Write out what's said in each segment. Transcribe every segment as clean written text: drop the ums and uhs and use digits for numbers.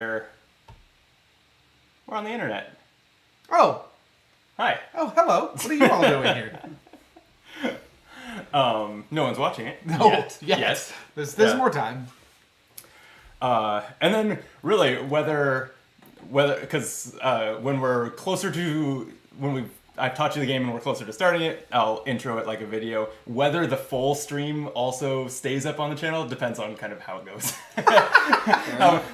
We're on the internet. Oh. Hi. Oh, hello. What are you all doing here? No one's watching it. No. Yet. Yes. There's more time. And then really whether because when we're closer to I've taught you the game and we're closer to starting it, I'll intro it like a video. Whether the full stream also stays up on the channel depends on kind of how it goes. how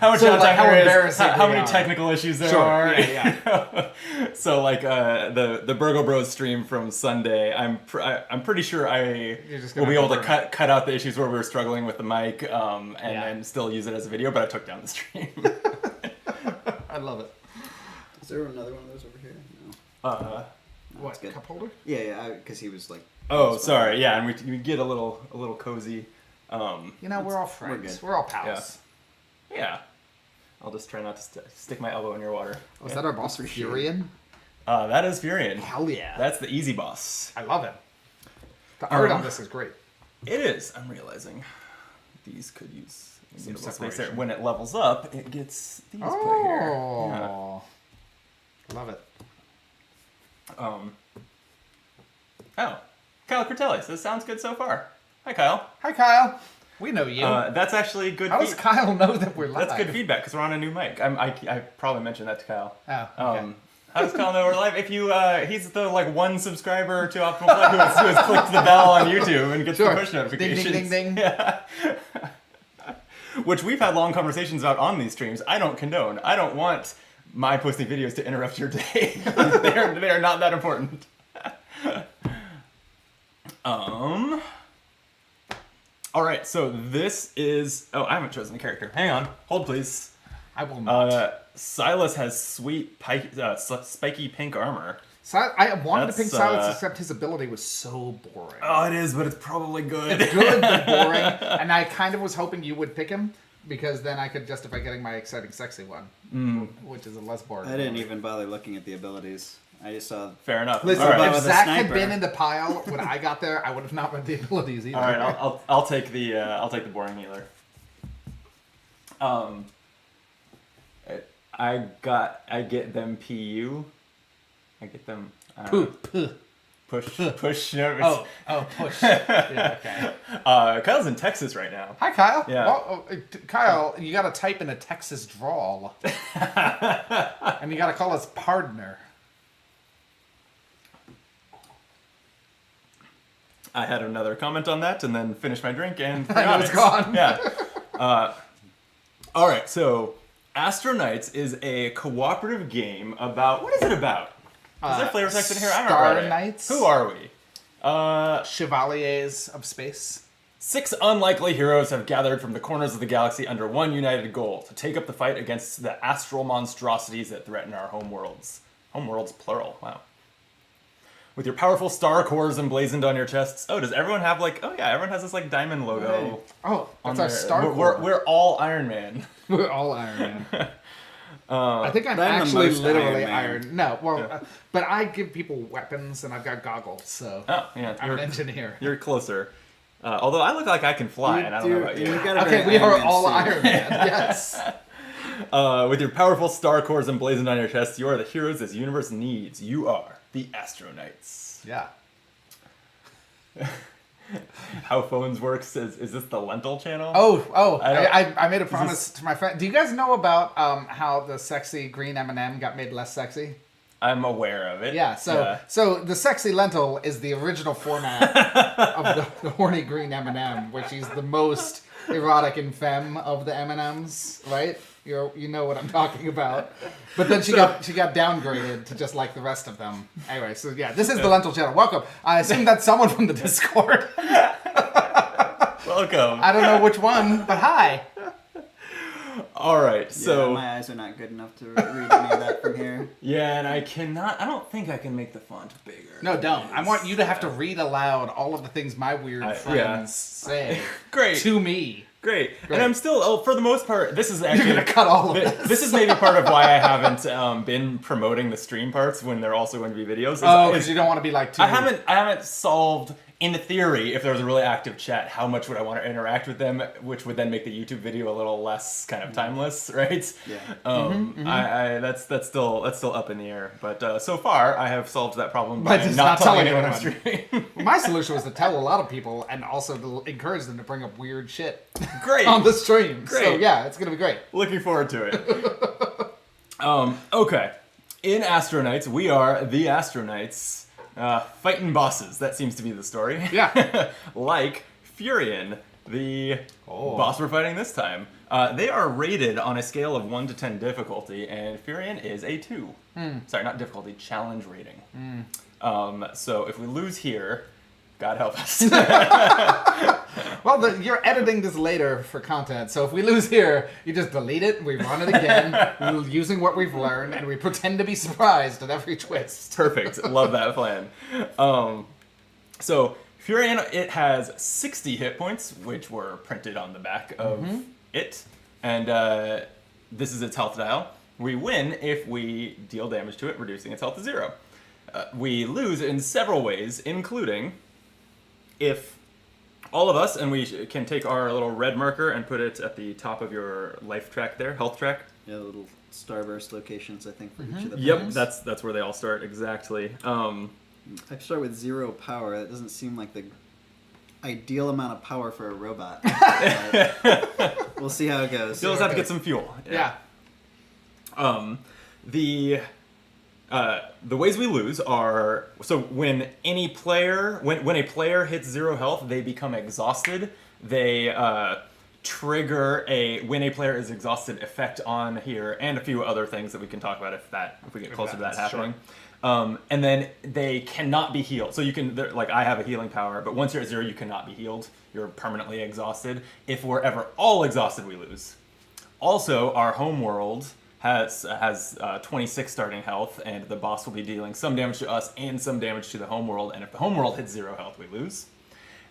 much downtime there is, how many technical issues there are. Yeah. So like the Burgo Bros stream from Sunday, I'm pretty sure I will be able to cut out the issues where we were struggling with the mic and still use it as a video, but I took down the stream. I love it. Is there another one of those over here? No. What, cup holder? Yeah, because he was like... Oh, sorry, yeah, and we get a little cozy. We're all friends. We're all pals. Yeah. I'll just try not to stick my elbow in your water. Oh, is that our boss, Furion? That is Furion. Hell yeah. That's the easy boss. I love him. The art on this is great. It is. I'm realizing these could use some space there. When it levels up, it gets these put here. Oh. Yeah. Love it. Kyle Cortelli says, sounds good so far. Hi, Kyle. Hi, Kyle. We know you. That's actually good. How does Kyle know that we're live? That's good feedback because we're on a new mic. I probably mentioned that to Kyle. Oh, okay. How does Kyle know we're live? If you, he's the one subscriber to Optimal Play who has clicked the bell on YouTube and gets the push notifications. Ding, ding, ding, ding. Yeah. Which we've had long conversations about on these streams. I don't condone. I don't want my posting videos to interrupt your day. they are not that important. All right, so this is... Oh, I haven't chosen a character. Hang on. Hold, please. I will not. Silas has sweet, spiky pink armor. I wanted to pick Silas, except his ability was so boring. Oh, it is, but it's probably good. It's good, but boring. And I kind of was hoping you would pick him, because then I could justify getting my exciting, sexy one, which is a less boring. I didn't even bother looking at the abilities. I just saw... Fair enough. Listen, if Zach had been in the pile when I got there, I would have not read the abilities either. All right, I'll take the boring healer. I get them PU. I get them push. No, oh, push. Yeah, okay. Kyle's in Texas right now. Hi, Kyle. Yeah. Well, Kyle, you got to type in a Texas drawl, and you got to call us partner. I had another comment on that, and then finished my drink and it's gone. Yeah. All right, so Astro Knights is a cooperative game about... What is it about? Is there flavor text in here? I don't know. Star Knights. Who are we? Chevaliers of space. 6 unlikely heroes have gathered from the corners of the galaxy under one united goal: to take up the fight against the astral monstrosities that threaten our homeworlds. Homeworlds, plural. Wow. With your powerful star cores emblazoned on your chests. Oh, does everyone have everyone has this diamond logo. Hey. Oh, that's our there. star core. We're all Iron Man. We're all Iron Man. I think I'm actually literally Iron. No, well, but I give people weapons and I've got goggles, so I'm an engineer. You're closer. Although I look like I can fly, and I don't know about you. Okay, we are all Iron Man. Yes. With your powerful star cores emblazoned on your chest, you are the heroes this universe needs. You are the Astro Knights. Yeah. How Phones works is this the Lentil channel? I made a promise to my friend. Do you guys know about how the sexy green M&M got made less sexy? I'm aware of it. Yeah, so the sexy lentil is the original format of the horny green M&M, where she's the most erotic and femme of the M&Ms, right? You know what I'm talking about. But then she got downgraded to just like the rest of them. Anyway, so yeah, this is the Lentil channel. Welcome. I assume that's someone from the Discord. Welcome. I don't know which one, but hi. All right, so... Yeah, my eyes are not good enough to read any of that from here. Yeah, and I don't think I can make the font bigger. No, don't. I want you to have to read aloud all of the things my weird friends say Great. to me. Great. And I'm still, for the most part, this is actually... You're going to cut all of this. This is maybe part of why I haven't been promoting the stream parts when they're also going to be videos. Because you don't want to be like too... I haven't solved in theory, if there was a really active chat, how much would I want to interact with them, which would then make the YouTube video a little less kind of timeless, right? Yeah. That's still up in the air. But so far, I have solved that problem By by just not not telling telling anyone I'm streaming. My solution was to tell a lot of people and also to encourage them to bring up weird shit Great. on the stream. Great. So yeah, it's gonna be great. Looking forward to it. Okay. In Astro Knights, we are the Astro Knights. Fighting bosses. That seems to be the story. Yeah. Like Furion, the boss we're fighting this time. They are rated on a scale of 1 to 10 difficulty, and Furion is a 2. Sorry, not difficulty, challenge rating. So if we lose here, God help us. Well, you're editing this later for content, so if we lose here, you just delete it, we run it again, using what we've learned, and we pretend to be surprised at every twist. Perfect. Love that plan. So Furion, it has 60 hit points, which were printed on the back of it, and this is its health dial. We win if we deal damage to it, reducing its health to 0. We lose in several ways, including if all of us, and we can take our little red marker and put it at the top of your life track there, health track. Yeah, the little starburst locations, I think, for each of the Yep, players. that's where they all start, exactly. I start with 0 power. That doesn't seem like the ideal amount of power for a robot. But we'll see how it goes. You'll just have to get some fuel. Yeah. The ways we lose are, so when a player hits 0 health, they become exhausted. They trigger a when a player is exhausted effect on here, and a few other things that we can talk about if we get closer to that happening. And then they cannot be healed. So you can, like, I have a healing power, but once you're at 0, you cannot be healed. You're permanently exhausted. If we're ever all exhausted, we lose. Also, our home world has 26 starting health, and the boss will be dealing some damage to us and some damage to the home world. And if the home world hits 0 health, we lose.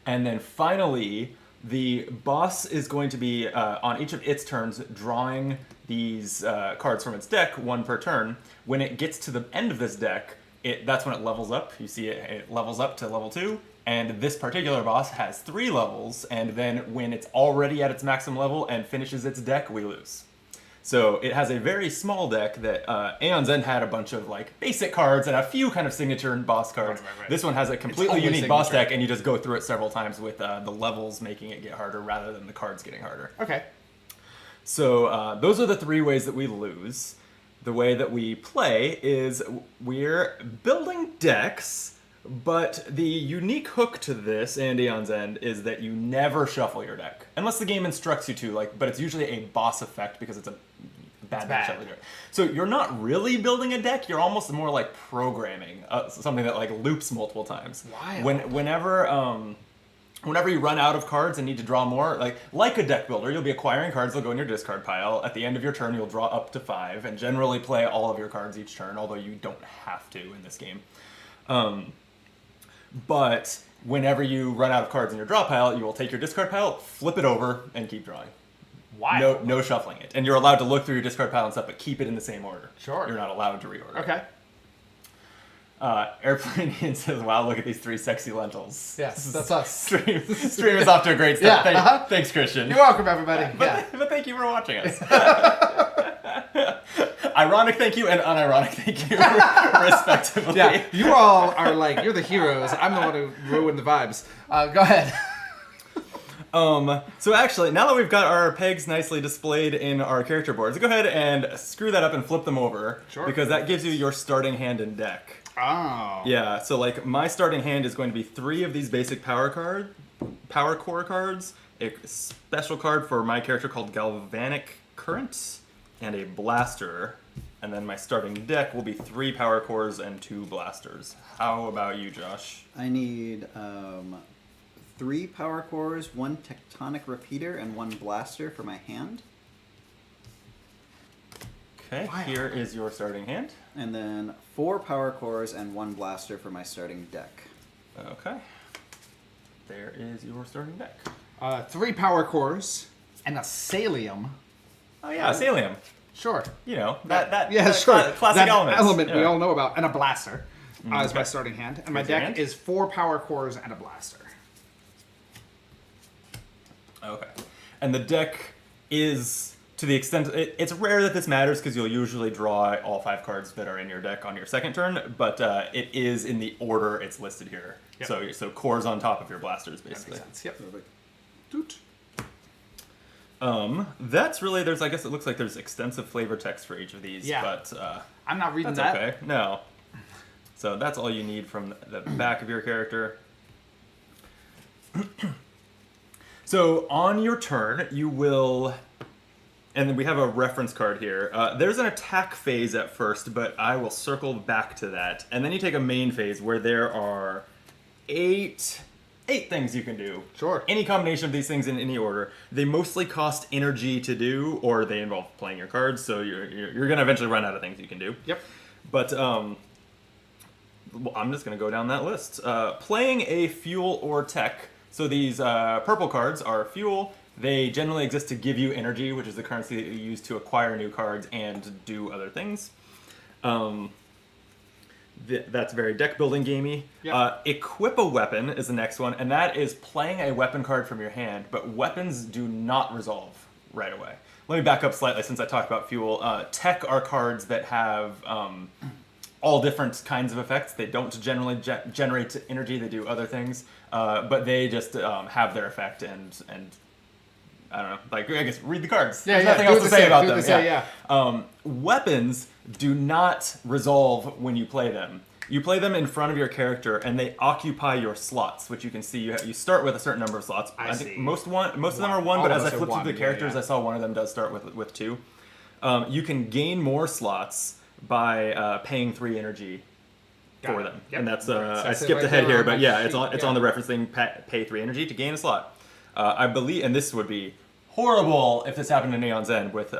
And then finally, the boss is going to be on each of its turns drawing these cards from its deck, 1 per turn. When it gets to the end of this deck, that's when it levels up. You see it levels up to level 2. And this particular boss has 3 levels, and then when it's already at its maximum level and finishes its deck, we lose. So it has a very small deck that Aeon's End had a bunch of like basic cards and a few kind of signature and boss cards. Right. This one has a completely only unique boss signature. deck, and you just go through it several times with the levels making it get harder rather than the cards getting harder. Okay. So those are the 3 ways that we lose. The way that we play is we're building decks, but the unique hook to this and Aeon's End is that you never shuffle your deck. Unless the game instructs you to, but it's usually a boss effect because it's a bad shuffle your deck. So you're not really building a deck, you're almost more like programming something that like loops multiple times. Wild. Whenever you run out of cards and need to draw more, like a deck builder, you'll be acquiring cards, they'll go in your discard pile. At the end of your turn, you'll draw up to 5 and generally play all of your cards each turn, although you don't have to in this game. But whenever you run out of cards in your draw pile, you will take your discard pile, flip it over, and keep drawing. Wow. No shuffling it. And you're allowed to look through your discard pile and stuff, but keep it in the same order. Sure. You're not allowed to reorder. Okay. Airplane says, wow, look at these 3 sexy lentils. Yes, that's us. Stream is off to a great start. Yeah, Thanks, Christian. You're welcome, everybody. But thank you for watching us. Ironic thank you and unironic thank you, respectively. Yeah, you all are you're the heroes. I'm the one who ruined the vibes. Go ahead. So actually, now that we've got our pegs nicely displayed in our character boards, go ahead and screw that up and flip them over. Sure. Because that gives you your starting hand and deck. Oh. Yeah, so my starting hand is going to be 3 of these basic power core cards, a special card for my character called Galvanic Current, and a blaster. And then my starting deck will be 3 power cores and 2 blasters. How about you, Josh? I need 3 power cores, 1 tectonic repeater, and 1 blaster for my hand. Okay, Wow. Here is your starting hand. And then 4 power cores and 1 blaster for my starting deck. Okay. There is your starting deck. 3 power cores and a Salium. Oh yeah, Salium. Sure. You know, Yeah, that sure. classic that elements. element we Yeah. all know about, and a blaster. as my starting hand. And my Here's your deck hand. is 4 power cores and a blaster. Okay. And the deck is, to the extent, it's rare that this matters because you'll usually draw all 5 cards that are in your deck on your second turn, but it is in the order it's listed here. Yep. So cores on top of your blasters, That basically. makes sense. Yep. Perfect. Doot. That's really, I guess it looks like there's extensive flavor text for each of these, Yeah. but I'm not reading that's that. okay. No. So that's all you need from the back of your character. So on your turn, you will, and then we have a reference card here. There's an attack phase at first, but I will circle back to that. And then you take a main phase where there are eight things you can do. Sure. Any combination of these things in any order. They mostly cost energy to do, or they involve playing your cards. So you're going to eventually run out of things you can do. Yep. But well, I'm just going to go down that list. Playing a fuel or tech. So these purple cards are fuel. They generally exist to give you energy, which is the currency that you use to acquire new cards and do other things. That's very deck building gamey. Yep. Equip a weapon is the next one, and that is playing a weapon card from your hand, but weapons do not resolve right away. Let me back up slightly since I talked about fuel. Tech are cards that have all different kinds of effects. They don't generally generate energy, they do other things, but they just have their effect and I don't know, like, I guess read the cards. Yeah, There's yeah, nothing do else to the say same, about do them. the same, yeah. Weapons do not resolve when you play them. You play them in front of your character, and they occupy your slots, which you can see. You start with a certain number of slots. I think see. most of them are one, All but of as I us are flipped one, through the yeah, characters, yeah. I saw one of them does start with 2. You can gain more slots by paying 3 energy Got for it. them, Yep. and that's Right. I Says it skipped right ahead there here, on but my yeah, it's sheet, on the yeah. reference thing. Pay 3 energy to gain a slot. I believe, and this would be horrible if this happened in Aeon's End with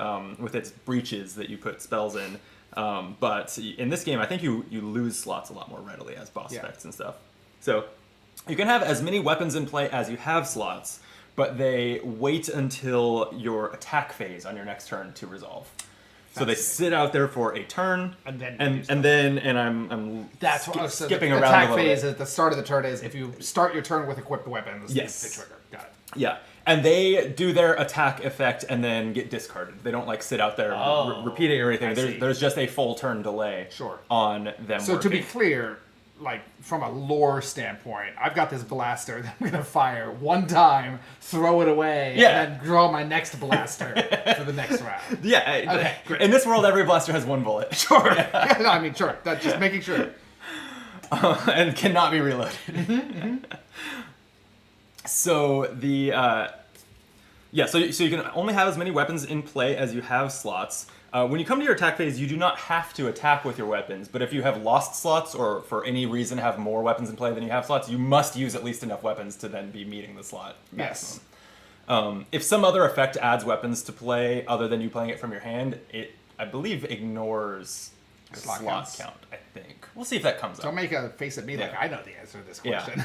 its breaches that you put spells in. But in this game, I think you lose slots a lot more readily as boss effects and stuff. So you can have as many weapons in play as you have slots, but they wait until your attack phase on your next turn to resolve. So they sit out there for a turn, And then I'm That's what so skipping the around attack a little phase bit. at the start of the turn is if you start your turn with equipped weapons, Yes. they trigger. Got it. Yeah, and they do their attack effect and then get discarded. They don't like sit out there repeating or anything. I see. There's just a full turn delay Sure. on them. So to be working. clear, like from a lore standpoint, I've got this blaster that I'm gonna fire one time, throw it away, Yeah. and then draw my next blaster for the next round. Yeah. Okay, great. In this world, every blaster has 1 bullet. Sure. I mean, sure. That's just making sure. And cannot be reloaded. So the so you can only have as many weapons in play as you have slots. When you come to your attack phase, you do not have to attack with your weapons, but if you have lost slots or for any reason have more weapons in play than you have slots, you must use at least enough weapons to then be meeting the slot maximum. Yes. If some other effect adds weapons to play other than you playing it from your hand, it, I believe, ignores the Slot slot counts. count, I think. We'll see if that comes Don't up. make a face at me like Yeah. I know the answer to this Yeah. question.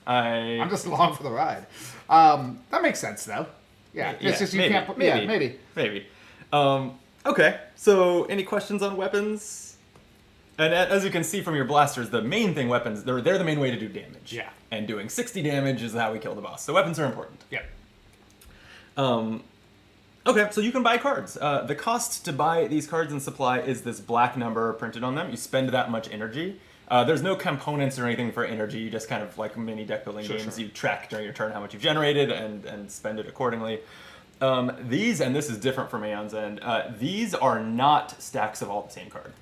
I'm I'm just along for the ride. That makes sense, though. Yeah, it's just you maybe, can't. maybe. Okay, so any questions on weapons? And as you can see from your blasters, the main thing weapons, they're the main way to do damage. Yeah. And doing 60 damage is how we kill the boss. So weapons are important. Yep. Okay, so you can buy cards. The cost to buy these cards and supply is this black number printed on them. You spend that much energy. There's no components or anything for energy. You just kind of like mini deck building games. Sure. You track during your turn how much you've generated and spend it accordingly. These, and this is different from Aeon's End, these are not stacks of all the same card.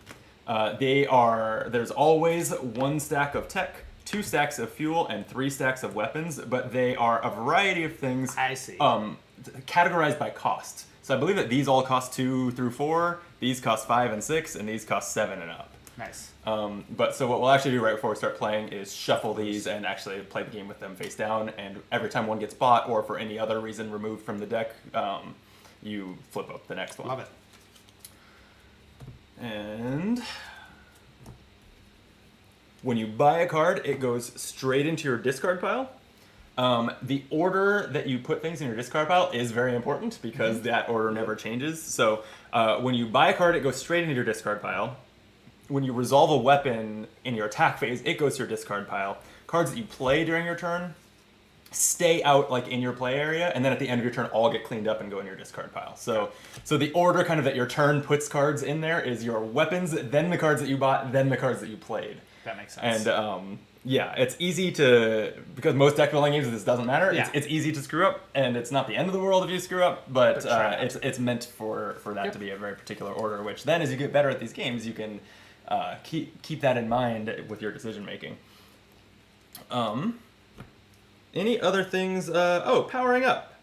There's always 1 stack of tech, 2 stacks of fuel, and 3 stacks of weapons, but they are a variety of things. I see. Categorized by cost. So I believe that these all cost 2 through 4, these cost 5 and 6, and these cost 7 and up. Nice. But so what we'll actually do right before we start playing is shuffle these and actually play the game with them face down, and every time one gets bought or for any other reason removed from the deck, you flip up the next one. Love it. And when you buy a card, it goes straight into your discard pile. The order that you put things in your discard pile is very important because that order never changes. So when you buy a card, it goes straight into your discard pile. when you resolve a weapon in your attack phase, it goes to your discard pile. Cards that you play during your turn stay out like in your play area, and then at the end of your turn all get cleaned up and go in your discard pile. So the order kind of that your turn puts cards in there is your weapons, then the cards that you bought, then the cards that you played. That makes sense. And yeah, it's easy to, because most deck building games this doesn't matter. Yeah. It's easy to screw up, and it's not the end of the world if you screw up, but try not it's meant for that to be a very particular order, which then as you get better at these games you can keep that in mind with your decision making. Any other things? Powering up.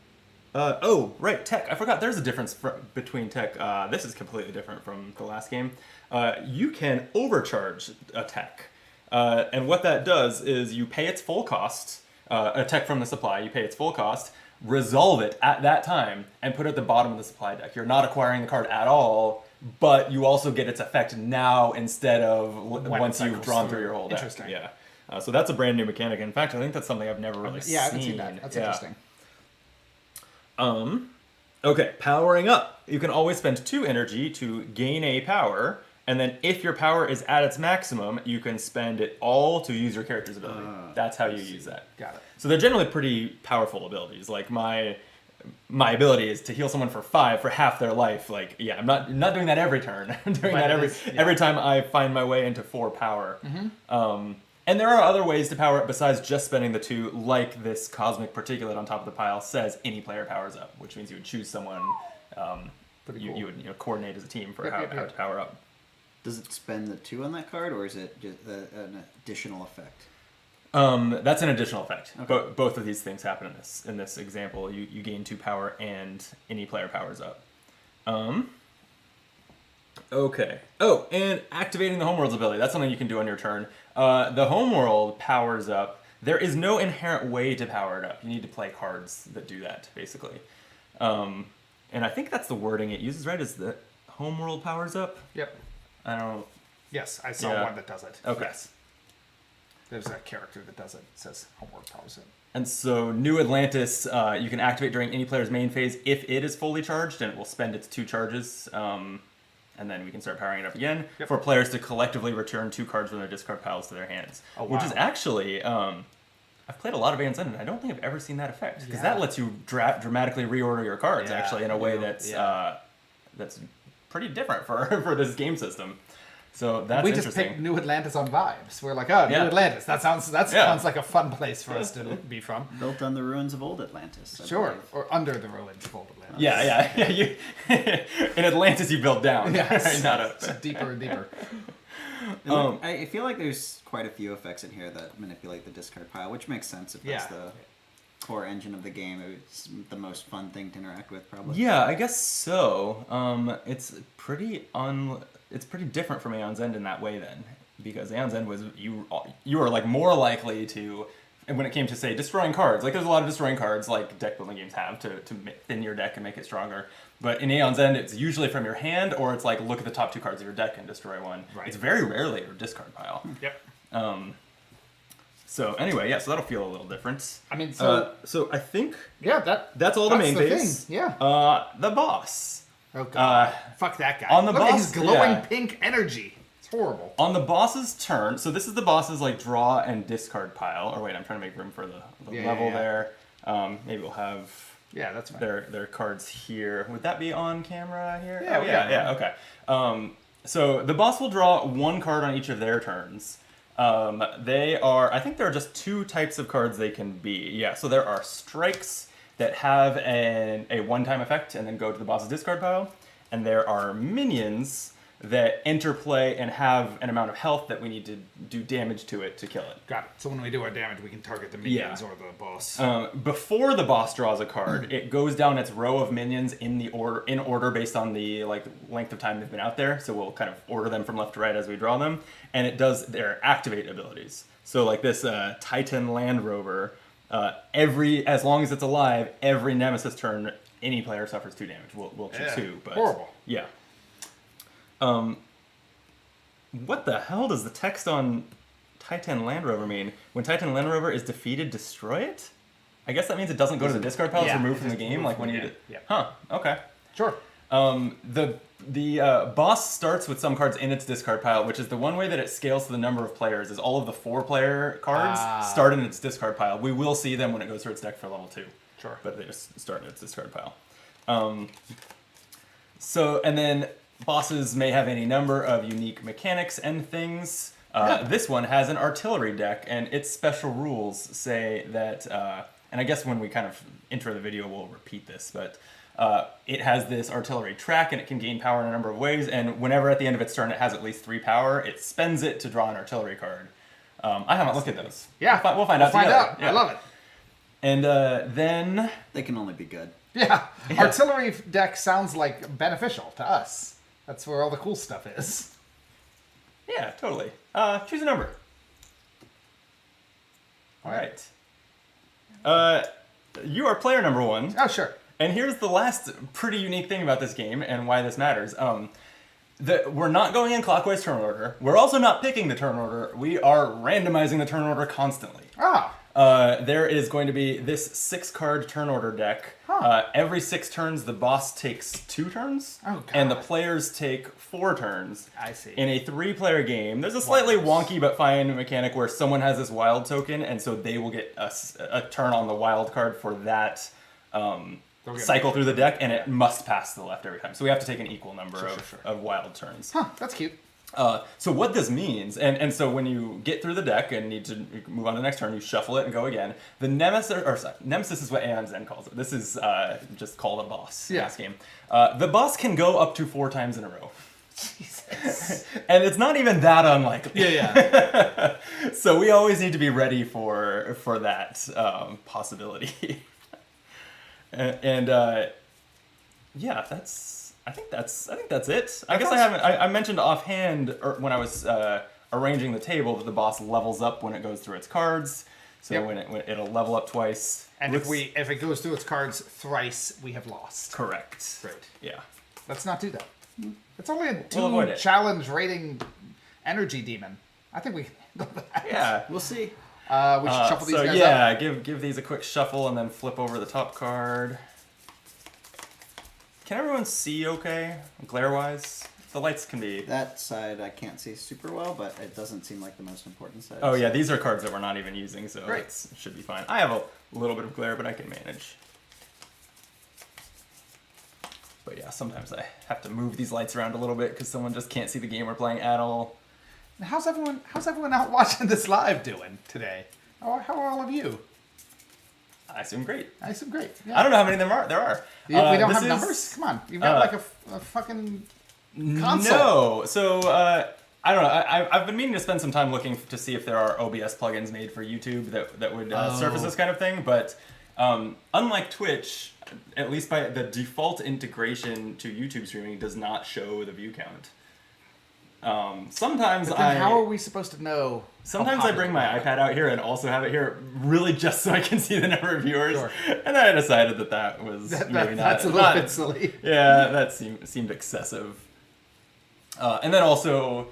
Right, tech. I forgot there's a difference between tech. This is completely different from the last game. You can overcharge a tech. And what that does is you pay its full cost, a tech from the supply, you pay its full cost, resolve it at that time, and put it at the bottom of the supply deck. You're not acquiring the card at all, but you also get its effect now instead of once you've drawn through your whole deck. Interesting. Yeah. So that's a brand new mechanic. In fact, I think that's something I've never really seen. Yeah, I haven't seen that. That's interesting. Okay, powering up. You can always spend 2 energy to gain a power, and then if your power is at its maximum, you can spend it all to use your character's ability. That's how you use that. Got it. So they're generally pretty powerful abilities. Like my ability is to heal someone for 5 for half their life. Like, yeah, I'm not doing that every turn. I'm doing that every time I find my way into 4 power. And there are other ways to power up besides just spending the 2, like this cosmic particulate on top of the pile says any player powers up, which means you would choose someone you would coordinate as a team for how to power up. Does it spend the 2 on that card, or is it just an additional effect? That's an additional effect. Okay. Both of these things happen in this example. You gain 2 power and any player powers up. Okay. Oh, and activating the homeworld's ability. That's something you can do on your turn. The homeworld powers up. There is no inherent way to power it up. You need to play cards that do that, basically. And I think that's the wording it uses, right? Is the homeworld powers up? Yep. I don't. Yes, I saw Yeah. one that does it. Okay. Yes. There's a character that does it. It says homeworld powers it. And so New Atlantis, you can activate during any player's main phase if it is fully charged, and it will spend its 2 charges. And then we can start powering it up again for players to collectively return 2 cards from their discard piles to their hands. Oh, wow. Which is actually, I've played a lot of Aeon's End, and I don't think I've ever seen that effect. Because that lets you dramatically reorder your cards, actually, in a way that's pretty different for this game system. So that's We interesting. just picked New Atlantis on vibes. We're like, oh, New Atlantis. That sounds like a fun place for us to be from. Built on the ruins of old Atlantis. I Sure, believe. or under the ruins of old Atlantis. Yeah. In Atlantis, you build down. Yes. Right? Not up. It's deeper and deeper. And I feel like there's quite a few effects in here that manipulate the discard pile, which makes sense if that's the core engine of the game. It's the most fun thing to interact with, probably. Yeah, I guess so. It's pretty different from Aeon's End in that way then, because Aeon's End was you were like more likely to, and when it came to say destroying cards, like there's a lot of destroying cards like deck building games have to thin your deck and make it stronger. But in Aeon's End, it's usually from your hand, or it's like look at the top 2 cards of your deck and destroy one. Right. It's very rarely your discard pile. Yep. So anyway, so that'll feel a little different. I mean, so I think that's all the main the phase. thing. Yeah. The boss. Oh god. Fuck that guy. On the Look at boss, his glowing yeah. pink energy. It's horrible. On the boss's turn, so this is the boss's like draw and discard pile. Or wait, I'm trying to make room for the level there. Maybe we'll have That's fine. their cards here. Would that be on camera here? Yeah, we got it. Okay. So the boss will draw 1 card on each of their turns. I think there are just 2 types of cards they can be. Yeah, so there are strikes that have a one-time effect and then go to the boss's discard pile. And there are minions that enter play and have an amount of health that we need to do damage to it to kill it. Got it. So when we do our damage, we can target the minions or the boss. Before the boss draws a card, it goes down its row of minions in order based on the length of time they've been out there. So we'll kind of order them from left to right as we draw them, and it does their activate abilities. So like this Titan Land Rover, as long as it's alive, every Nemesis turn, any player suffers 2 damage. We'll choose 2, but horrible. Yeah. What the hell does the text on Titan Land Rover mean? When Titan Land Rover is defeated, destroy it? I guess that means it doesn't go to the discard pile. It's removed from the game. Like when you. Yeah. Huh. Okay. Sure. The The boss starts with some cards in its discard pile, which is the one way that it scales to the number of players. Is all of the 4-player cards start in its discard pile. We will see them when it goes through its deck for level 2. Sure. But they just start in its discard pile. And then bosses may have any number of unique mechanics and things. This one has an artillery deck, and its special rules say that, and I guess when we kind of intro the video, we'll repeat this, but it has this artillery track, and it can gain power in a number of ways, and whenever at the end of its turn it has at least 3 power, it spends it to draw an artillery card. I haven't looked at those. Yeah. We'll find out together. Yeah. I love it. And then... They can only be good. Yeah. Artillery deck sounds like beneficial to us. That's where all the cool stuff is. Yeah, totally. Choose a number. All right. You are player number 1. Oh, sure. And here's the last pretty unique thing about this game and why this matters. We're not going in clockwise turn order. We're also not picking the turn order. We are randomizing the turn order constantly. Ah. There is going to be this 6-card turn order deck. Every 6 turns, the boss takes 2 turns. Oh, God. And the players take 4 turns. I see. In a 3-player game, there's a slightly wonky but fine mechanic where someone has this wild token, and so they will get a turn on the wild card for that cycle through the deck, and it must pass to the left every time. So we have to take an equal number of wild turns. Huh, that's cute. So what this means, and so when you get through the deck and need to move on to the next turn, you shuffle it and go again. The Nemesis is what Aeon Zen calls it. This is just called a boss in this game. The boss can go up to 4 times in a row. Jesus. And it's not even that unlikely. Yeah. So we always need to be ready for that possibility. Yeah, I think that's it. I guess I mentioned offhand when I was arranging the table that the boss levels up when it goes through its cards. So when it'll level up twice. And if it goes through its cards thrice, we have lost. Correct. Great. Yeah. Let's not do that. It's only a We'll avoid 2 it. challenge rating energy demon. I think we can go with that. Yeah. We'll see. We should shuffle these so guys yeah, up. give these a quick shuffle and then flip over the top card. Can everyone see okay, glare-wise? The lights can be... That side I can't see super well, but it doesn't seem like the most important side. Oh yeah, these are cards that we're not even using, so Great. it should be fine. I have a little bit of glare, but I can manage. But yeah, sometimes I have to move these lights around a little bit because someone just can't see the game we're playing at all. How's everyone out watching this live doing today? How are all of you? I assume great. I assume great. Yeah. I don't know how many there are. We don't this have is- numbers? Come on. You've got like a fucking console. No. So, I don't know. I've been meaning to spend some time looking to see if there are OBS plugins made for YouTube that would surface this kind of thing. But unlike Twitch, at least by the default integration to YouTube streaming does not show the view count. Sometimes But then how are we supposed to know? Sometimes I bring my iPad out here and also have it here really just so I can see the number of viewers. Sure. And then I decided that was maybe not... That's a little bit silly. Yeah, that seemed excessive. And then also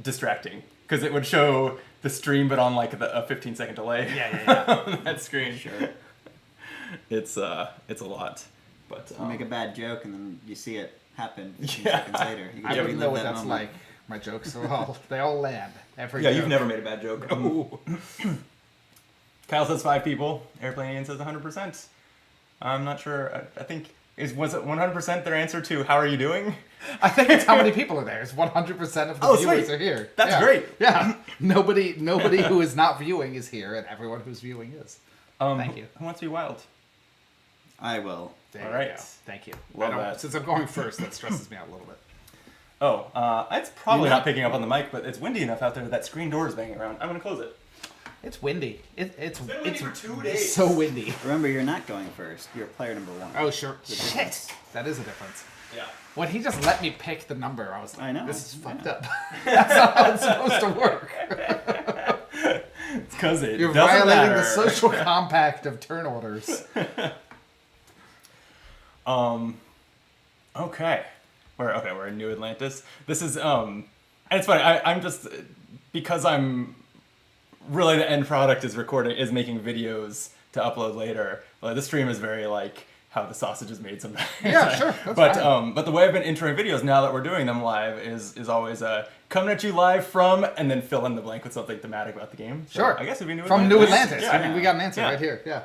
distracting, because it would show the stream but on like a 15-second delay on that screen. Sure. It's a lot. But You make a bad joke and then you see it happen 15 Yeah. seconds later. You I can wouldn't relive know what that that's moment. like. My jokes are they all land. Every yeah, joke. you've never made a bad joke. Ooh. Kyle says 5 people. Airplane Ian says 100%. I'm not sure. I think was it 100% their answer to how are you doing? I think it's how many people are there. It's 100% of the Oh, viewers sweet. are here. That's Yeah. great. Yeah. Nobody who is not viewing is here, and everyone who's viewing is. Thank you. Who wants to be wild? I will. There All you right. go. Thank you. Love that. Since I'm going first, that stresses me out a little bit. Oh, it's probably not picking up on the mic, but it's windy enough out there that screen door is banging around. I'm gonna close it. It's windy. It's been windy for 2 days. so windy. Remember, you're not going first. You're player number 1. Oh sure. The Shit. difference. That is a difference. Yeah. When he just let me pick the number, I was like, I know. this is I fucked know. up. That's not how it's supposed to work. It's because it You're doesn't violating matter. the social compact of turn orders. Okay. We're in New Atlantis. This is and it's funny. I'm just because I'm really the end product is making videos to upload later. Well, the stream is very like how the sausage is made sometimes. Yeah, sure. That's But fine. but the way I've been introing videos now that we're doing them live is always coming at you live from, and then fill in the blank with something thematic about the game. So Sure. I guess it'd be New From Atlantis. New Atlantis. Yeah. I mean, we got an answer Yeah. right here. Yeah.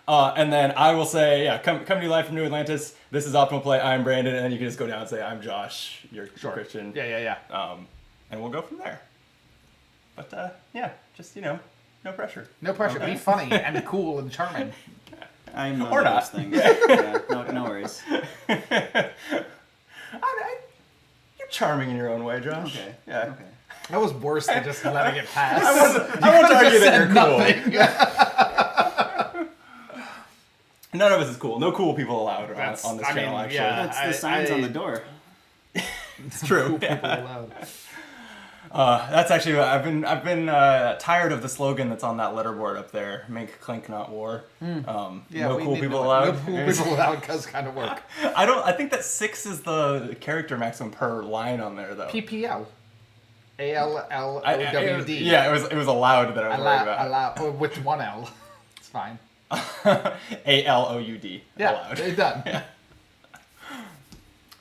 And then I will say, yeah, come to you live from New Atlantis. This is Optimal Play. I'm Brandon, and then you can just go down and say, I'm Josh. You're Christian. Yeah. And we'll go from there. But yeah, just no pressure. No pressure. Be funny and cool and charming. I'm none Or of not. those things. Yeah, no worries. You're charming in your own way, Josh. Okay. Yeah. Okay. That was worse than just letting it pass. I won't argue that you're cool. Nothing. None of us is cool. No cool people allowed That's- on this I mean, channel, actually. yeah. That's the signs on the door. It's true. People allowed. That's actually I've been tired of the slogan that's on that letterboard up there. Make clink, not war. Yeah, No we cool need people more. allowed. No cool people allowed does kind of work. I think that 6 is the character maximum per line on there though. PPL. ALLOWD. Yeah, it was allowed that I was worried about. Allow, with one L. It's fine. ALOUD. Yeah, Allowed. it's done.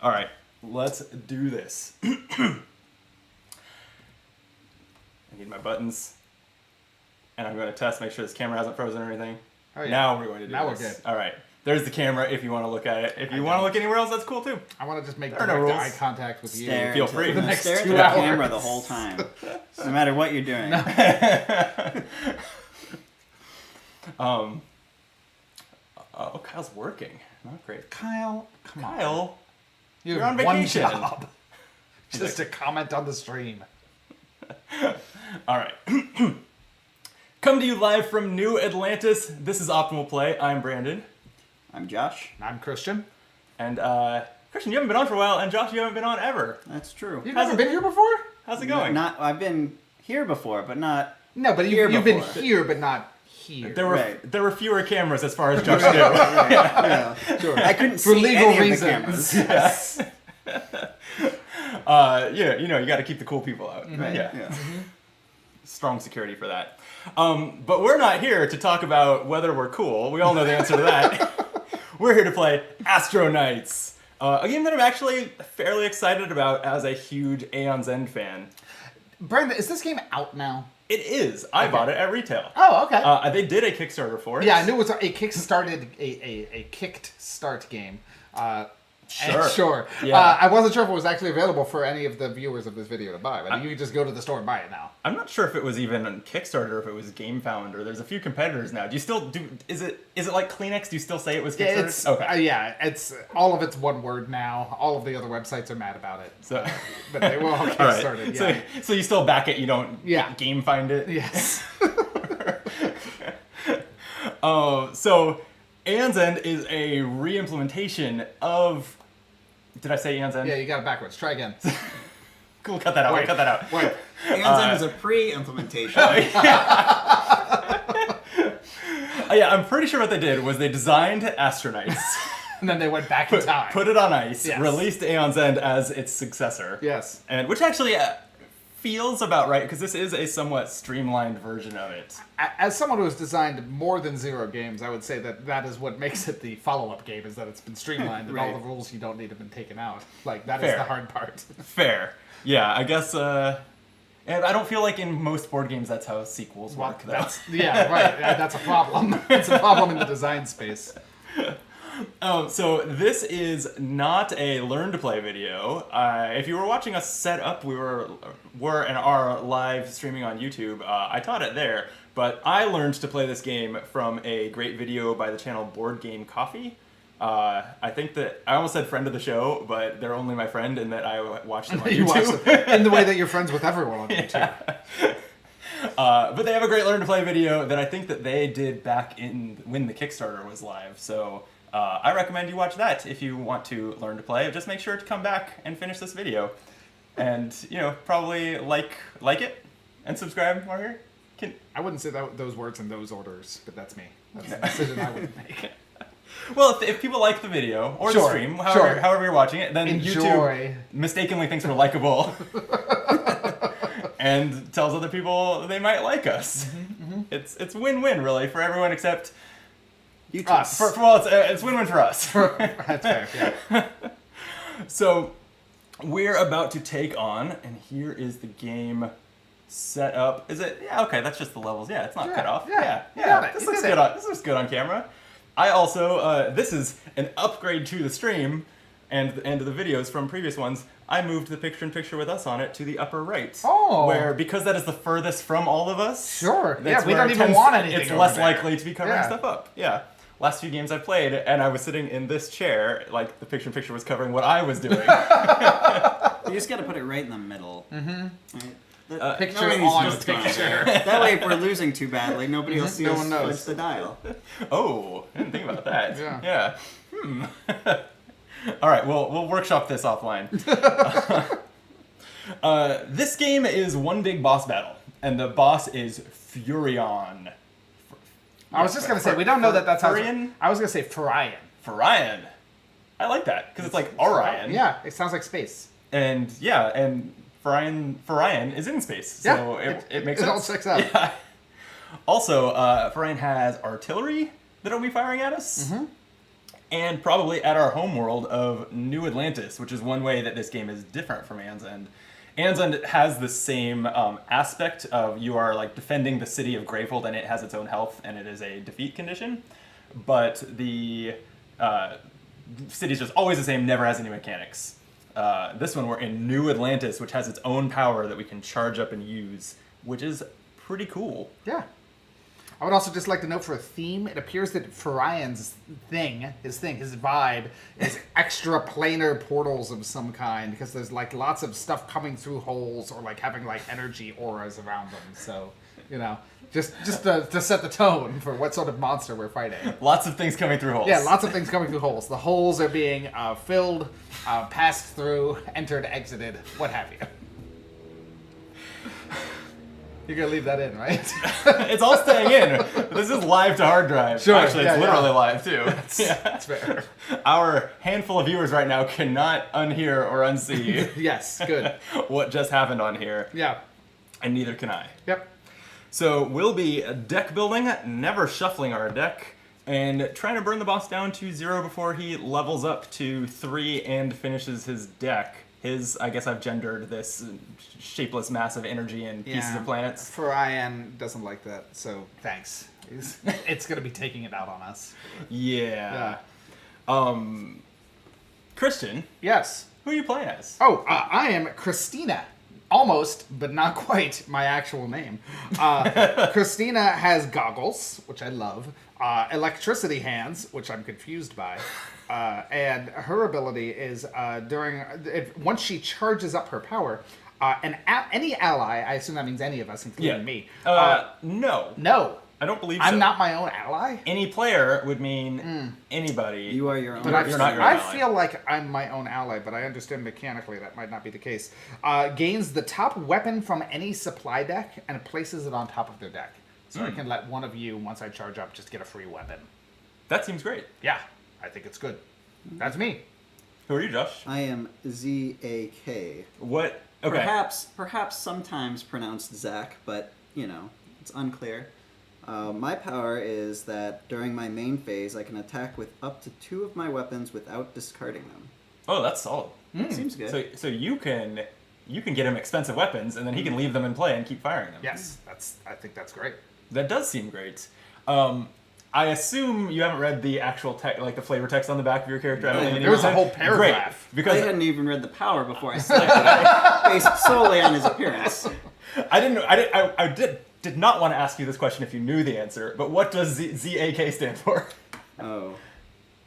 All right, let's do this. I need my buttons, and I'm going to test, make sure this camera hasn't frozen or anything. Oh, yeah. Now we're going to do Now this. we're good. All right, there's the camera if you want to look at it. If you want to look anywhere else, that's cool too. I want to just make There are no direct rules. eye contact with Stare you. Feel into- free. For the next stare 2 into the hours. camera the whole time, no matter what you're doing. Oh, Kyle's working. Not great. Kyle, come on. Kyle, You you're have on one vacation. job. Just to comment on the stream. all right. Come to you live from New Atlantis. This is Optimal Play. I'm Brandon. I'm Josh. I'm Christian. And Christian, you haven't been on for a while, and Josh, you haven't been on ever. That's true. You've How's never it- been here before? How's it going? I've been here before, but not. No, but Here you've been before. here, but not here. There were fewer cameras as far as Josh knew. Yeah, sure. I couldn't For see legal any reasons. of the cameras. Yeah, you got to keep the cool people out. Right. Yeah. Strong security for that. But we're not here to talk about whether we're cool. We all know the answer to that. We're here to play Astro Knights, a game that I'm actually fairly excited about as a huge Aeon's End fan. Brandon, is this game out now? It is. I bought it at retail. Oh, okay. They did a Kickstarter for it. Yeah, I knew it was a kicked start game. Sure. Sure. Yeah. I wasn't sure if it was actually available for any of the viewers of this video to buy, but you can just go to the store and buy it now. I'm not sure if it was even on Kickstarter or if it was GameFound. There's a few competitors now. Do you still do? Is it like Kleenex? Do you still say it was Kickstarter? It's okay. it's all of it's one word now. All of the other websites are mad about it, So, but they will all all right. kickstarted. Yeah. So you still back it. You don't. Yeah. Game find it. Yes. So Aeon's End is a re-implementation of. Did I say Aeon's End? Yeah, you got it backwards. Try again. Cool. Cut that out. Wait. Cut that out. Wait. Aeon's End is a pre-implementation. Yeah, I'm pretty sure what they did was they designed Astro Knights, And then they went back in time. put it on ice, Yes. released Aeon's End as its successor. Yes. And which actually feels about right because this is a somewhat streamlined version of it. As someone who has designed more than 0 games, I would say that is what makes it the follow-up game, is that it's been streamlined and all Right. the rules you don't need have been taken out. Like, that is Fair. the hard part. Fair. Yeah, I guess. And I don't feel like in most board games that's how sequels work. Though. Yeah, right. That's a problem. It's a problem in the design space. So this is not a learn to play video. If you were watching us set up, we were and are live streaming on YouTube. I taught it there, but I learned to play this game from a great video by the channel Board Game Coffee. I think that I almost said friend of the show, but they're only my friend, and that I watch them on You watch YouTube. it in the way that you're friends with everyone on YouTube. But they have a great learn to play video that I think that they did back when the Kickstarter was live. So I recommend you watch that if you want to learn to play. Just make sure to come back and finish this video, and probably like it and subscribe while you're here. I wouldn't say those words in those orders, but that's me. That's a decision I would make. Well, if people like the video or the Sure, stream, sure. however you're watching it, then Enjoy. YouTube mistakenly thinks we're likable and tells other people they might like us. It's win-win really for everyone except You Us. Well, it's win-win for us. That's fair. Yeah. So we're about to take on, and here is the game set up. Is it? Yeah, okay, that's just the levels. Yeah, it's not Yeah, cut off. yeah, you Yeah. got it, This you looks did good. it. This looks good on camera. I also, this is an upgrade to the stream and the videos from previous ones. I moved the picture-in-picture with us on it to the upper right. Oh. Where, because that is the furthest from all of us. Sure. that's Yeah, we where don't it even tends- want anything It's over less there. likely to be covering Yeah. stuff up. Yeah. Last few games I played, and I was sitting in this chair, like the picture-in-picture was covering what I was doing. You just got to put it right in the middle. Mm-hmm. Right? Picture Nobody needs to on know what's going on. picture. That way, if we're losing too badly, nobody will see No us one knows. flips the dial. Oh, I didn't think about that. Yeah. All right, we'll workshop this offline. This game is one big boss battle, and the boss is Furion. I was just gonna say we don't know that that's how. Furion? I was gonna say Furion. Furion. I like that because it's like Orion. Yeah, it sounds like space. And Furion is in space, so Yeah, it makes it sense. all checks out. Yeah. Also, Furion has artillery that'll be firing at us. Mm-hmm. And probably at our homeworld of New Atlantis, which is one way that this game is different from Anne's End. Anne's End has the same aspect of you are like defending the city of Gravehold, and it has its own health, and it is a defeat condition. But the city's just always the same, never has any mechanics. This one, we're in New Atlantis, which has its own power that we can charge up and use, which is pretty cool. Yeah. I would also just like to note for a theme, it appears that Furion's his vibe, is extra planar portals of some kind, because there's like lots of stuff coming through holes or like having like energy auras around them. So, just to set the tone for what sort of monster we're fighting. Lots of things coming through holes. Yeah, lots of things coming through holes. The holes are being filled, passed through, entered, exited, what have you. You're gonna leave that in, right? It's all staying in. This is live to hard drive. Sure, Actually, it's yeah, literally yeah. live too. That's fair. Our handful of viewers right now cannot unhear or unsee Yes, good. what just happened on here, Yeah. and neither can I. Yep. So we'll be deck building, never shuffling our deck, and trying to burn the boss down to 0 before he levels up to 3 and finishes his deck. I guess I've gendered this shapeless mass of energy and pieces of planets. Furion doesn't like that, so thanks. It's gonna be taking it out on us. Yeah. Christian, Yes. who are you playing as? Oh, I am Christina. Almost, but not quite my actual name. Christina has goggles, which I love, electricity hands, which I'm confused by, and her ability is once she charges up her power, any ally, I assume that means any of us, including me. No. No, I don't believe so. I'm not my own ally. Any player would mean anybody. You are your own. But You're not your I ally. feel like I'm my own ally, but I understand mechanically that might not be the case. Gains the top weapon from any supply deck and places it on top of their deck. So I can let one of you, once I charge up, just get a free weapon. That seems great. Yeah, I think it's good. That's me. Who are you, Josh? I am ZAK. What? Okay. Perhaps sometimes pronounced Zach, but it's unclear. My power is that during my main phase, I can attack with up to 2 of my weapons without discarding them. Oh, that's solid. Seems good. So you can get him expensive weapons, and then he can leave them in play and keep firing them. Yes, I think that's great. That does seem great. I assume you haven't read the actual like the flavor text on the back of your character. I don't think There was a anyone whole had. paragraph. Great, because I hadn't even read the power before I selected it, based solely on his appearance. I did not want to ask you this question if you knew the answer, but what does ZAK stand for? Oh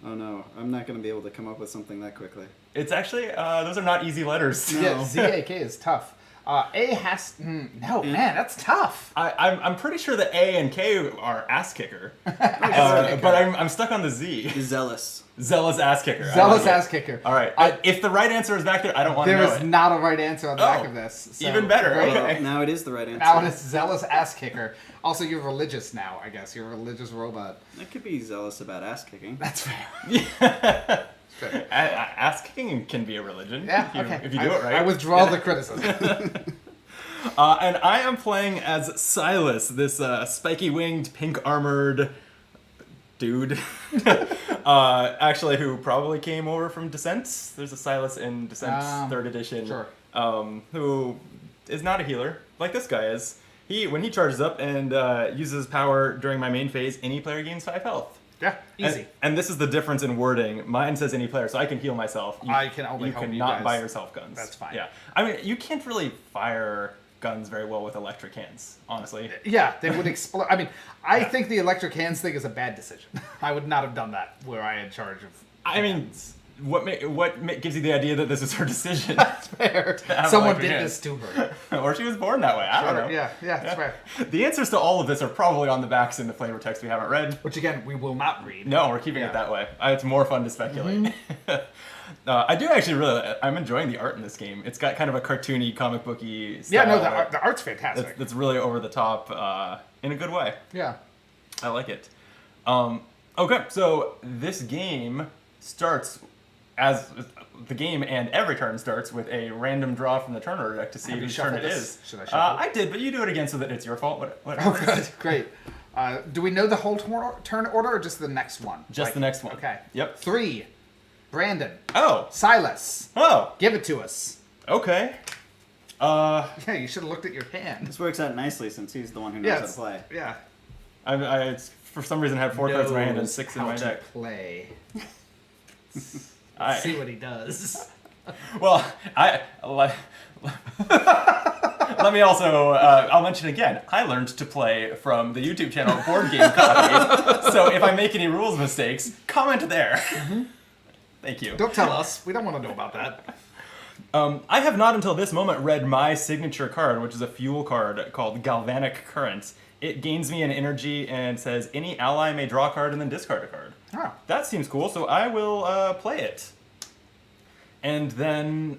no, I'm not going to be able to come up with something that quickly. It's actually those are not easy letters. No. Yeah, ZAK is tough. A has no man, that's tough. I'm pretty sure the A and K are ass kicker, but I'm stuck on the Z. Zealous. Zealous ass kicker. Zealous ass kicker. All right. If the right answer is back there, I don't want to There know is it. not a right answer on the back of this. So even better. great. Okay. Now it is the right answer. Now it is zealous ass kicker. Also, you're religious now, I guess. You're a religious robot. I could be zealous about ass kicking. That's fair. Fair. Ass kicking can be a religion. Yeah, if you, okay. if you do it right. I withdraw the criticism. And I am playing as Silas, this spiky-winged, pink-armored dude, actually, who probably came over from Descent. There's a Silas in Descent 3rd edition, sure. who is not a healer like this guy is. When he charges up and uses power during my main phase, any player gains 5 health. Yeah, easy. And this is the difference in wording. Mine says any player, so I can heal myself. I can only you help you cannot guys. buy yourself guns. That's fine. Yeah, I mean, you can't really fire guns very well with electric hands, honestly. Yeah, they would explode. I mean, I think the electric hands thing is a bad decision. I would not have done that where I had charge of. I mean, what gives you the idea that this is her decision? Fair. have Someone electric did hands. this to her. Or she was born that way. I don't know. Yeah, that's fair. The answers to all of this are probably on the backs in the flavor text we haven't read. Which again, we will not read. No, we're keeping it that way. It's more fun to speculate. I do actually I'm enjoying the art in this game. It's got kind of a cartoony, comic booky style. Yeah, no, the art's fantastic. That's really over the top in a good way. Yeah. I like it. Okay, so this game starts as the game, and every turn starts with a random draw from the turn order deck to see Have you whose turn it shuffled is. this? Should I shuffle? I did, but you do it again so that it's your fault. What Oh, good. Great. Do we know the whole turn order or just the next one? Just the next one. Okay. Yep. 3. Brandon. Oh. Silas. Oh. Give it to us. Okay. Yeah, you should have looked at your hand. This works out nicely since he's the one who knows how to play. Yeah. I for some reason had 4 cards in my hand and 6 in my Knows how deck. to play. I- See what he does. Well, let me also, I'll mention again, I learned to play from the YouTube channel Board Game Coffee. So if I make any rules mistakes, comment there. Thank you. Don't tell us. We don't want to know about that. I have not until this moment read my signature card, which is a fuel card called Galvanic Current. It gains me an energy and says any ally may draw a card and then discard a card. Oh. That seems cool, so I will play it. And then,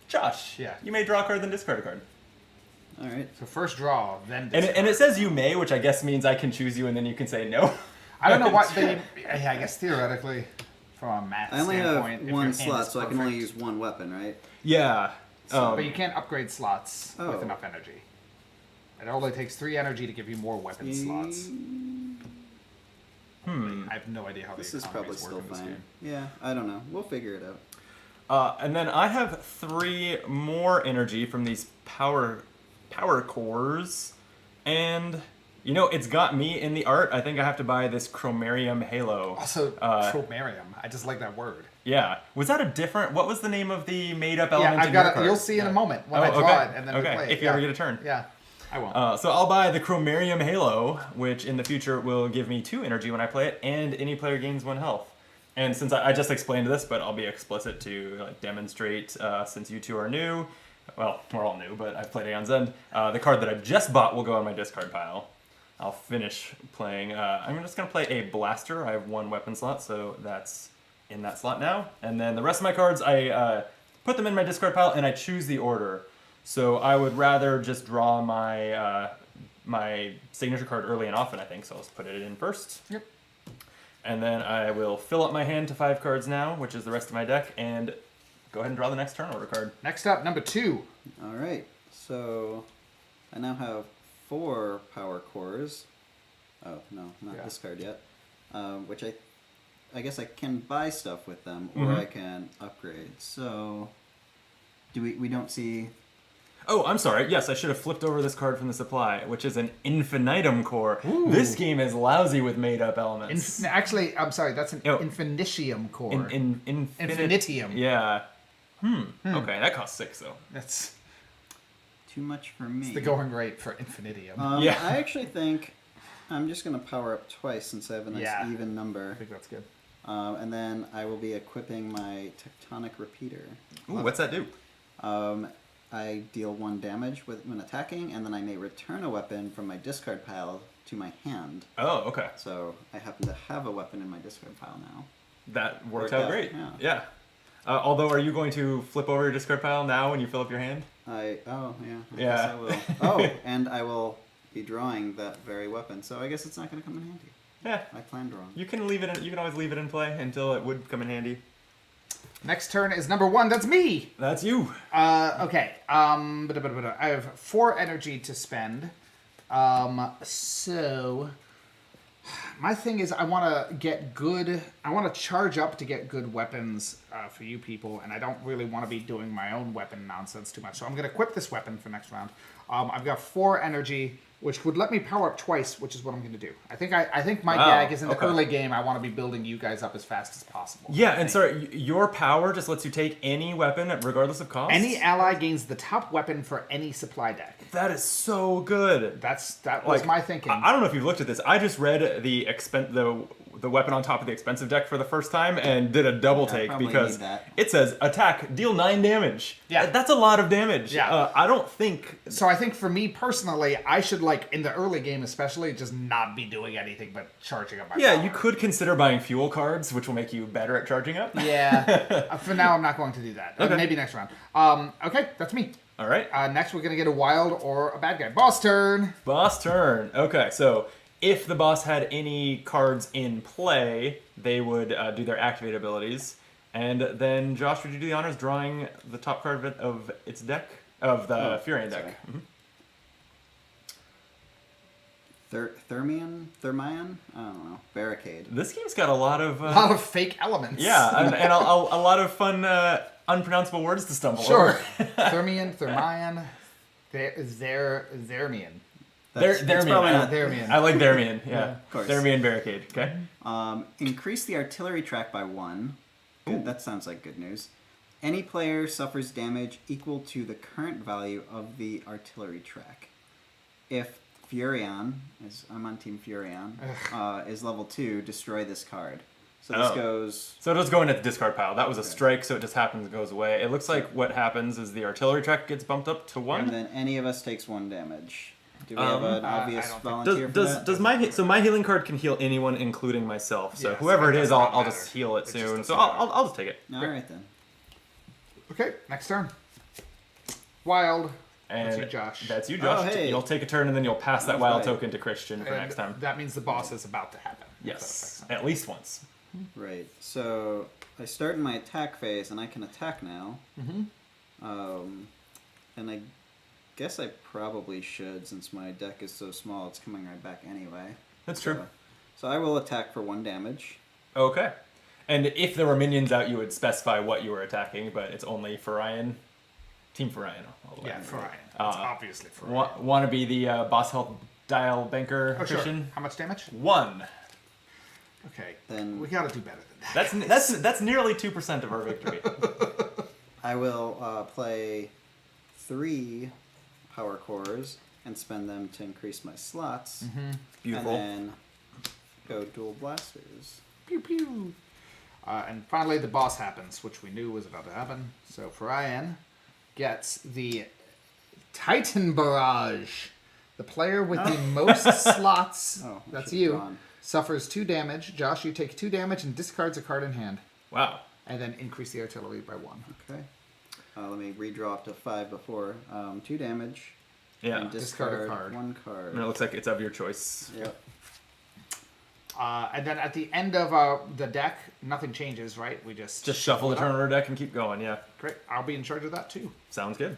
Josh, Yeah. you may draw a card then discard a card. All right. So first draw, then And discard. it says you may, which I guess means I can choose you and then you can say no. I don't know what they... Yeah, I guess theoretically, from a math I only standpoint... have if your one hand slot, is so I can only perfect- use one weapon, right? Yeah. but you can't upgrade slots Oh. with enough energy. It only takes 3 energy to give you more weapon slots. I have no idea how This the is probably economies still work in this fine. game. Yeah, I don't know. We'll figure it out. And then I have 3 more energy from these power cores. And, you know, it's got me in the art. I think I have to buy this Chromarium Halo. Also, Chromarium. I just like that word. Yeah. Was that a different... What was the name of the made-up element Yeah, I've in got your it. card? You'll see in a moment when Oh, I draw okay. it and then we Okay, play it. if you ever get a turn. Yeah, I won't. So I'll buy the Chromarium Halo, which in the future will give me 2 energy when I play it, and any player gains 1 health. And since I just explained this, but I'll be explicit to demonstrate, since you two are new, well, we're all new, but I've played Aeon's End, the card that I just bought will go on my discard pile. I'll finish playing, I'm just going to play a Blaster. I have 1 weapon slot, so that's in that slot now. And then the rest of my cards, I put them in my discard pile, and I choose the order. So I would rather just draw my my signature card early and often, I think, so I'll just put it in first. Yep. And then I will fill up my hand to 5 cards now, which is the rest of my deck, and go ahead and draw the next turn order card. Next up, number 2. All right. So I now have 4 power cores. Oh, no, not this card yet. Which I guess I can buy stuff with them, or I can upgrade. So do we don't see... Oh, I'm sorry. Yes, I should have flipped over this card from the supply, which is an Infinitum core. This game is lousy with made-up elements. Actually, I'm sorry, that's an Oh. Infinitium core. Infinitium. Yeah. Okay, that costs 6, though. That's Too much for me. the going rate for Infinitium. Yeah. I actually think I'm just going to power up twice since I have a nice Yeah. even number. I think that's good. And then I will be equipping my Tectonic Repeater. Ooh, what's that do? I deal 1 damage when attacking, and then I may return a weapon from my discard pile to my hand. Oh, okay. So I happen to have a weapon in my discard pile now. That worked Worked out out, great. yeah. Yeah. Although, are you going to flip over your discard pile now when you fill up your hand? I guess Yeah. I will. Oh, and I will be drawing that very weapon. So I guess it's not going to come in handy. Yeah. I planned wrong. You can leave it. You can always leave it in play until it would come in handy. Next turn is number 1. That's me. That's you. Okay. I have 4 energy to spend. So My thing is, I want to get good. I want to charge up to get good weapons for you people, and I don't really want to be doing my own weapon nonsense too much. So I'm going to equip this weapon for next round. I've got 4 energy, which would let me power up twice, which is what I'm going to do. I think my gag is in the early game. I want to be building you guys up as fast as possible. Yeah, and sorry, your power just lets you take any weapon regardless of cost. Any ally gains the top weapon for any supply deck. That is so good. That was my thinking. I don't know if you've looked at this. I just read the weapon on top of the expensive deck for the first time and did a double take because it says attack, deal 9 damage. Yeah. That's a lot of damage. Yeah. I don't think... So I think for me personally, I should, like, in the early game especially, just not be doing anything but charging up my power. You could consider buying fuel cards, which will make you better at charging up. Yeah. For now, I'm not going to do that. Okay. Maybe next round. Okay, that's me. All right. Next, we're going to get a wild or a bad guy. Boss turn. Boss turn. Okay, so if the boss had any cards in play, they would do their activate abilities. And then Josh, would you do the honors drawing the top card of its deck? Of the Furion deck. Mm-hmm. Thermion? I don't know. Barricade. This game's got a lot of... A lot of fake elements. Yeah, and a lot of fun unpronounceable words to stumble Sure. over. Thermion, Thermion. That's Thermion. probably not Thermion. I like Thermion, yeah. Of course. Thermion Barricade, okay? Increase the artillery track by 1. Good, that sounds like good news. Any player suffers damage equal to the current value of the artillery track. If Furion, I'm on Team Furion, is level 2, destroy this card. So this goes... So it does go into the discard pile. That was a strike, so it just happens and goes away. It looks like what happens is the artillery track gets bumped up to 1. And then any of us takes 1 damage. Do we have an obvious volunteer for that? Does my healing card can heal anyone, including myself. So Yes, whoever it it is, does not I'll matter. just heal it It just soon. doesn't So matter. I'll just take it. All right, then. Okay, next turn. Wild. And That's you, Josh. That's you, Josh. Oh, hey. You'll take a turn, and then you'll pass that That's wild right. token to Christian for And next time. that means the boss is about to happen. Yes, at least once. Right. So I start in my attack phase, and I can attack now. And I guess I probably should, since my deck is so small, it's coming right back anyway. That's true. So I will attack for 1 damage. Okay. And if there were minions out, you would specify what you were attacking, but it's only Furion. Team Furion all the way. Yeah, Furion. It's obviously Furion. Want to be the boss health dial banker, Oh, sure. Christian? How much damage? 1. Okay. Then- we got to do better than that. That's nearly 2% of our victory. I will play 3 power cores and spend them to increase my slots. Beautiful. And then go dual blasters. Pew pew. And finally, the boss happens, which we knew was about to happen. So Furion gets the Titan Barrage. The player with the most slots, Oh, I that's should've you, gone. suffers 2 damage. Josh, you take 2 damage and discards a card in hand. Wow. And then increase the artillery by 1. Okay. Let me redraw up to 5 before. 2 damage. Yeah. And Discard a discard card. 1 card. And it looks like it's of your choice. Yep. And then at the end of the deck, nothing changes, right? We just Shuffle the it up. turn order deck and keep going, yeah. Great. I'll be in charge of that too. Sounds good.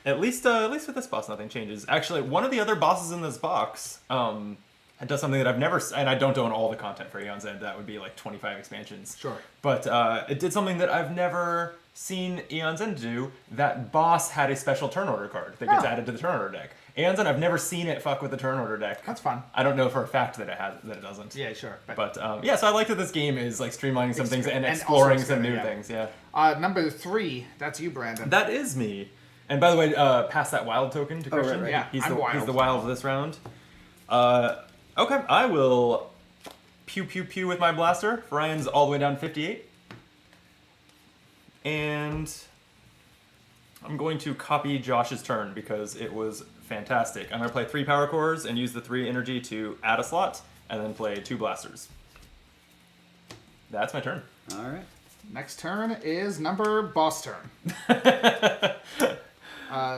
At least with this boss, nothing changes. Actually, one of the other bosses in this box does something that I've never... And I don't own all the content for Aeon's End. That would be like 25 expansions. Sure. But it did something that I've never seen Aeon's End do. That boss had a special turn order card that gets added to the turn order deck. Aeon's End, I've never seen it fuck with the turn order deck. That's fun. I don't know for a fact that it doesn't. Yeah, sure. But yeah, so I like that this game is like streamlining some things and And exploring also some new exploring, things. Yeah. Number 3, that's you, Brandon. That is me. And by the way, pass that wild token to Christian. right. Yeah, he's I'm the wild. he's the wild of this round. Okay, I will pew pew pew with my blaster. Ryan's all the way down to 58. And I'm going to copy Josh's turn because it was fantastic. I'm going to play 3 power cores and use the 3 energy to add a slot, and then play 2 blasters. That's my turn. All right. Next turn is number boss turn.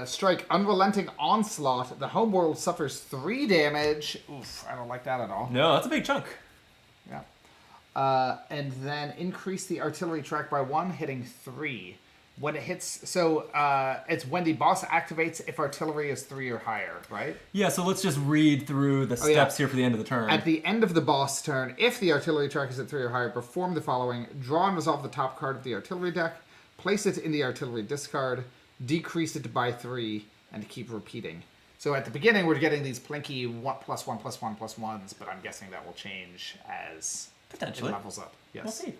Strike Unrelenting Onslaught. The homeworld suffers 3 damage. Oof, I don't like that at all. No, that's a big chunk. Yeah. And then increase the artillery track by 1, hitting 3. When it hits, so it's when the boss activates if artillery is 3 or higher, right? Yeah, so let's just read through the steps here for the end of the turn. At the end of the boss turn, if the artillery track is at 3 or higher, perform the following. Draw and resolve the top card of the artillery deck, place it in the artillery discard, decrease it by 3, and keep repeating. So at the beginning, we're getting these plinky 1+1+1+1s, but I'm guessing that will change as Potentially. it levels up. Yes. We'll see.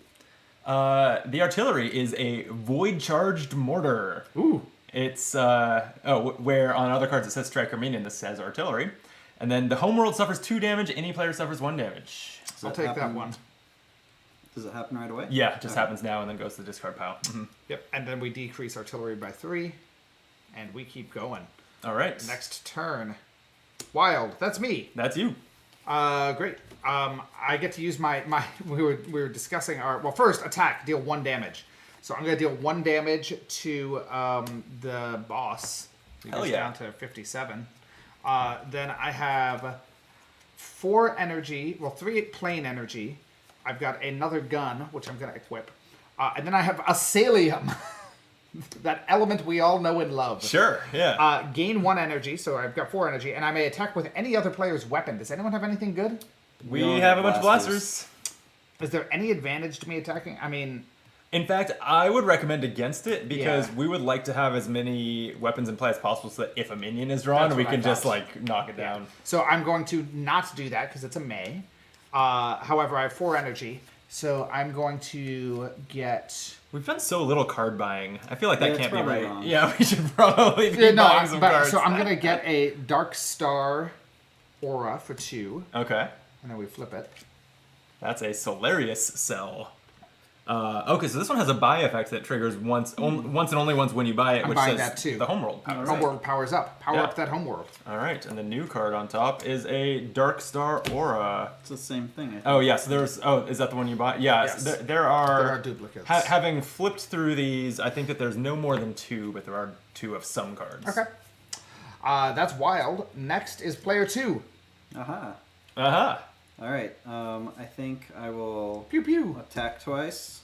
The artillery is a void-charged mortar. Ooh. It's, where on other cards it says strike or minion, this says artillery. And then the homeworld suffers 2 damage, any player suffers 1 damage. I'll take that one. Does it happen right away? Yeah, it just happens now and then goes to the discard pile. Mm-hmm. Yep, and then we decrease artillery by 3, and we keep going. All right. Next turn. Wild, that's me. That's you. Great. I get to use my we were discussing our, well, first attack, deal 1 damage. So I'm going to deal 1 damage to the boss. He Hell goes yeah. down to 57. Then I have 4 energy, well, 3 plain energy. I've got another gun, which I'm going to equip. And then I have Asalium, that element we all know and love. Sure, yeah. Gain 1 energy, so I've got 4 energy, and I may attack with any other player's weapon. Does anyone have anything good? we all have got a bunch of blasters. blasters. Is there any advantage to me attacking? I mean, In fact, I would recommend against it because Yeah. we would like to have as many weapons in play as possible so that if a minion is drawn, That's we what I can just, thought. like, knock it down. so I'm going to not do that because it's a May. However, I have 4 energy, so I'm going to get... We've done so little card buying. I feel like that Yeah, can't it's be probably right. wrong. Yeah, we should probably be No, buying some cards. so I'm going to get a Dark Star Aura for 2, Okay. and then we flip it. That's a Solarius cell. Okay, so this one has a buy effect that triggers once and only once when you buy it, I'm which buying says that too. the homeworld powers. Homeworld powers up. Power Yeah. up that homeworld. All right, and the new card on top is a Dark Star Aura. It's the same thing. I think. Oh yeah, so there's. Oh, is that the one you bought? Yeah. Yes. There are. There are duplicates. Having flipped through these, I think that there's no more than 2, but there are 2 of some cards. Okay. That's wild. Next is player 2. Aha. Uh-huh. All right. I think I will Pew pew. attack twice,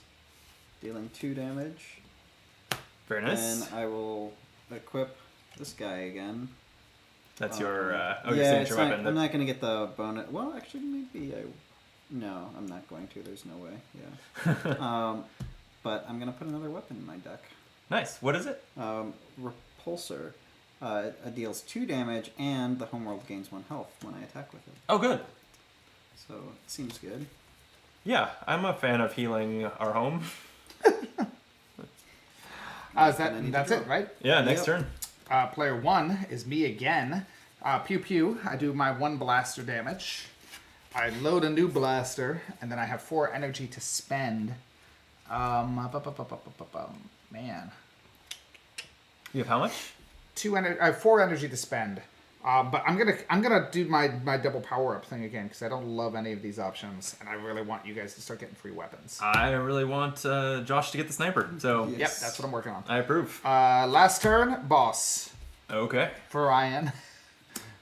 dealing 2 damage. Very nice. And I will equip this guy again. That's your your yeah, signature it's not, weapon. I'm not gonna get the bonus. Well, actually, maybe I. No, I'm not going to. There's no way. Yeah. But I'm gonna put another weapon in my deck. Nice. What is it? Repulsor. It deals 2 damage, and the homeworld gains 1 health when I attack with it. Oh, good. So it seems good. Yeah, I'm a fan of healing our home. That's draw. it, right? Yeah, next Yep. turn. Player 1 is me again. Pew pew. I do my 1 blaster damage. I load a new blaster, and then I have 4 energy to spend. Man. You have how much? I have 4 energy to spend. But I'm gonna do my double power up thing again because I don't love any of these options, and I really want you guys to start getting free weapons. I really want Josh to get the sniper, so Yeah. Yep, that's what I'm working on. I approve. Last turn, boss Okay. for Ryan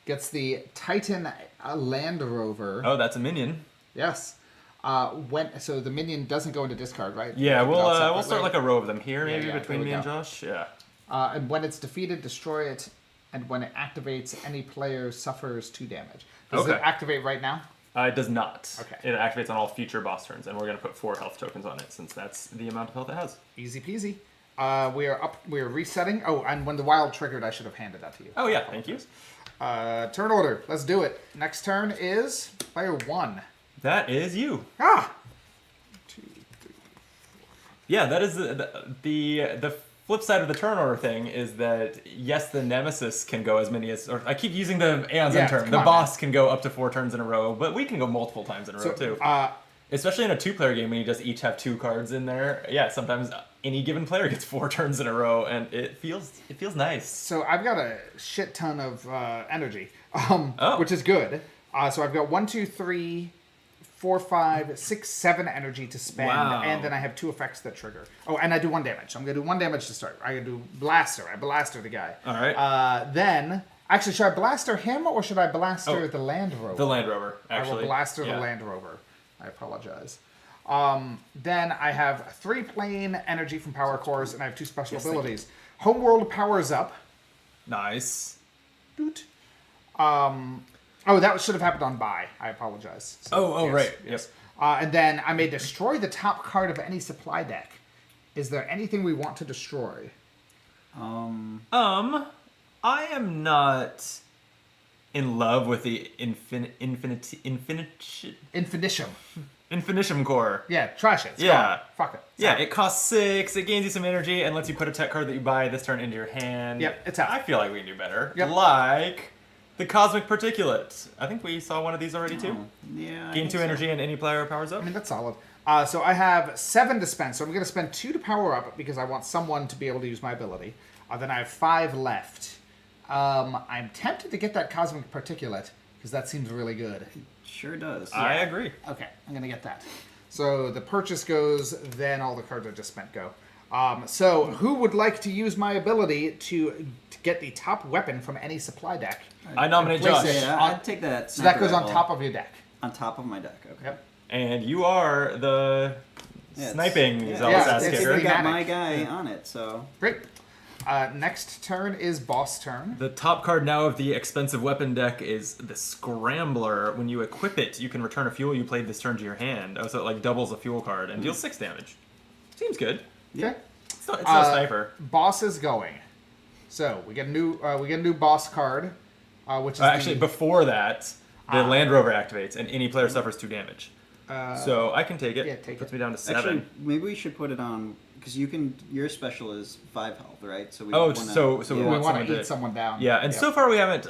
gets the Titan Land Rover. Oh, that's a minion. Yes. So the minion doesn't go into discard, right? Yeah, Keep it out we'll start separately. like a row of them here, Yeah, maybe yeah, between there we me and go. Josh. Yeah. And when it's defeated, destroy it. And when it activates, any player suffers 2 damage. Does it Okay. activate right now? It does not. Okay. It activates on all future boss turns, and we're gonna put 4 health tokens on it since that's the amount of health it has. Easy peasy. We are resetting. Oh, and when the wild triggered, I should have handed that to you. Oh yeah, thank you. Turn order. Let's do it. Next turn is player 1. That is you. Ah! 2, 3. Yeah, that is the flip side of the turn order thing is that yes, the nemesis can go as many as, or I keep using the Aeon's Yeah, End term. come The on, boss can go up to 4 turns in a row, but we can go multiple times in a row So, too. Especially in a 2-player game when you just each have 2 cards in there. Yeah, sometimes any given player gets 4 turns in a row, and it feels nice. so I've got a shit ton of energy, Oh. which is good. So I've got 1, 2, 3, 4, 5, 6, 7 energy to spend, Wow. and then I have 2 effects that trigger. Oh, and I do 1 damage. So I'm gonna do 1 damage to start. I'm gonna do blaster. I blaster the guy. All right. Then, actually, should I blaster him or should I blaster Oh, the Land Rover? The Land Rover, I actually. will blaster Yeah. the Land Rover. I apologize. Then I have 3 plain energy from power cores, and I have 2 special abilities. Homeworld powers up. Nice. Doot. That should have happened on buy. I apologize. So, yes, right. Yes. And then I may destroy the top card of any supply deck. Is there anything we want to destroy? I am not in love with the Infinitium core. Yeah, trash it. It's Yeah. gone. Fuck it. It's Yeah, out. it costs 6, it gains you some energy, and lets you put a tech card that you buy this turn into your hand. Yep, it's out. I feel like we can do better. Yep. Like the Cosmic Particulate. I think we saw one of these already too. Yeah. I Gain think 2 so. energy and any player powers up. I mean, that's solid. So I have 7 to spend, so I'm going to spend 2 to power up because I want someone to be able to use my ability. Then I have 5 left. I'm tempted to get that Cosmic Particulate because that seems really good. Sure does. I agree. Okay, I'm going to get that. So the purchase goes, then all the cards I just spent go. So who would like to use my ability to get the top weapon from any supply deck? I nominate place Josh. it. Yeah, I'd take that. So that goes on sniper top rifle of your deck. On top of my deck. Okay. Yep. And you are the sniping Yeah, zealous it's ass the kicker. I got thematic. my guy on it, so Great. Next turn is boss turn. The top card now of the expensive weapon deck is the Scrambler. When you equip it, you can return a fuel you played this turn to your hand. Oh, so it like doubles a fuel card and deals 6 damage. Seems good. Okay. It's no sniper. Boss is going. So we get a new boss card, which is Actually, before that, the Land Rover activates and any player suffers 2 damage. So I can take it. yeah, take Puts it. me down to 7. actually maybe we should put it on because you can. Your special is 5 health, right? So we Oh, wanna, so we we want want someone to to eat someone down. Yeah, and Yep. so far we haven't.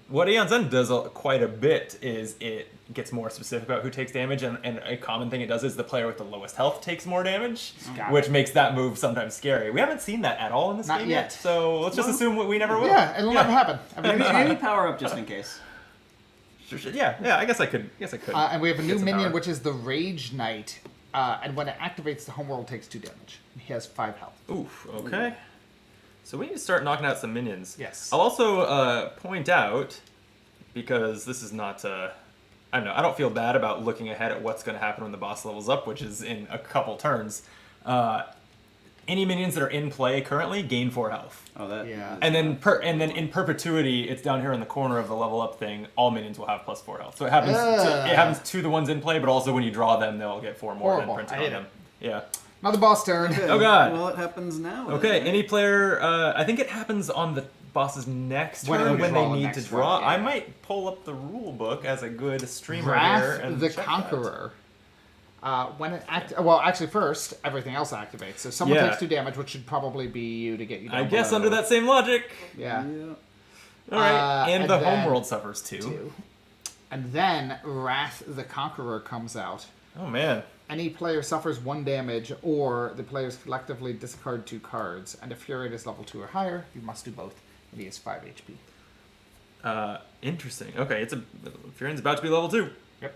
What Aeon's End does quite a bit is it gets more specific about who takes damage, and a common thing it does is the player with the lowest health takes more damage, Got which makes that move sometimes scary. We haven't seen that at all in this Not game yet. so let's just assume we never will. Yeah, it'll never happen. Everything's Maybe fine. power up just in case. Sure. Yeah. I guess I could. And we have a new Get some minion, power. which is the Rage Knight. And when it activates, the homeworld takes 2 damage. He has 5 health. Oof. Okay. So we need to start knocking out some minions. Yes. I'll also point out, because this is not. I don't know. I don't feel bad about looking ahead at what's going to happen when the boss levels up, which is in a couple turns. Any minions that are in play currently gain 4 health. Oh, that. Yeah. And then in perpetuity, it's down here in the corner of the level up thing. All minions will have plus 4 health. So it happens to the ones in play, but also when you draw them, they'll get 4 more Horrible. than printed I on hate them. it. Yeah. Another boss turn. Okay. Oh, God. Well, it happens now. Okay. then. Any player, I think it happens on the boss's next When turn they when draw they the need next to draw. one, yeah. I might pull up the rule book as a good streamer here Wrath and the check that. Conqueror. When it actually first, everything else activates. So someone Yeah. takes 2 damage, which should probably be you to get you down I guess below. under that same logic. Yeah. All right. and the then- homeworld suffers too. 2. And then Wrath the Conqueror comes out. Oh man. Any player suffers 1 damage, or the players collectively discard 2 cards. And if Fury is level 2 or higher, you must do both. And he has 5 HP. Interesting. Okay, Furion's about to be level 2. Yep.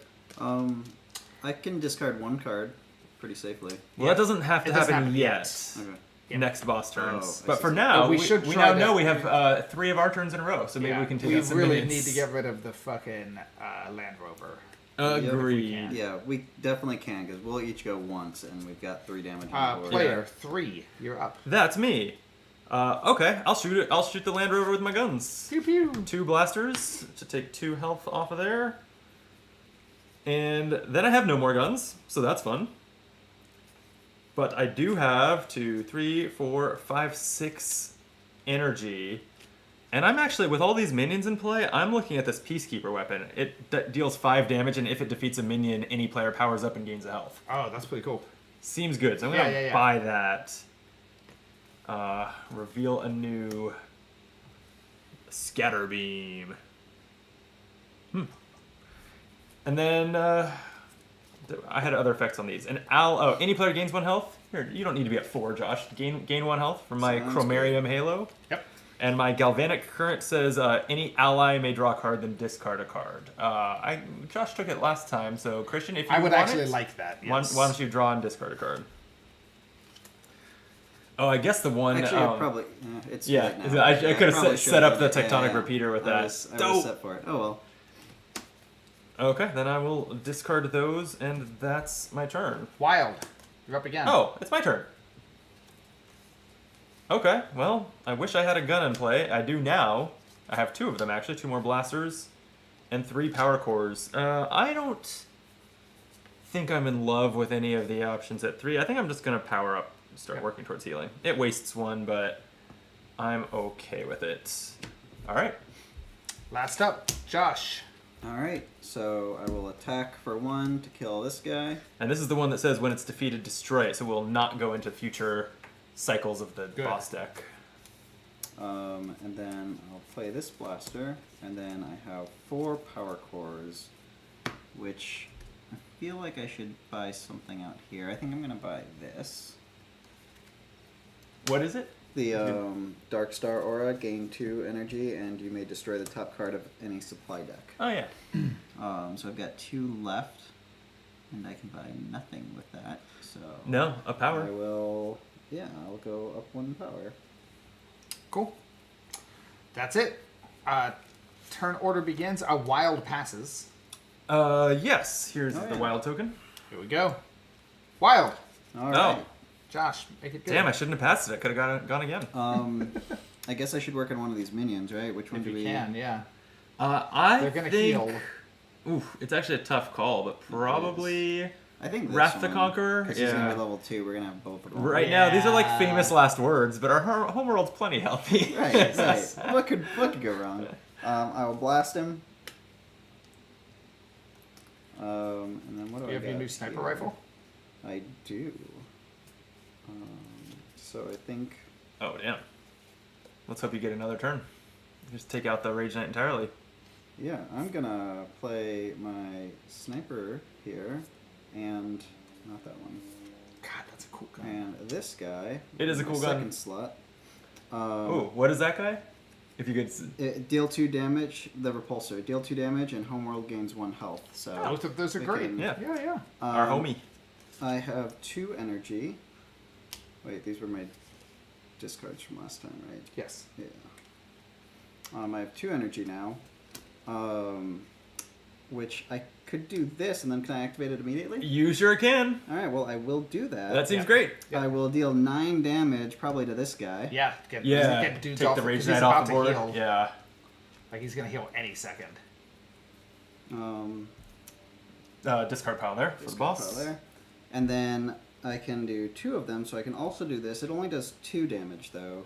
I can discard 1 card pretty safely. Well, that doesn't have to It doesn't happen happen yet. Okay. Yeah. Next boss turns. Oh, I But see. for now, But we should we try now to- know we have 3 of our turns in a row, so maybe we can take We out some really minions. need to get rid of the fucking Land Rover. Agreed. Yeah, we definitely can because we'll each go once, and we've got 3 damage on the board. Player 3, you're up. That's me. Okay, I'll shoot it. I'll shoot the Land Rover with my guns. Pew pew. 2 blasters to take 2 health off of there. And then I have no more guns, so that's fun. But I do have 2, 3, 4, 5, 6 energy. And I'm actually, with all these minions in play, I'm looking at this Peacekeeper weapon. It deals 5 damage, and if it defeats a minion, any player powers up and gains a health. Oh, that's pretty cool. Seems good, so I'm going to Yeah. buy that. Reveal a new Scatter Beam. And then I had other effects on these. And any player gains 1 health. Here, you don't need to be at 4, Josh. Gain 1 health from my Sounds Chromarium Halo. Yep. And my Galvanic Current says any ally may draw a card, then discard a card. Josh took it last time, so Christian, if you I would want actually it, like that. why Yes. don't you draw and discard a card? Oh, I guess the one. Actually, I probably. It's yeah, late now. I could have probably set up the should've. tectonic repeater with that. I was Dope. set for it. Oh well. Okay, then I will discard those, and that's my turn. Wild. You're up again. Oh, it's my turn. Okay, well, I wish I had a gun in play. I do now. I have 2 of them, actually. 2 more blasters and 3 power cores. I don't think I'm in love with any of the options at 3. I think I'm just going to power up and start working towards healing. It wastes 1, but I'm okay with it. All right. Last up, Josh. Alright, so I will attack for 1 to kill this guy. And this is the one that says when it's defeated, destroy it, so we'll not go into future cycles of the boss deck. And then I'll play this blaster, and then I have 4 power cores, which I feel like I should buy something out here. I think I'm going to buy this. What is it? The Dark Star Aura, gain 2 energy, and you may destroy the top card of any supply deck. Oh, yeah. So I've got 2 left, and I can buy nothing with that. So No, a power. I will, yeah, I'll go up 1 power. Cool. That's it. Turn order begins. A wild passes. Yes. Here's Oh, the yeah. wild token. Here we go. Wild. All right. Josh, make it good. Damn, I shouldn't have passed it. I could have gone again. I guess I should work on one of these minions, right? Which one If do you we? can, yeah. They're gonna think, heal. Oof, it's actually a tough call, but probably I think this Wrath the one, Conqueror. 'cause he's gonna Yeah. be level 2. We're gonna have both of them. Right now, these are like Yeah. famous last words, but our homeworld's plenty healthy. Right. Right. What could go wrong? I will blast him. And then what do You I have your got new sniper here? rifle? I do. So I think. Oh damn! Let's hope you get another turn. Just take out the Rage Knight entirely. Yeah, I'm gonna play my sniper here, and not that one. God, that's a cool gun. And this guy. It is a my cool gun. Second slot. Oh, what is that guy? If you could. Deal 2 damage. The repulsor. Deal 2 damage, and homeworld gains 1 health. So Both of those are we great. can- Yeah. Yeah, yeah. Our homie. I have 2 energy. Wait, these were my discards from last time, right? Yes. Yeah. I have 2 energy now. Which I could do this, and then can I activate it immediately? You sure can. Alright, well, I will do that. That seems Yeah. great. I will deal 9 damage, probably to this guy. Yeah. Get dudes Take off the Rage 'cause Knight he's off about the to board. heal. Yeah. Like he's gonna heal any second. Discard pile there for the boss. There. And then I can do 2 of them, so I can also do this. It only does 2 damage, though.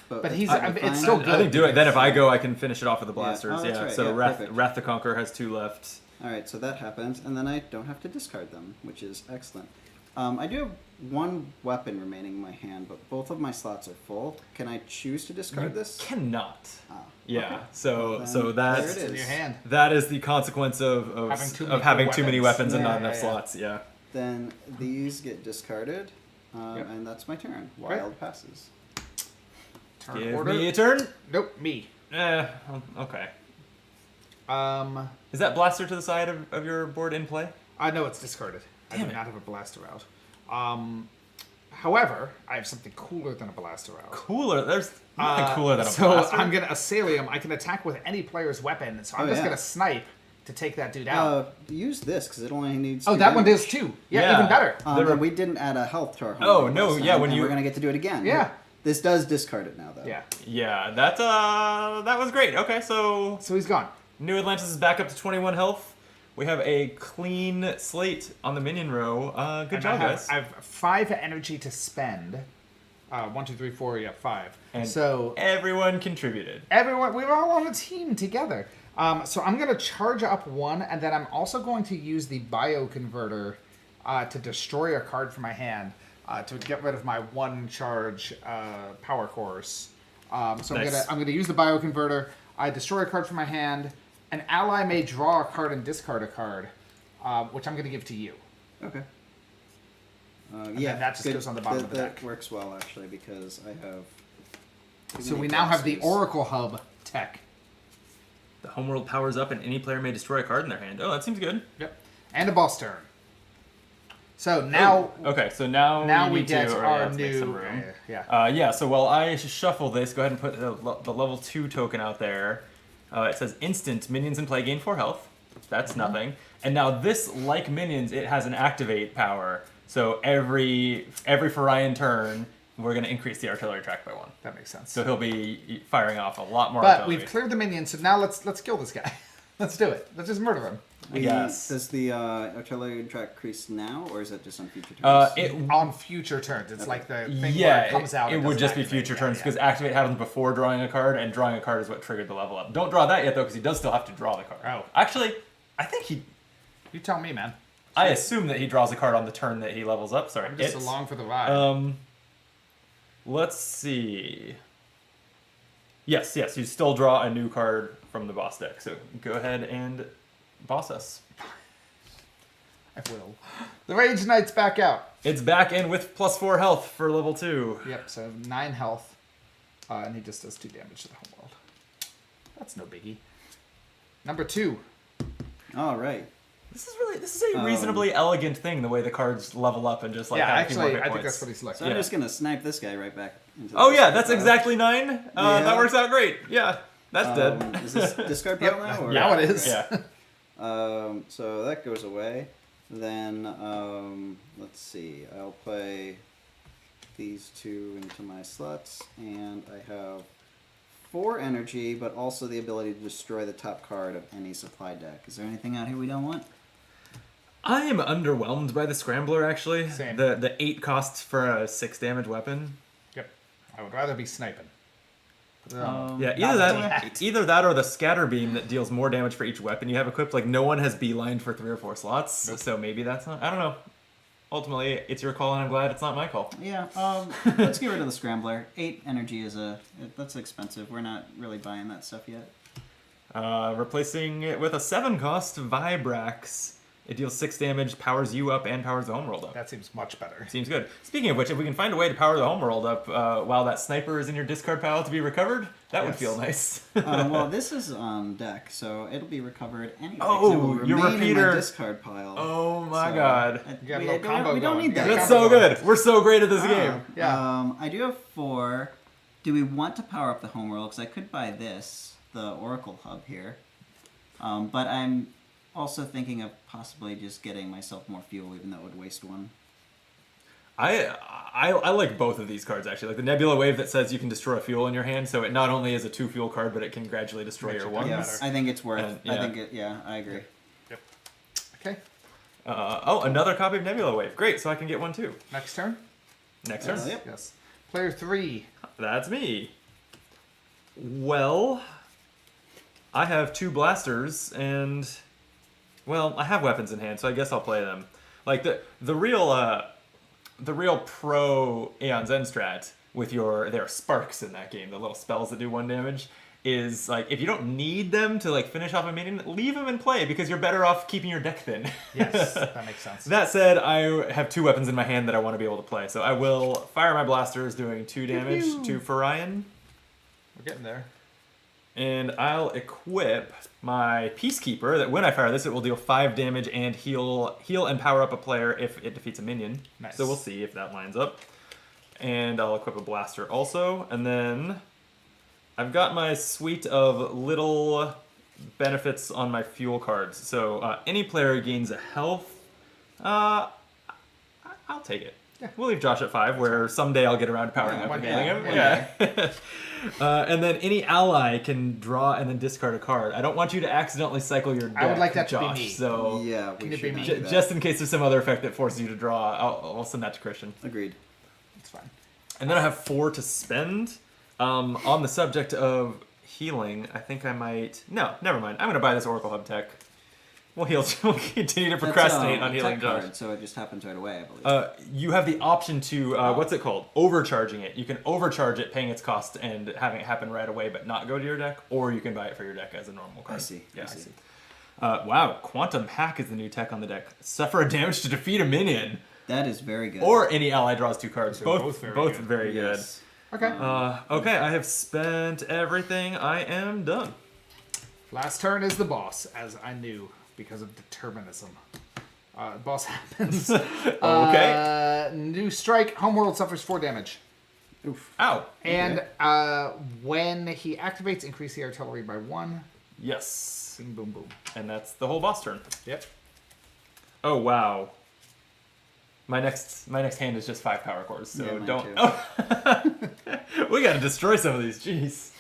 But he's- that'd be it's fine. still good. I think do it. Then if I go, I can finish it off with the Yeah. blasters. Oh, Yeah. that's right. So Yeah, Wrath, perfect. Wrath the Conqueror has 2 left. Alright, so that happens, and then I don't have to discard them, which is excellent. I do have 1 weapon remaining in my hand, but both of my slots are full. Can I choose to discard this? Cannot. Ah, Yeah. okay. So Well, then so there that's it It's in is. your hand. that is the consequence of Having too many too many weapons and Yeah, not yeah, enough yeah. slots. Yeah. Then these get discarded, Yep. and that's my turn. Wild passes. Turn Give order. me a turn. Nope, me. Okay. Um, Is that blaster to the side of your board in play? I know it's discarded. I Damn do it. not have a blaster out. However, I have something cooler than a blaster out. Cooler. There's nothing cooler than a So blaster. I'm gonna Assailium. I can attack with any player's weapon. So I'm Oh, just yeah. gonna snipe to take that dude out. Use this, because it only needs Oh, 2 that one damage. does too. Yeah, Yeah. even better. And we didn't add a health to our home Oh, game no, last yeah, time, when and you- we're going to get to do it again. Yeah. This does discard it now, though. Yeah. Yeah. That was great. Okay. So So he's gone. New Atlantis is back up to 21 health. We have a clean slate on the minion row. Good And job, guys. I have 5 energy to spend. 1, 2, 3, 4. Yeah, 5. And so everyone contributed. everyone, we were all on a team together. So I'm going to charge up 1, and then I'm also going to use the bioconverter to destroy a card from my hand to get rid of my 1 charge power cores. So Nice. I'm gonna use the bioconverter. I destroy a card from my hand. An ally may draw a card and discard a card, which I'm going to give to you. Okay. then that just goes on the bottom of the deck. That works well, actually, because I have... too So many we now have the boxes. Oracle Hub tech. The homeworld powers up, and any player may destroy a card in their hand. Oh, that seems good. Yep. And a boss turn. So now, Okay, so now we need get to, our let's make new. some room. Yeah. Yeah, so while I shuffle this, go ahead and put the level 2 token out there. It says instant minions in play gain 4 health. That's nothing. And now this, like minions, it has an activate power. So every Forian turn, we're going to increase the artillery track by 1. That makes sense. So he'll be firing off a lot more But artillery. we've cleared the minions, so now let's kill this guy. Let's do it. Let's just murder him. Yes. Does the artillery track increase now, or is it just on future turns? On future turns. It's like the thing where Yeah, it comes out. it and would doesn't just be activate. future Yeah, turns yeah. because activate happens before drawing a card, and drawing a card is what triggered the level up. Don't draw that yet though, because he does still have to draw the card. Oh. Actually, I think he. You tell me, man. I assume that he draws a card on the turn that he levels up. Sorry, I'm just it's- along for the ride. Let's see. Yes, you still draw a new card from the boss deck. So go ahead and boss us. I will. The Rage Knight's back out. It's back in with +4 health for level 2. Yep, so 9 health. And he just does 2 damage to the homeworld. That's no biggie. Number 2. All right. This is a reasonably elegant thing, the way the cards level up and just like Yeah, have a few more actually, hit I think points. that's what he's like. So I'm just gonna snipe this guy right back. Into the Oh yeah, discard that's pile. exactly 9. Yeah. That works out great. Yeah, that's dead. Is this discard pile now? Or? Now it is. Yeah. So that goes away. Then let's see. I'll play these 2 into my slots, and I have 4 energy, but also the ability to destroy the top card of any supply deck. Is there anything out here we don't want? I am underwhelmed by the Scrambler actually. Same. The 8 costs for a 6 damage weapon. Yep. I would rather be sniping. Yeah, Not either that or the scatter beam that deals more damage for each weapon you have equipped. Like no one has beelined for 3 or 4 slots, so maybe that's not. I don't know. Ultimately, it's your call, and I'm glad it's not my call. Yeah. Let's get rid of the Scrambler. 8 energy is that's expensive. We're not really buying that stuff yet. Replacing it with a 7 cost Vibrax. It deals 6 damage, powers you up, and powers the homeworld up. That seems much better. Seems good. Speaking of which, if we can find a way to power the homeworld up while that sniper is in your discard pile to be recovered, that would Yes. feel nice. Well, this is on deck, so it'll be recovered anyway. Oh, it will your remain in repeater. my discard pile. Oh my So, god. You got a little combo we don't going. need that. Yeah. That's so good. We're so great at this Oh, game. Yeah. I do have 4. Do we want to power up the homeworld? Because I could buy this, the Oracle Hub here. But I'm also thinking of possibly just getting myself more fuel, even though it would waste 1. I like both of these cards actually. Like the Nebula Wave that says you can destroy fuel in your hand, so it not only is a 2 fuel card, but it can gradually destroy Makes your it ones. better. Yes, I think it's worth. And, yeah. I think I agree. Yep. Okay. Another copy of Nebula Wave. Great, so I can get one too. Next turn. Next turn. Yep. Yes. Player 3. That's me. Well, I have 2 blasters and, well, I have weapons in hand, so I guess I'll play them. Like the real pro Aeon Zen strat with there are sparks in that game, the little spells that do 1 damage, is like if you don't need them to like finish off a minion, leave them in play because you're better off keeping your deck thin. Yes, that makes sense. That said, I have 2 weapons in my hand that I want to be able to play, so I will fire my blasters doing 2 damage to Forian. We're getting there. And I'll equip my Peacekeeper that when I fire this, it will deal 5 damage and heal and power up a player if it defeats a minion. Nice. So we'll see if that lines up. And I'll equip a Blaster also. And then I've got my suite of little benefits on my fuel cards. So any player gains a health. I'll take it. Yeah. We'll leave Josh at 5, where someday I'll get around to powering up one and day. healing him. One Yeah. And then any ally can draw and then discard a card. I don't want you to accidentally cycle your deck, I would like that to be Josh, me. So Yeah, Can we it should be not me? do that. just in case there's some other effect that forces you to draw, I'll send that to Christian. Agreed. It's fine. And then I have 4 to spend. On the subject of healing, I think I might... No, never mind. I'm going to buy this Oracle Hub tech. We'll continue to procrastinate on That's, healing tech Josh. card, so it just happens right away, I believe. You have the option to, what's it called? Overcharging it. You can overcharge it, paying its cost, and having it happen right away, but not go to your deck, or you can buy it for your deck as a normal card. I see. Yeah, I see. Wow, Quantum Hack is the new tech on the deck. Suffer a damage to defeat a minion, That is very good. or any ally draws 2 cards. So Both both very good. Yes. Okay. Okay, I have spent everything. I am done. Last turn is the boss, as I knew, because of determinism. Boss happens. Okay. New strike. Homeworld suffers 4 damage. Oof. Ow. And when he activates, increase the artillery by 1. Yes. Bing, boom, boom. And that's the whole boss turn. Yep. Oh wow. My next hand is just 5 power cores, so Yeah, mine don't. too. Oh. We gotta destroy some of these. Jeez.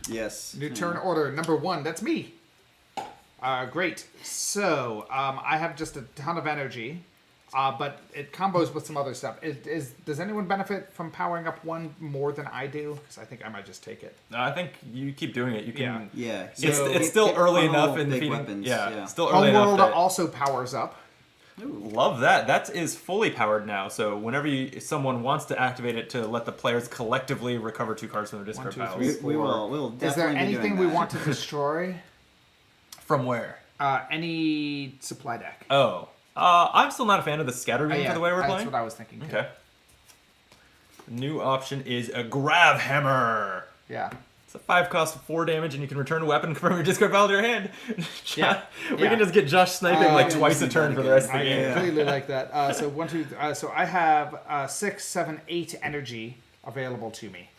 Yes. New turn order number 1. That's me. Great. So I have just a ton of energy, but it combos with some other stuff. Does anyone benefit from powering up one more than I do? Because I think I might just take it. I think you keep doing it. You can. Yeah. It's still early enough in the big feeding. weapons. Yeah, still early enough. Homeworld That, also powers up. love that. That is fully powered now. So whenever someone wants to activate it to let the players collectively recover 2 cards from their discard 2, piles. 3, We'll definitely Is there be anything doing we that. want to destroy? From where? Any supply deck. Oh. I'm still not a fan of the scatter beam Yeah, for the way we're that's playing. what I was thinking. Too. Okay. New option is a grab hammer. Yeah. It's a 5 cost 4 damage, and you can return a weapon from your discard pile to your hand. Yeah. We Yeah. can just get Josh sniping like yeah, twice you a can turn do for that the rest of the I game. completely like that. So 1, 2. So I have 6, 7, 8 energy available to me.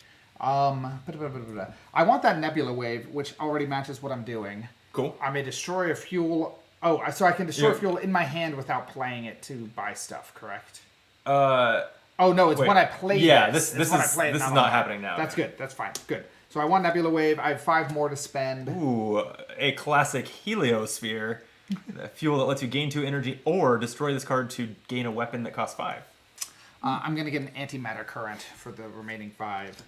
I want that nebula wave, which already matches what I'm doing. Cool. I may destroy a fuel. Oh, so I can destroy Yeah. fuel in my hand without playing it to buy stuff. Correct. Uh, Oh no, it's Wait. when I play. Yeah, this this when I is- play it, this is on not my- happening now. That's good. That's fine. Good. So I want nebula wave. I have 5 more to spend. ooh, a classic heliosphere. A fuel that lets you gain 2 energy or destroy this card to gain a weapon that costs 5. I'm gonna get an antimatter current for the remaining 5,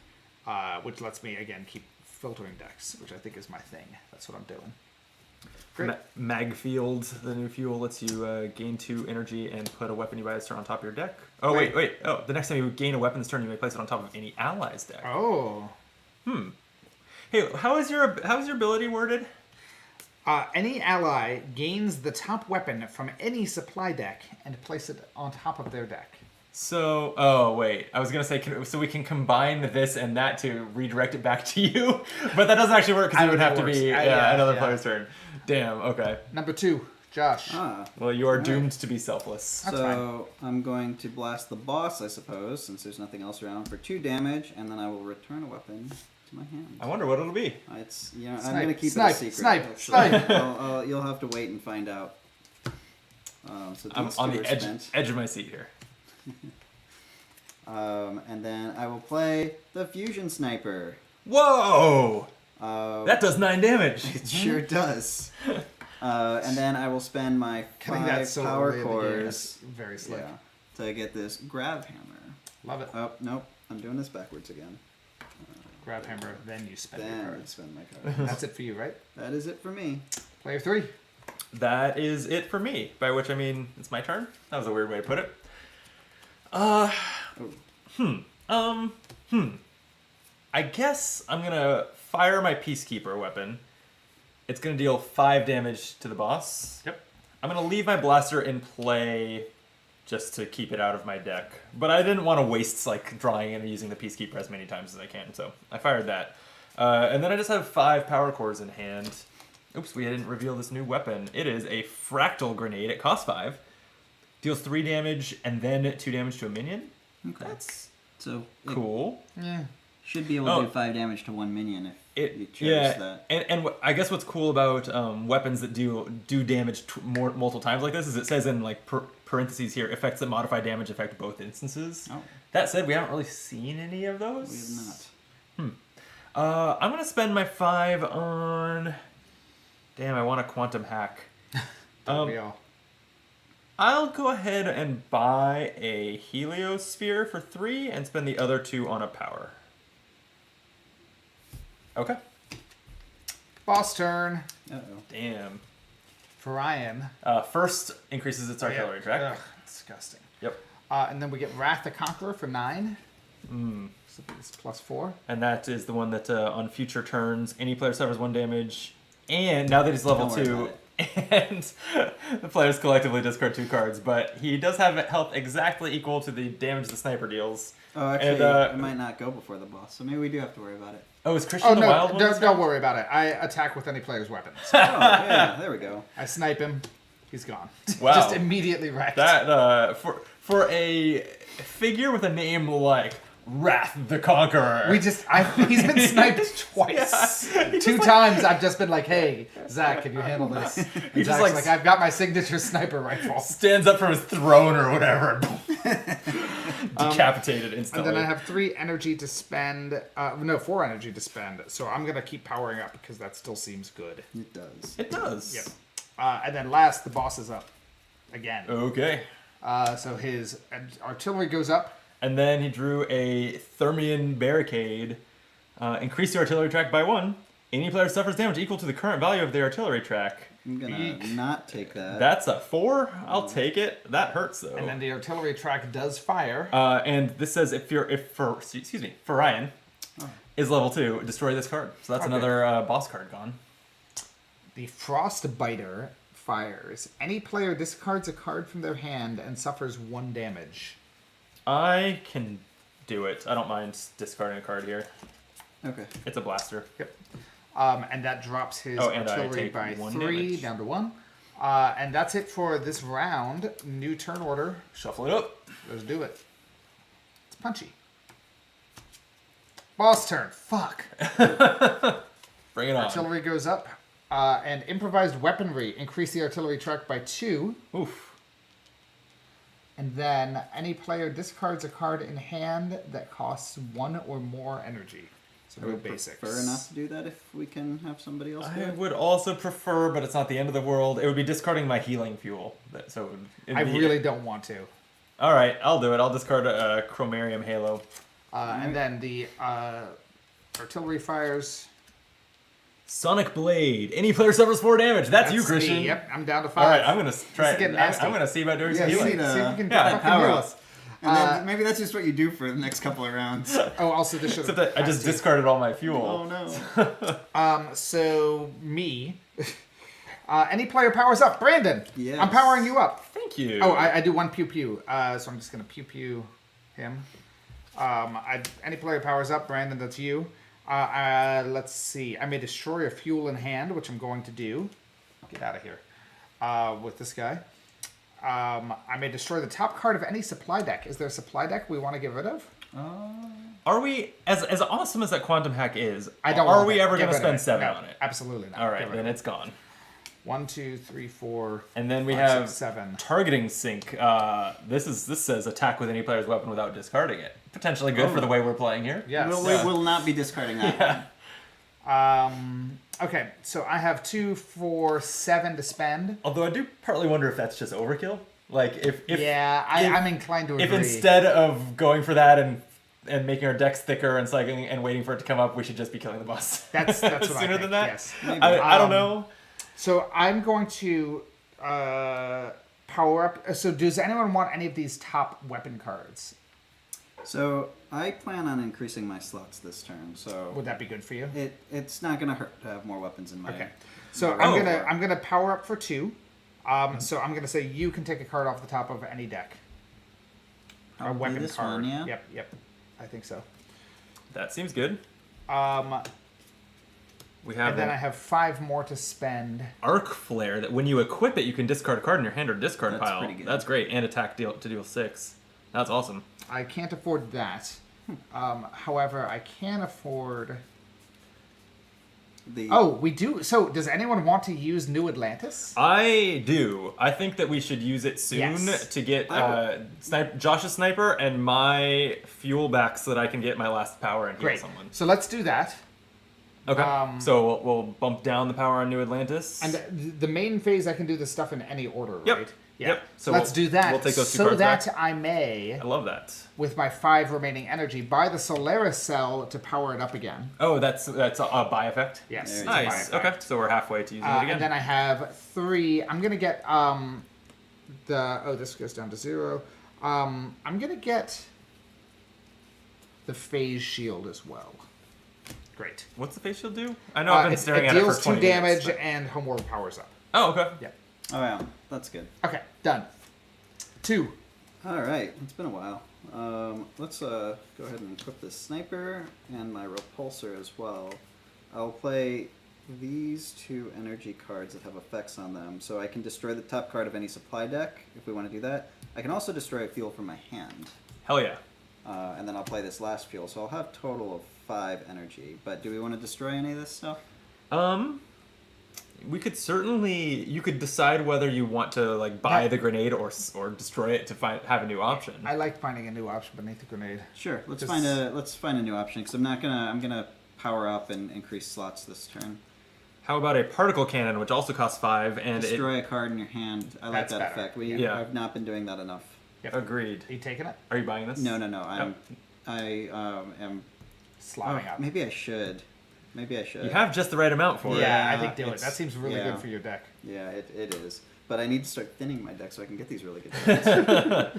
which lets me again keep filtering decks, which I think is my thing. That's what I'm doing. Great. Magfield, the new fuel, lets you gain 2 energy and put a weapon you buy this turn on top of your deck. Oh, Right. wait. Oh, the next time you gain a weapon this turn, you may place it on top of any ally's deck. Oh. Hey, how is your ability worded? Any ally gains the top weapon from any supply deck and place it on top of their deck. So, oh wait, I was gonna say, so we can combine this and that to redirect it back to you, but that doesn't actually work because I it would don't have to think it be works. Yeah, another yeah. player's turn. Damn. Okay. Number 2, Josh. Well, you are doomed to be selfless. That's So I'm going to blast the boss, I suppose, since there's nothing else around, for 2 damage, and then I will return a weapon to my hand. I wonder what it'll be. It's I'm Snipe, gonna keep snipe, it a secret. snipe, So snipe. you'll have to wait and find out. So I'm these on 2 the are spent. edge of my seat here. And then I will play the fusion sniper. Whoa! Uh, That does 9 damage. It sure does. And then I will spend my Cutting that 5 so power early in the game, cores that's very slick. to get this grab hammer. Love it. Oh, nope. I'm doing this backwards again. Grab hammer, then you spend your Then I cards. spend my cards. That's it for you, right? That is it for me. Player 3. That is it for me. By which I mean it's my turn. That was a weird way to put it. I guess I'm gonna fire my Peacekeeper weapon. It's gonna deal 5 damage to the boss. Yep. I'm gonna leave my blaster in play just to keep it out of my deck. But I didn't want to waste like drawing and using the Peacekeeper as many times as I can, so I fired that. And then I just have 5 power cores in hand. Oops, we didn't reveal this new weapon. It is a fractal grenade. It costs 5. Deals 3 damage and then 2 damage to a minion. Okay. That's So it cool. Yeah. should be able to Oh. do 5 damage to 1 minion if you It chose yeah, that. and I guess what's cool about weapons that do damage multiple times like this is it says in like parentheses here effects that modify damage affect both instances. Oh. That said, we haven't really seen any of those. We have not. I'm gonna spend my 5 on. Damn, I want a quantum hack. Don't we all? I'll go ahead and buy a heliosphere for 3 and spend the other 2 on a power. Okay. Boss turn Uh-oh. Damn. for Ryan. First increases its artillery track. Ugh, disgusting. Yep. And then we get Wrath the Conqueror for 9. So it's +4. And that is the one that on future turns, any player suffers 1 damage. And now that he's level Don't worry 2, about and the players collectively discard 2 cards, but he does have health exactly equal to the damage the sniper deals. Oh, actually, And, it might not go before the boss, so maybe we do have to worry about it. Oh, is Christian Oh the no! wild one? Don't worry about it. I attack with any player's weapons. Oh, yeah, there we go. I snipe him. He's gone. Wow. Just immediately wrecked. That for a figure with a name like Wrath the Conqueror. He's been sniped twice. Two times I've just been like, hey, Zach, can you handle this? And He just, Zach's like, I've got my signature sniper rifle. stands up from his throne or whatever. Decapitated And instantly. then I have 3 energy to spend. 4 energy to spend. So I'm going to keep powering up because that still seems good. It does. It does. Yep. And then last, the boss is up. Again. Okay. So his artillery goes up. And then he drew a Thermian Barricade. Increase the artillery track by 1. Any player suffers damage equal to the current value of their artillery track. I'm gonna Eek. not take that. That's a 4. I'll take it. That hurts though. And then the artillery track does fire. And this says if Ryan is level 2, destroy this card. So that's Okay. another boss card gone. The Frostbiter fires. Any player discards a card from their hand and suffers 1 damage. I can do it. I don't mind discarding a card here. Okay. It's a blaster. Yep. And that drops his and I artillery take by 1 3 damage. down to 1. And that's it for this round. New turn order. Shuffle it up. Let's do it. It's punchy. Boss turn. Fuck. Bring it on. Artillery goes up. And improvised weaponry. Increase the artillery track by 2. Oof. And then any player discards a card in hand that costs 1 or more energy. So I no would basics. prefer not to do that if we can have somebody else do I it. would also prefer, but it's not the end of the world. It would be discarding my healing fuel. So I really don't want to. All right, I'll do it. I'll discard a Chromarium Halo. And then the artillery fires. Sonic Blade. Any player suffers 4 damage. That's you, me. Christian. Yep, I'm down to 5. All right, I'm gonna try. This is getting nasty. I'm gonna see about doing Yeah, some see, healing. need a- see if you can yeah, fucking power heal up. us. And then maybe that's just what you do for the next couple of rounds. Oh, also this should Except that I just discarded all my fuel. Oh no. So me. Any player powers up. Brandon. Yes. I'm powering you up. Thank you. Oh, I do 1 pew pew. So I'm just gonna pew pew him. Any player powers up. Brandon, that's you. Let's see. I may destroy a fuel in hand, which I'm going to do. Get out of here. With this guy. I may destroy the top card of any supply deck. Is there a supply deck we want to get rid of? Are we as awesome as that quantum hack is? I don't. Are want we it. ever Get going to rid of spend 7 No, on it? Absolutely not. All Get right, rid then of it's gone. 1, 2, 3, 4. And then we 5, have 6, 7. targeting sync. This says attack with any player's weapon without discarding it. Potentially good for the way we're playing here. Yes. We will not be discarding that. Okay, so I have 2, 4, 7 to spend. Although I do partly wonder if that's just overkill. Like if I'm inclined to agree. if instead of going for that and making our decks thicker and cycling and waiting for it to come up, we should just be killing the boss. That's what I sooner think. than that. Yes. I don't know. So I'm going to power up. So does anyone want any of these top weapon cards? So I plan on increasing my slots this turn. So Would that be good for you? it's not gonna hurt to have more weapons in my. Okay. So Oh. I'm gonna power up for 2. So I'm gonna say you can take a card off the top of any deck. A Probably weapon this card. one, yeah? Yep. I think so. That seems good. We have And then an I have 5 more to spend. arc flare that when you equip it, you can discard a card in your hand or discard That's pile. pretty good. That's great. And attack to deal 6. That's awesome. I can't afford that. However, I can afford. We do. So, does anyone want to use New Atlantis? I do. I think that we should use it soon Yes. to get Josh's sniper and my fuel back so that I can get my last power and heal Great. someone. So let's do that. Okay. So we'll bump down the power on New Atlantis. And the main phase, I can do this stuff in any order, Yep. right? Yep. So let's do that. we'll take those 2 so cards that back. I may, I love that. with my 5 remaining energy, buy the Solaris cell to power it up again. Oh, that's a buy effect. Yes. There it's you a buy Nice. effect. Okay. So we're halfway to using it again. And then I have 3. I'm gonna get this goes down to 0. I'm gonna get the phase shield as well. Great. What's the face shield do? I know I've been staring it at it deals for 2 20 damage minutes. and homeworld powers up. Oh, okay. Yeah. Oh yeah, that's good. Okay, done. 2. All right, it's been a while. Let's go ahead and equip this sniper and my repulsor as well. I'll play these 2 energy cards that have effects on them, so I can destroy the top card of any supply deck if we want to do that. I can also destroy a fuel from my hand. Hell yeah. and then I'll play this last fuel. So I'll have total of 5 energy. But do we want to destroy any of this stuff? We could certainly. You could decide whether you want to like buy the grenade or destroy it to have a new option. I like finding a new option beneath the grenade. Sure. Let's Just- find a new option because I'm gonna power up and increase slots this turn. How about a particle cannon, which also costs 5 and Destroy a card in your hand. I like That's that better. effect. Yeah. I've not been doing that enough. Agreed. Are you taking it? Are you buying this? No. I am. Slotting up. Maybe I should. You have just the right amount for it. Yeah, I think do it. it's- That seems really yeah. good for your deck. Yeah, it is. But I need to start thinning my deck so I can get these really good cards.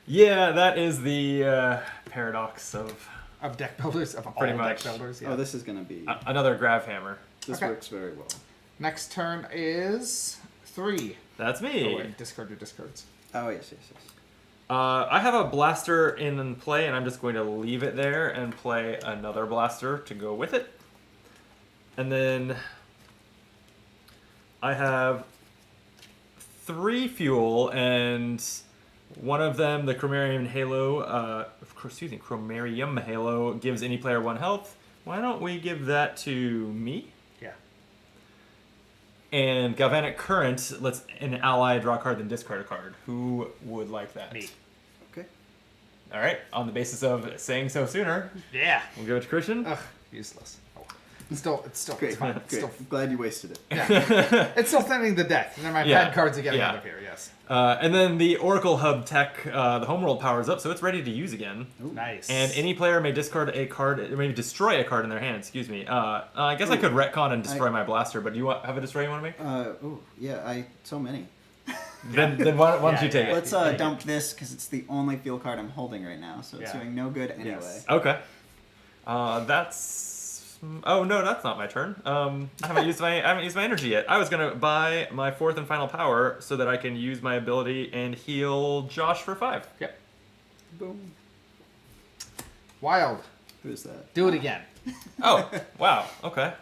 Yeah, that is the paradox of Of deck builders, of Pretty all much. deck builders. Yeah. Oh, this is gonna be. another grav hammer. This Okay. works very well. Next turn is 3. That's Oh, me. wait, discard your discards. Oh yes. I have a blaster in play, and I'm just going to leave it there and play another blaster to go with it. And then I have 3 fuel, and one of them, the Chromarium Halo, gives any player 1 health. Why don't we give that to me? Yeah. And Galvanic Current lets an ally draw a card, then discard a card. Who would like that? Me. Okay. All right. On the basis of saying so sooner, Yeah. we'll give it to Christian. Ugh, useless. Oh. It's still, Great. it's fine. It's Great. still, I'm glad you wasted it. yeah. It's still thinning the deck. And then my Yeah. bad cards are getting Yeah. out of here, yes. And then the Oracle Hub tech, the Homeworld powers up, so it's ready to use again. Nice. And any player may discard a card, maybe destroy a card in their hand. Excuse me. I guess I could retcon and destroy my blaster, but do you have a destroy you want to make? So many. Then why don't Yeah, you take yeah. it? Let's dump this because it's the only field card I'm holding right now, so it's Yeah. doing no good anyway. Yes. Okay. That's. Oh no, that's not my turn. I haven't used my energy yet. I was gonna buy my 4th and final power so that I can use my ability and heal Josh for 5. Yep. Boom. Wild. Who's that? Do it again. Oh, wow. Okay.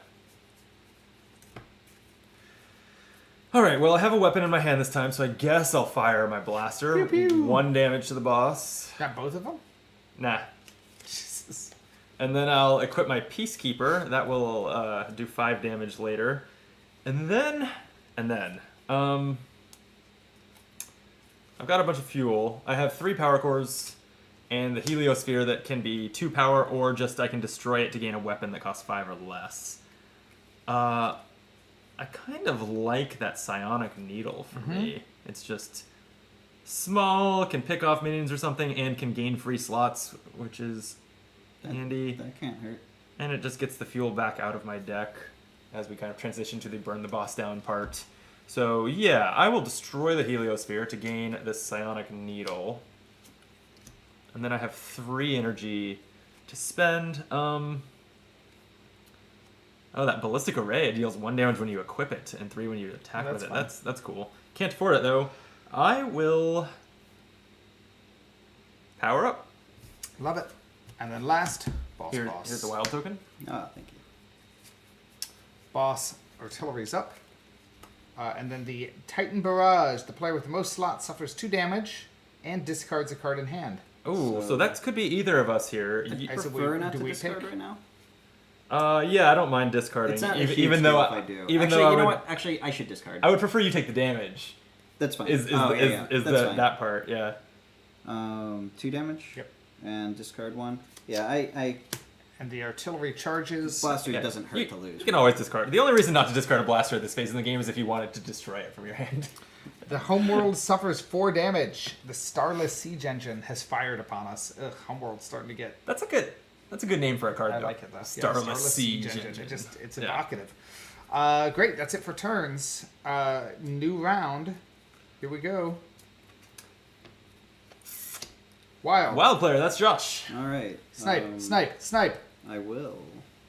All right. Well, I have a weapon in my hand this time, so I guess I'll fire my blaster. Pew, pew. 1 damage to the boss. Got both of them? Nah. And then I'll equip my Peacekeeper. That will do 5 damage later. And then, I've got a bunch of fuel. I have 3 power cores and the Heliosphere that can be 2 power, or just I can destroy it to gain a weapon that costs 5 or less. I kind of like that Psionic Needle for me. It's just small, can pick off minions or something, and can gain free slots, which is handy. That can't hurt. And it just gets the fuel back out of my deck as we kind of transition to the burn the boss down part. So yeah, I will destroy the Heliosphere to gain this Psionic Needle. And then I have 3 energy to spend. Oh, that Ballistic Array, it deals 1 damage when you equip it and 3 when you attack That's with it. fun. That's cool. Can't afford it though. I will power up. Love it. And then last, boss. Here's the wild token. Ah, thank you. Boss artillery's up. And then the Titan Barrage. The player with the most slots suffers 2 damage and discards a card in hand. Oh, So- so that could be either of us here. I said Prefer not do to we discard pick? right now. Yeah, I don't mind discarding. It's not a even, huge even though deal I, if I do. even Actually, though I you know would, what? Actually, I should discard. I would prefer you take the damage. That's fine. Is That's fine. that part? Yeah. 2 damage. Yep. And discard 1. Yeah, I And the artillery charges. blaster Yeah. doesn't hurt you, to lose. You can always discard. The only reason not to discard a blaster at this phase in the game is if you wanted to destroy it from your hand. The homeworld suffers 4 damage. The Starless Siege Engine has fired upon us. Ugh, homeworld's starting to get. That's a good name for a card. I though. like it though. Yeah, Starless Siege Engine. It's Yeah. evocative. Great. That's it for turns. New round. Here we go. Wild. Wild player. That's Josh. All right. Snipe. Snipe. Snipe. I will.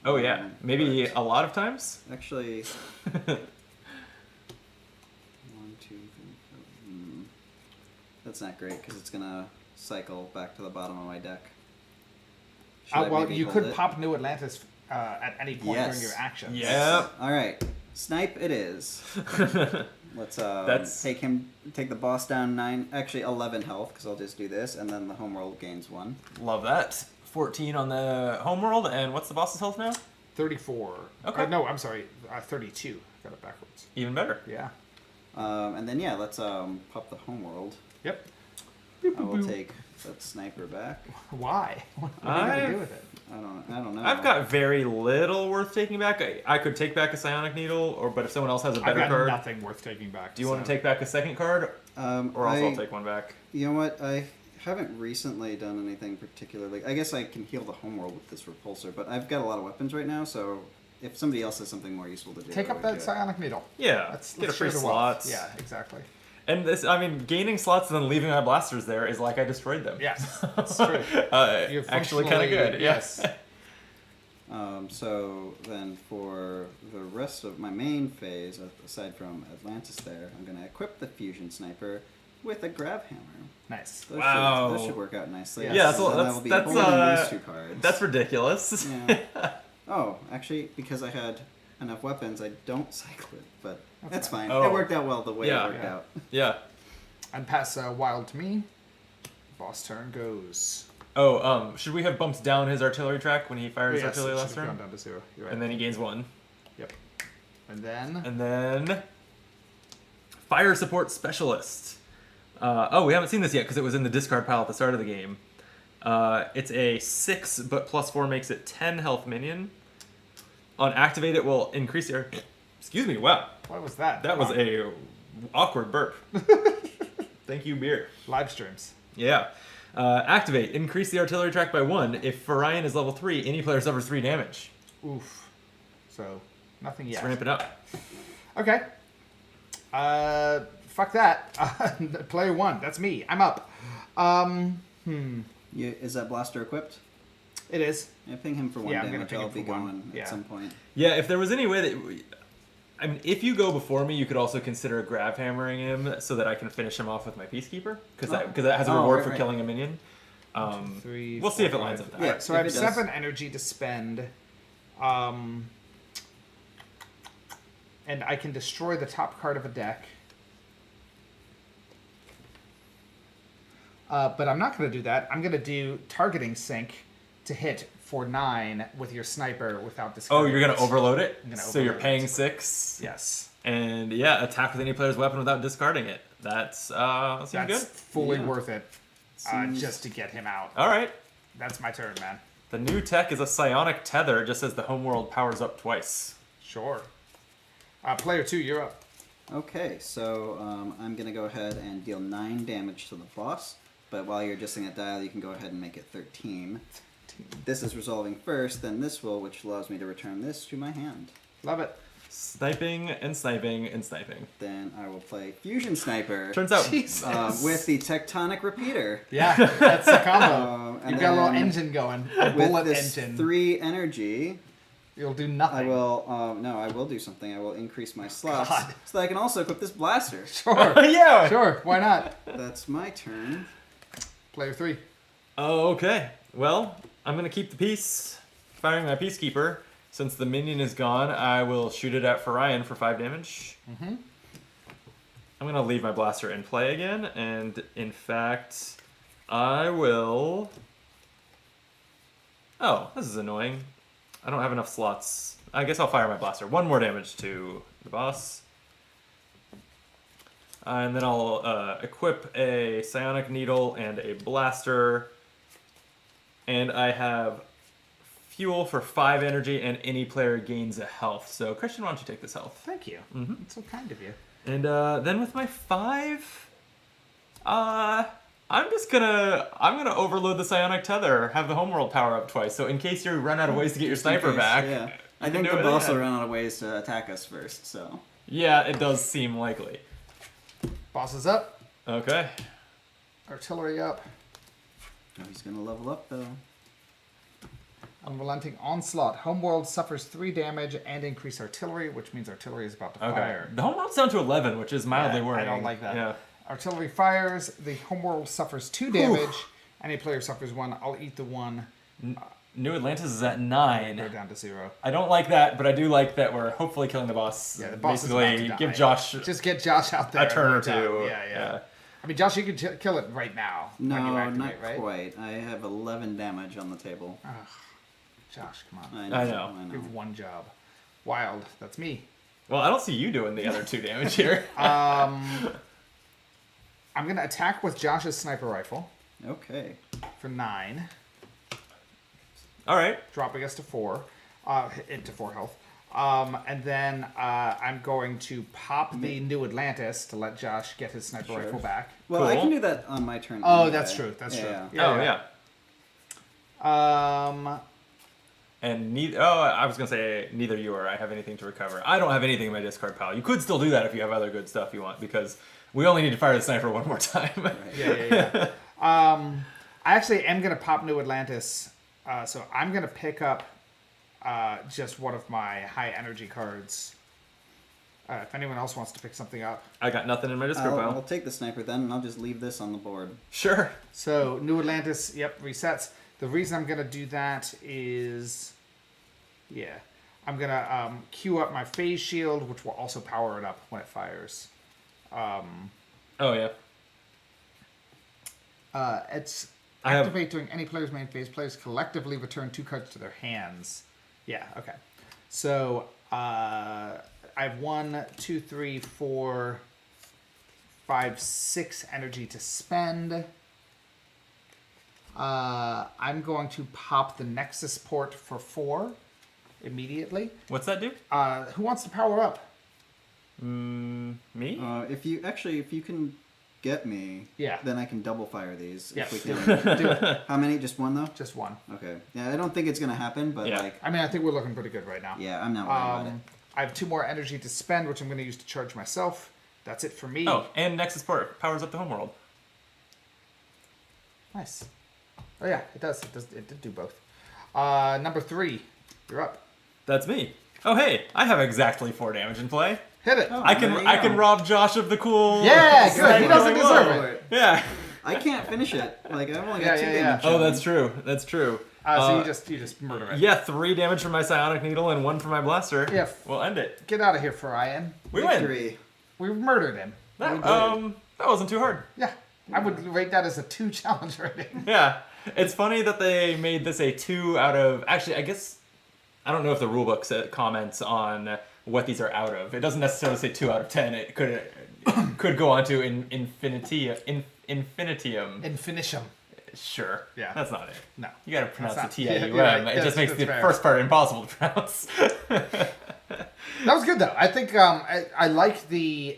Oh yeah, maybe but a lot of times. Actually. 1, 2, 3, 4. That's not great because it's gonna cycle back to the bottom of my deck. Should I Well, maybe you hold could it? pop New Atlantis at any point Yes. during your action. Yeah. All right. Snipe it is. Let's That's- take the boss down 11 health, because I'll just do this, and then the homeworld gains 1. Love that. 14 on the homeworld, and what's the boss's health now? 34. Okay. No, I'm sorry. 32. Got it backwards. Even better. Yeah. And then let's pop the homeworld. Yep. I will take that sniper back. Why? What are you gonna do with it? I don't know. I've got very little worth taking back. I could take back a psionic needle, but if someone else has a I've better got card, nothing worth taking back. do you want to take back a second card, or else I'll take one back? You know what? I haven't recently done anything particularly. I guess I can heal the homeworld with this repulsor, but I've got a lot of weapons right now, so if somebody else has something more useful to do, Take I up would that do it. psionic needle. Yeah, Let's get a free share the wealth. slots. Yeah, exactly. And this, I mean, gaining slots and then leaving my blasters there is like I destroyed them. Yes, that's true. You're Actually, kind of functionally- good. Yes. So then for the rest of my main phase, aside from Atlantis there, I'm going to equip the fusion sniper with a grab hammer. Nice. Those should work out nicely. Yes. Yeah, So so then I that's will be that's holding these 2 cards. that's ridiculous. Yeah. Oh, actually, because I had enough weapons, I don't cycle it, but that's fine. Oh. It worked out well the way Yeah. it worked out. Yeah. And pass wild to me. Boss turn goes. Oh, should we have bumped down his artillery track when he fired his Yes, artillery it last should have turn? gone down to 0. You're right. And then he gains 1. Yep. And then And then fire support specialist. We haven't seen this yet because it was in the discard pile at the start of the game. It's a 6, but +4 makes it 10 health minion. On activate, it will increase your. Excuse me. Wow, what was that? that was a awkward burp. Thank you, beer. live streams. Yeah. Activate. Increase the artillery track by 1. If Farion is level 3, any player suffers 3 damage. Oof. So nothing yet. Let's ramp it up. Okay. Fuck that. Player 1. That's me. I'm up. Is that blaster equipped? It is. Yeah, ping him for 1 Yeah, I'm gonna damage. ping I'll him be for 1. going Yeah. at some point. Yeah, if there was any way that. I mean, if you go before me, you could also consider grab hammering him so that I can finish him off with my Peacekeeper. Because that has a reward for killing a minion. 3, We'll see if it 4, lines 5. up. Yeah, Alright, so I have if it does. 7 energy to spend. And I can destroy the top card of a deck. But I'm not going to do that. I'm going to do targeting sync to hit for 9 with your sniper without Oh, discarding. you're going to overload it? I'm gonna So you're overload paying it. 6. Yes. And yeah, attack with any player's weapon without discarding it. That's seems That's good. fully Yeah. worth it. Seems- Just to get him out. All right. That's my turn, man. The new tech is a psionic tether, just as the homeworld powers up twice. Sure. Player 2, you're up. Okay, so I'm going to go ahead and deal 9 damage to the boss. But while you're adjusting that dial, you can go ahead and make it 13. This is resolving first, then this will, which allows me to return this to my hand. Love it. Sniping and sniping and sniping. Then I will play Fusion Sniper Turns out, Jesus. with the Tectonic Repeater. Yeah, that's the combo. And You've got a little then engine going. A With bullet this engine. 3 energy, You'll do I nothing. will, I will do something. I will increase my slots God. so that I can also equip this blaster. Sure. yeah. Sure. Why not? That's my turn. Player 3. Oh, okay. Well, I'm gonna keep the peace, firing my Peacekeeper. Since the minion is gone, I will shoot it at Farion for 5 damage. Mm-hmm. I'm gonna leave my blaster in play again, and in fact, I will. Oh, this is annoying. I don't have enough slots. I guess I'll fire my blaster. 1 more damage to the boss. And then I'll equip a psionic needle and a blaster. And I have fuel for 5 energy, and any player gains a health. So, Christian, why don't you take this health? Thank you. Mhm. That's so kind of you. And then with my 5, I'm gonna overload the psionic tether, have the homeworld power up twice. So in case you run out of ways to get your sniper back, Yeah. you I can think do the it boss will again. run out of ways to attack us first, so. Yeah, it does seem likely. Boss is up. Okay. Artillery up. Oh, he's gonna level up though. Unrelenting onslaught. Homeworld suffers 3 damage and increase artillery, which means artillery is about to Okay. fire. The homeworld's down to 11, which is mildly Yeah, worrying. I don't like that. Yeah. Artillery fires. The homeworld suffers 2 damage. Any player suffers 1. I'll eat the 1. New Atlantis is at Go 9. down to 0. I don't like that, but I do like that we're hopefully killing the boss. Yeah, the boss is Basically, about to give die. Josh Just get Josh out there. a turn or and knock two. out. Yeah. I mean, Josh, you could kill it right now. when you No, activate, not right? quite. I have 11 damage on the table. Josh, come on. I know. You have one job. Wild. That's me. Well, I don't see you doing the other 2 damage here. I'm going to attack with Josh's sniper rifle Okay. for 9, All right. dropping us to 4, into 4 health. And then I'm going to pop the New Atlantis to let Josh get his sniper Sure. rifle back. Well, I Cool. can do that on my turn. Oh, anyway. that's true. That's true. Yeah. Oh, yeah. And I was gonna say neither you or I have anything to recover. I don't have anything in my discard pile. You could still do that if you have other good stuff you want, because we only need to fire the sniper one more time. Yeah. I actually am going to pop New Atlantis, so I'm going to pick up just one of my high energy cards. If anyone else wants to pick something up. I got nothing in my discard I'll pile. take the sniper then, and I'll just leave this on the board. Sure. So New Atlantis, yep, resets. The reason I'm going to do that is, I'm going to queue up my phase shield, which will also power it up when it fires. Oh yeah. It's I have- activate during any player's main phase. Players collectively return 2 cards to their Hands. Yeah, okay. So I have 1, 2, 3, 4, 5, 6 energy to spend. I'm going to pop the Nexus port for 4 immediately. What's that do? Who wants to power up? Me? If you can get me, Yeah. then I can double fire these. Yeah. If we can. Do it. How many? Just one though. Just 1. Okay. Yeah, I don't think it's gonna happen, but Yeah. like, I mean, I think we're looking pretty good right now. yeah, I'm not worried about it. I have 2 more energy to spend, which I'm going to use to charge myself. That's it for me. Oh, and Nexus Port powers up the homeworld. Nice. Oh yeah, it does. It did do both. Number 3, you're up. That's me. Oh hey, I have exactly 4 damage in play. Hit it. Oh. I can there you can go. rob Josh of the cool. Yeah, good. sniper He doesn't killing deserve blow. it. Yeah. I can't finish it. Like I've only Yeah, got 2 yeah, yeah. damage. Oh, on that's it. true. That's true. So you just murder it. Yeah, 3 damage from my psionic needle and 1 from my blaster. Yeah. We'll end it. Get out of here, Forian. We win. Victory. We murdered him. That wasn't too hard. Yeah. I would rate that as a 2 challenge rating. Yeah. It's funny that they made this a 2 out of. Actually, I guess I don't know if the rulebook comments on what these are out of. It doesn't necessarily say 2 out of 10. It could go on to infinitium. Infinitium. Sure. Yeah. That's not it. No. You gotta pronounce That's the not- T-I-U-M. yeah, you're right. It just makes That's the fair. first part impossible to pronounce. That was good though. I think I like the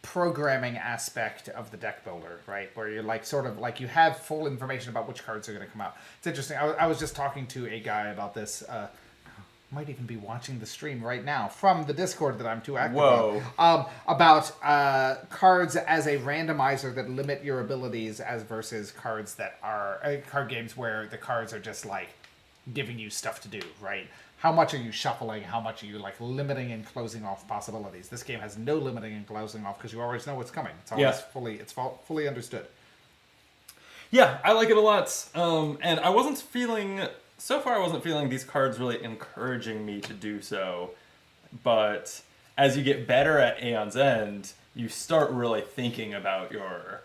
programming aspect of the deck builder, right? Where you're like sort of like you have full information about which cards are going to come out. It's interesting. I was just talking to a guy about this. Might even be watching the stream right now from the Discord that I'm too active Whoa. on. About cards as a randomizer that limit your abilities as versus cards that are card games where the cards are just like giving you stuff to do, right? How much are you shuffling? How much are you like limiting and closing off possibilities? This game has no limiting and closing off because you always know what's coming. It's always fully understood. Yeah, I like it a lot. And I wasn't feeling these cards really encouraging me to do so. But as you get better at Aeon's End, you start really thinking about your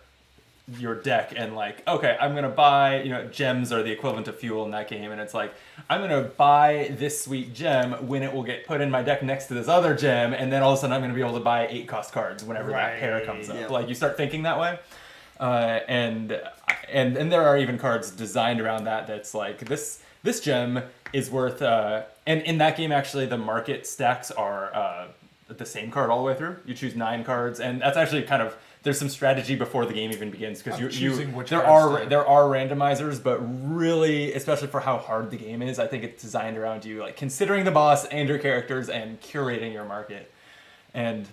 deck and like, okay, I'm gonna buy, gems are the equivalent of fuel in that game, and it's like, I'm gonna buy this sweet gem when it will get put in my deck next to this other gem, and then all of a sudden I'm gonna be able to buy 8 cost cards whenever that pair comes up. Yeah. Like you start thinking that way. And there are even cards designed around that that's like this gem is worth and in that game actually the market stacks are the same card all the way through. You choose 9 cards, and that's actually kind of, there's some strategy before the game even begins because there are randomizers, but really, especially for how hard the game is, I think it's designed around you like considering the boss and your characters and curating your market. And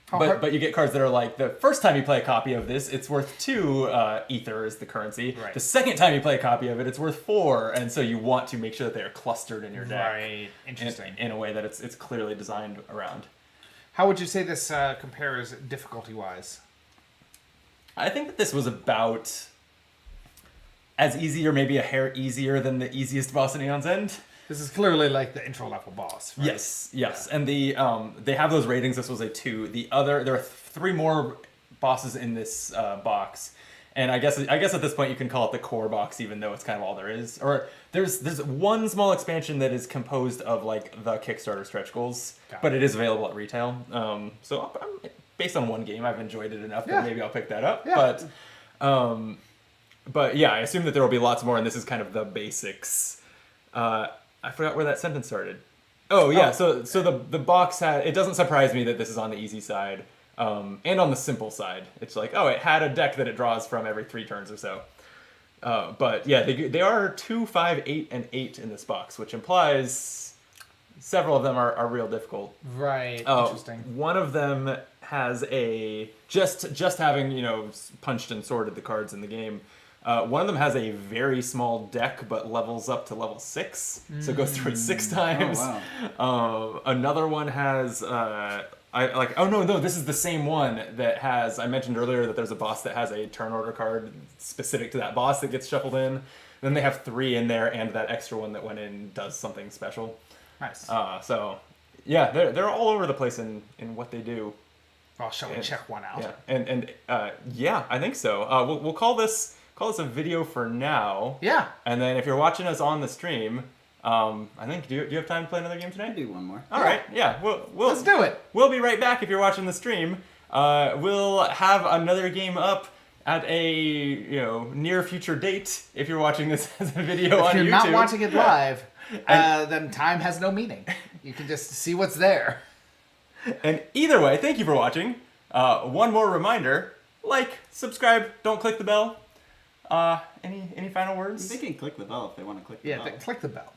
but you get cards that are like, the first time you play a copy of this, it's worth 2 ether is the currency. Right. The second time you play a copy of it, it's worth 4, and so you want to make sure that they are clustered in your deck. Right. Interesting. In a way that it's clearly designed around. How would you say this compares difficulty-wise? I think that this was about as easy or maybe a hair easier than the easiest boss in Aeon's End. This is clearly like the intro level boss, right? Yes. And they have those ratings. This was a 2. There are 3 more bosses in this box. And I guess at this point you can call it the core box, even though it's kind of all there is. Or there's one small expansion that is composed of like the Kickstarter stretch goals, but it is available at retail. So based on one game, I've enjoyed it enough that maybe I'll pick that up. Yeah. But yeah, I assume that there will be lots more, and this is kind of the basics. I forgot where that sentence started. Oh yeah, so the box it doesn't surprise me that this is on the easy side. And on the simple side, it's like, oh, it had a deck that it draws from every 3 turns or so. But yeah, they are 2, 5, 8, and 8 in this box, which implies several of them are real difficult. Right. Interesting. One of them has just having punched and sorted the cards in the game. One of them has a very small deck, but levels up to level 6, so it goes through it 6 times. Oh, wow. Another one has. This is the same one that has, I mentioned earlier that there's a boss that has a turn order card specific to that boss that gets shuffled in. Then they have 3 in there, and that extra one that went in does something special. Nice. So yeah, they're all over the place in what they do. Well, shall we check one out? Yeah, yeah, I think so. We'll call this a video for now. Yeah. And then if you're watching us on the stream, I think do you have time to play another game I'll tonight? do one more. All right, yeah. We'll Let's do it. We'll be right back if you're watching the stream. We'll have another game up at a near future date if you're watching this as a video on YouTube. If you're not watching it live, then time has no meaning. You can just see what's there. And either way, thank you for watching. One more reminder: like, subscribe, don't click the bell. Any final words? They can click the bell if they want to click the bell. Click the bell.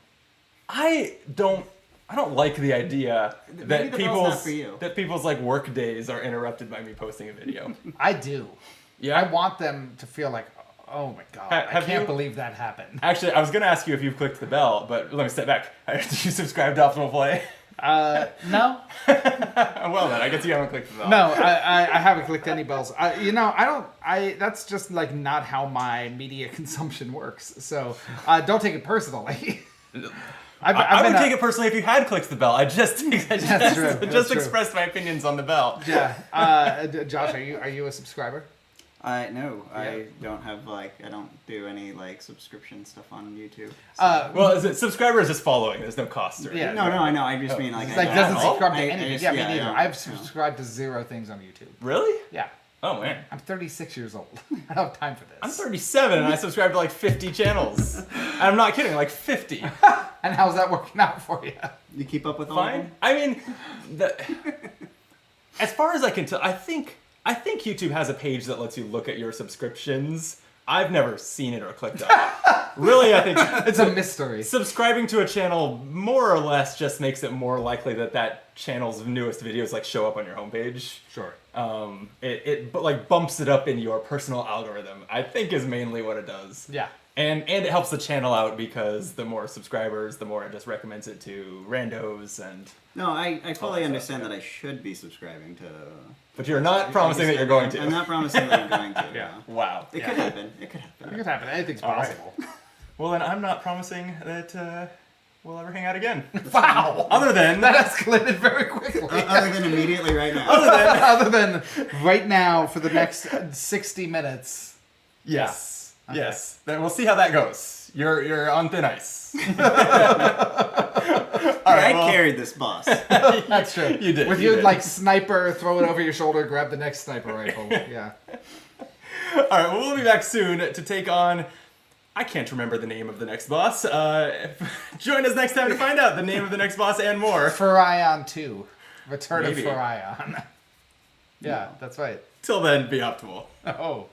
I don't like the idea that the bell's not for you. people's like work days are interrupted by me posting a video. I do. Yeah. I want them to feel like, oh my god, I Have can't you- believe that happened. Actually, I was gonna ask you if you've clicked the bell, but let me step back. Did you subscribe to Optimal Play? No. Well then, I guess you haven't clicked the bell. No, I haven't clicked any bells. That's just like not how my media consumption works. So don't take it personally. I would take it personally if you had clicked the bell. I just That's true. That's true. expressed my opinions on the bell. Yeah. Josh, are you a subscriber? No, Yeah. I don't have I don't do any subscription stuff on YouTube. Well, is it subscribers just following? There's no cost or Yeah. anything. No, I know. I just mean Like I doesn't don't. subscribe to I anything. just- Yeah, me I neither. don't, I've no. subscribed to 0 things on YouTube. Really? Yeah. Oh man. I'm 36 years old. I don't have time for this. I'm 37 and I subscribe to like 50 channels. And I'm not kidding, like 50. And how's that working out for you? You keep up with all of Fine. them? I mean, as far as I can tell, I think YouTube has a page that lets you look at your subscriptions. I've never seen it or clicked on it. Really, I think It's a mystery. subscribing to a channel more or less just makes it more likely that channel's newest videos show up on your homepage. Sure. It bumps it up in your personal algorithm, I think is mainly what it does. Yeah. And it helps the channel out because the more subscribers, the more it just recommends it to randos and. No, I fully that understand stuff, that I should be subscribing to. But you're not promising that you're going to. I'm not promising that I'm going to. Yeah. no. Wow. It could happen. It could It happen. could happen. Anything's All right. possible. Well, then I'm not promising that we'll ever hang out again. Wow. Other than That escalated very quickly. Other than immediately right now. Other than right now for the next 60 minutes. yes, Okay. yes. Then we'll see how that goes. You're on thin ice. All right, I carried this boss. That's true. You did, With you you did. sniper, throw it over your shoulder, grab the next sniper rifle. Yeah. All right, well, we'll be back soon to take on. I can't remember the name of the next boss. Join us next time to find out the name of the next boss and more. For Aeon 2. Return Maybe. of For Aeon. Yeah, that's right. Till then, be optimal. Oh.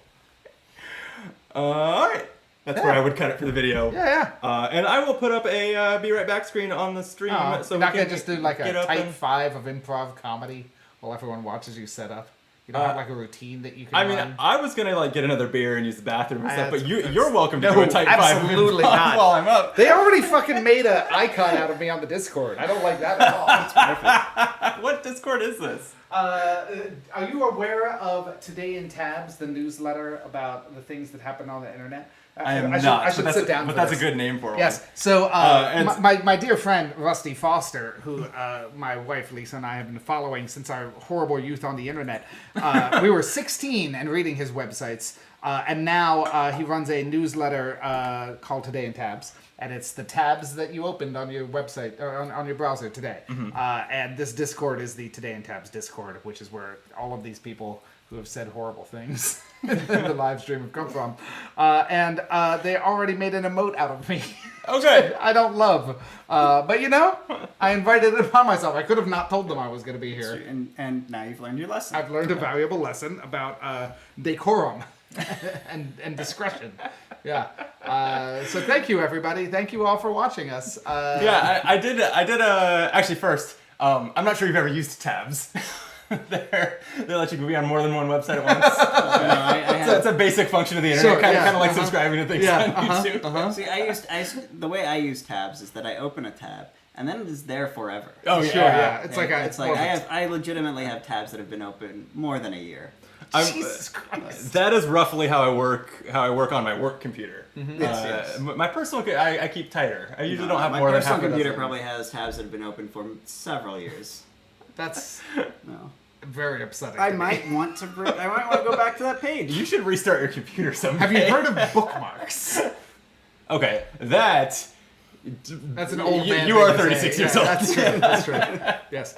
All right. That's where I would cut it for the video. Yeah. And I will put up a be right back screen on the stream. Oh, so you're we not can going to just do like a get up type and- 5 of improv comedy while everyone watches you set up? You don't have like a routine that you can I mean, run? I was gonna get another beer and use the bathroom and stuff, but that's- you're welcome to no, do a type 5 absolutely improv not. while I'm up. They already fucking made an icon out of me on the Discord. I don't like that at all. What Discord is this? Are you aware of Today in Tabs, the newsletter about the things that happen on the internet? I am I should- not. I should but sit down But for that's this. a good name for one. Yes. So and- my dear friend Rusty Foster, who my wife Lisa and I have been following since our horrible youth on the internet. We were 16 and reading his websites, and now he runs a newsletter called Today in Tabs. And it's the tabs that you opened on your website or on your browser today. And this Discord is the Today in Tabs Discord, which is where all of these people who have said horrible things in the live stream have come from. And they already made an emote out of me. Okay. I don't love. But you know, I invited it upon myself. I could have not told them I was going to be here. And now you've learned your lesson. I've learned a valuable lesson about decorum and discretion. Yeah. So thank you, everybody. Thank you all for watching us. Yeah, I did. Actually, first, I'm not sure you've ever used tabs. They let you be on more than one website at once. It's a basic function of the internet. Sure, kind yeah, of like subscribing to things on YouTube. See, the way I use tabs is that I open a tab and then it is there forever. Oh yeah. Sure, yeah. It's like I legitimately have tabs that have been open more than a year. Jesus Christ. That is roughly how I work. How I work on my work computer. Yes. My personal, I keep tighter. I usually don't have my more than half personal a computer dozen. probably has tabs that have been open for several years. That's No. very upsetting. I to me. might want to go back to that page. You should restart your computer someday. Have you heard of bookmarks? Okay, that. That's an old man. You thing are to 36 say. years Yeah, old. That's true. That's true. Yes.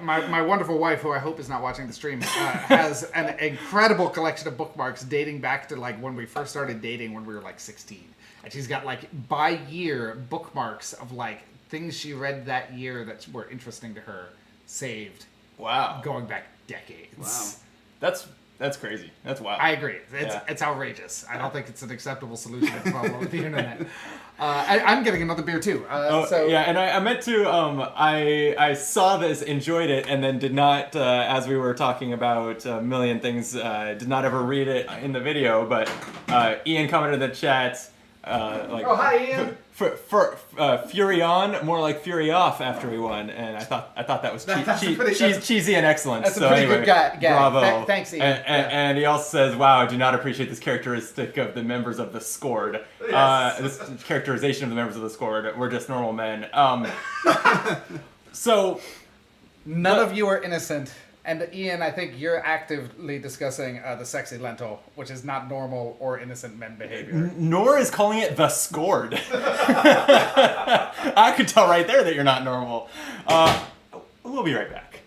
My wonderful wife, who I hope is not watching the stream, has an incredible collection of bookmarks dating back to like when we first started dating when we were like 16. And she's got like by year bookmarks of like things she read that year that were interesting to her, saved, Wow. going back decades. Wow. That's crazy. That's wild. I agree. Yeah. It's outrageous. I don't think it's an acceptable solution to the problem with the internet. I'm getting another beer too. Yeah, and I meant to. I saw this, enjoyed it, and then did not, as we were talking about a million things, did not ever read it in the video. But Ian commented in the chat, like, Oh, hi, Ian. Fury on, more like Fury off after we won, and I thought that was that's cheesy and excellent. that's a so pretty anyway, good gag. Bravo. Thanks, Ian. And he also says, "Wow, I do not appreciate this characteristic of the members of the Scored. This characterization of the members of the Scored. We're just normal men." So None of you are innocent. And Ian, I think you're actively discussing the sexy lentil, which is not normal or innocent men behavior. nor is calling it the Scored. I could tell right there that you're not normal. We'll be right back.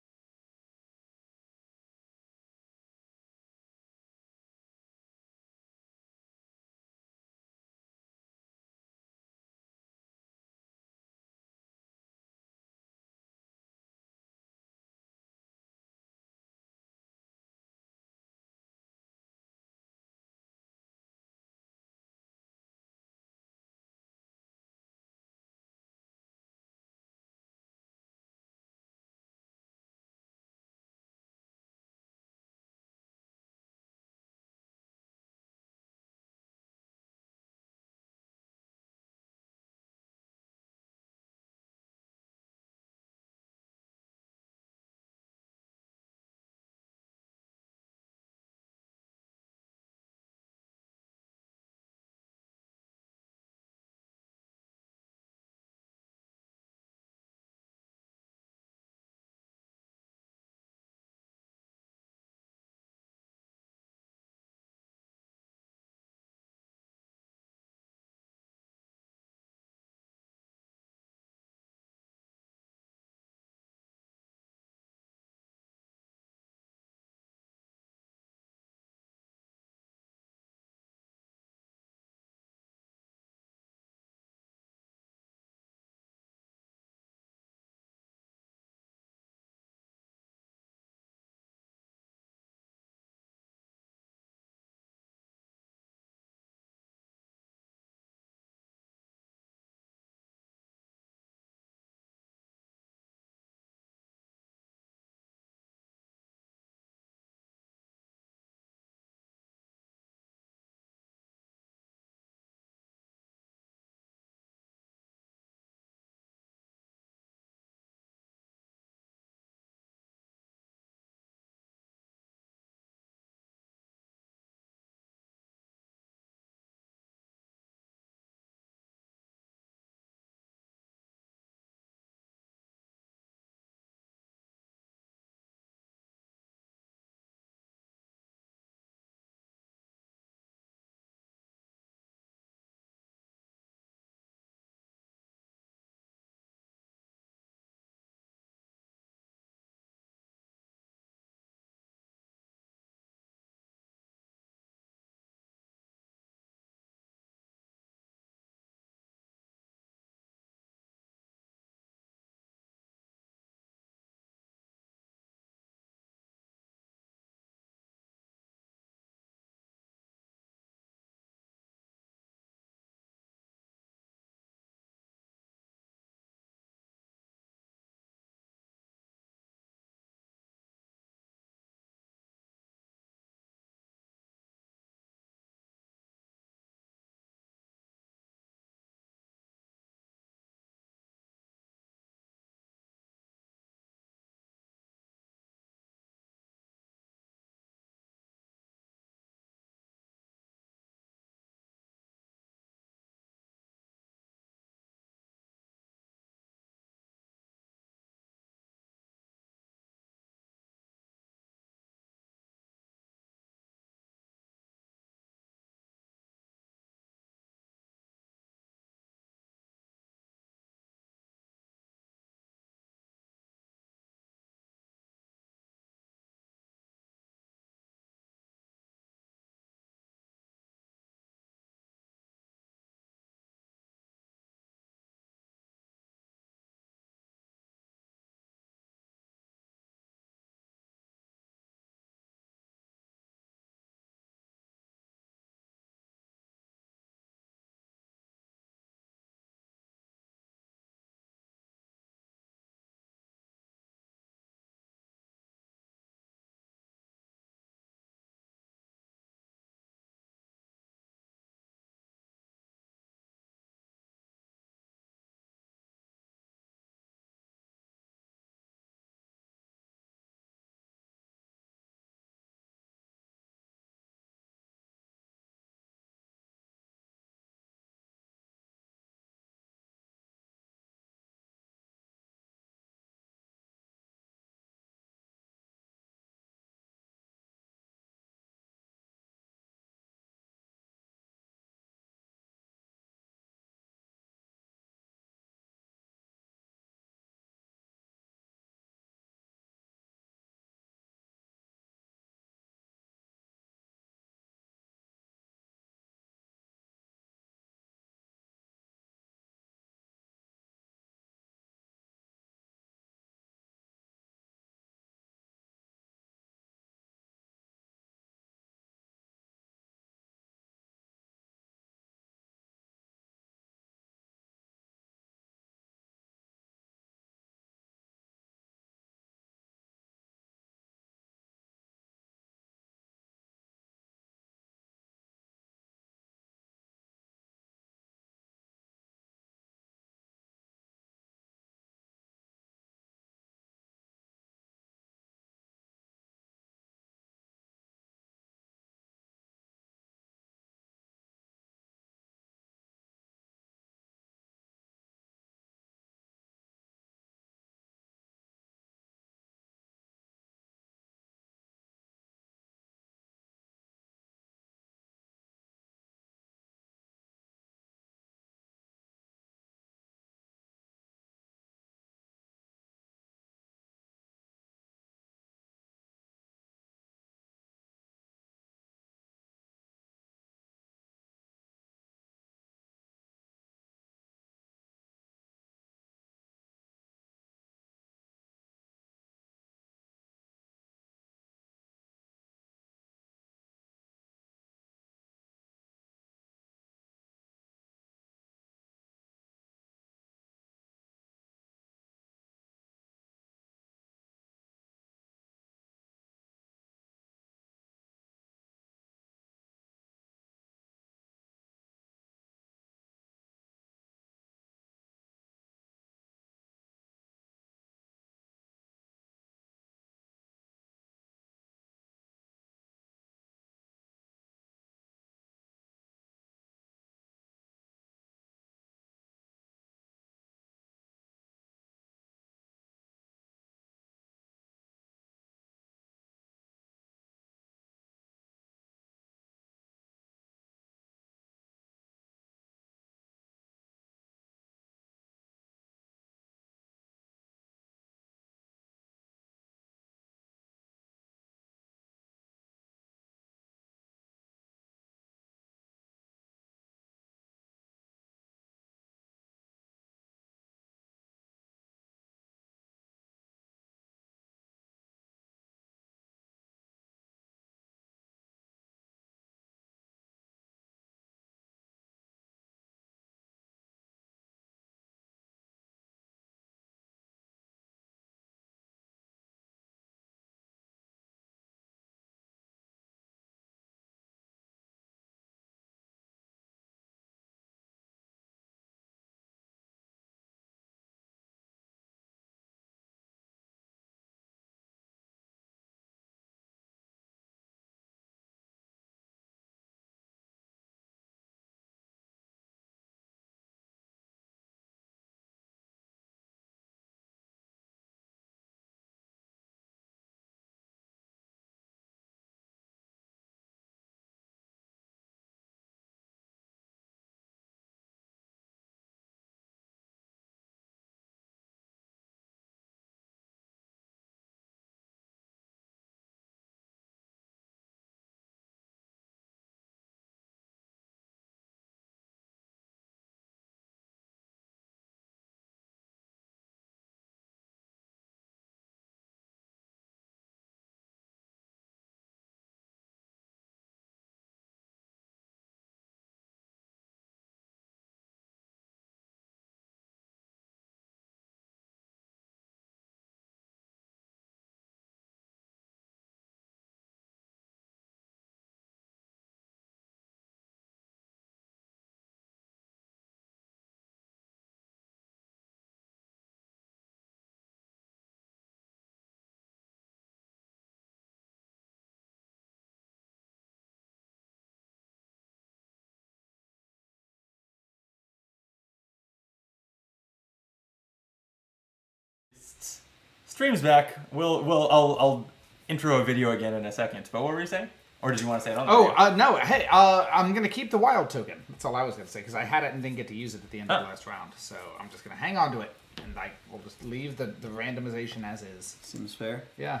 stream's back. I'll intro a video again in a second. But what were you saying? Or did you want to say it on the video? No. Hey, I'm gonna keep the wild token. That's all I was gonna say because I had it and didn't get to use it at the end of the last round. So I'm just gonna hang on to it, and we'll just leave the randomization as is. Seems fair. Yeah.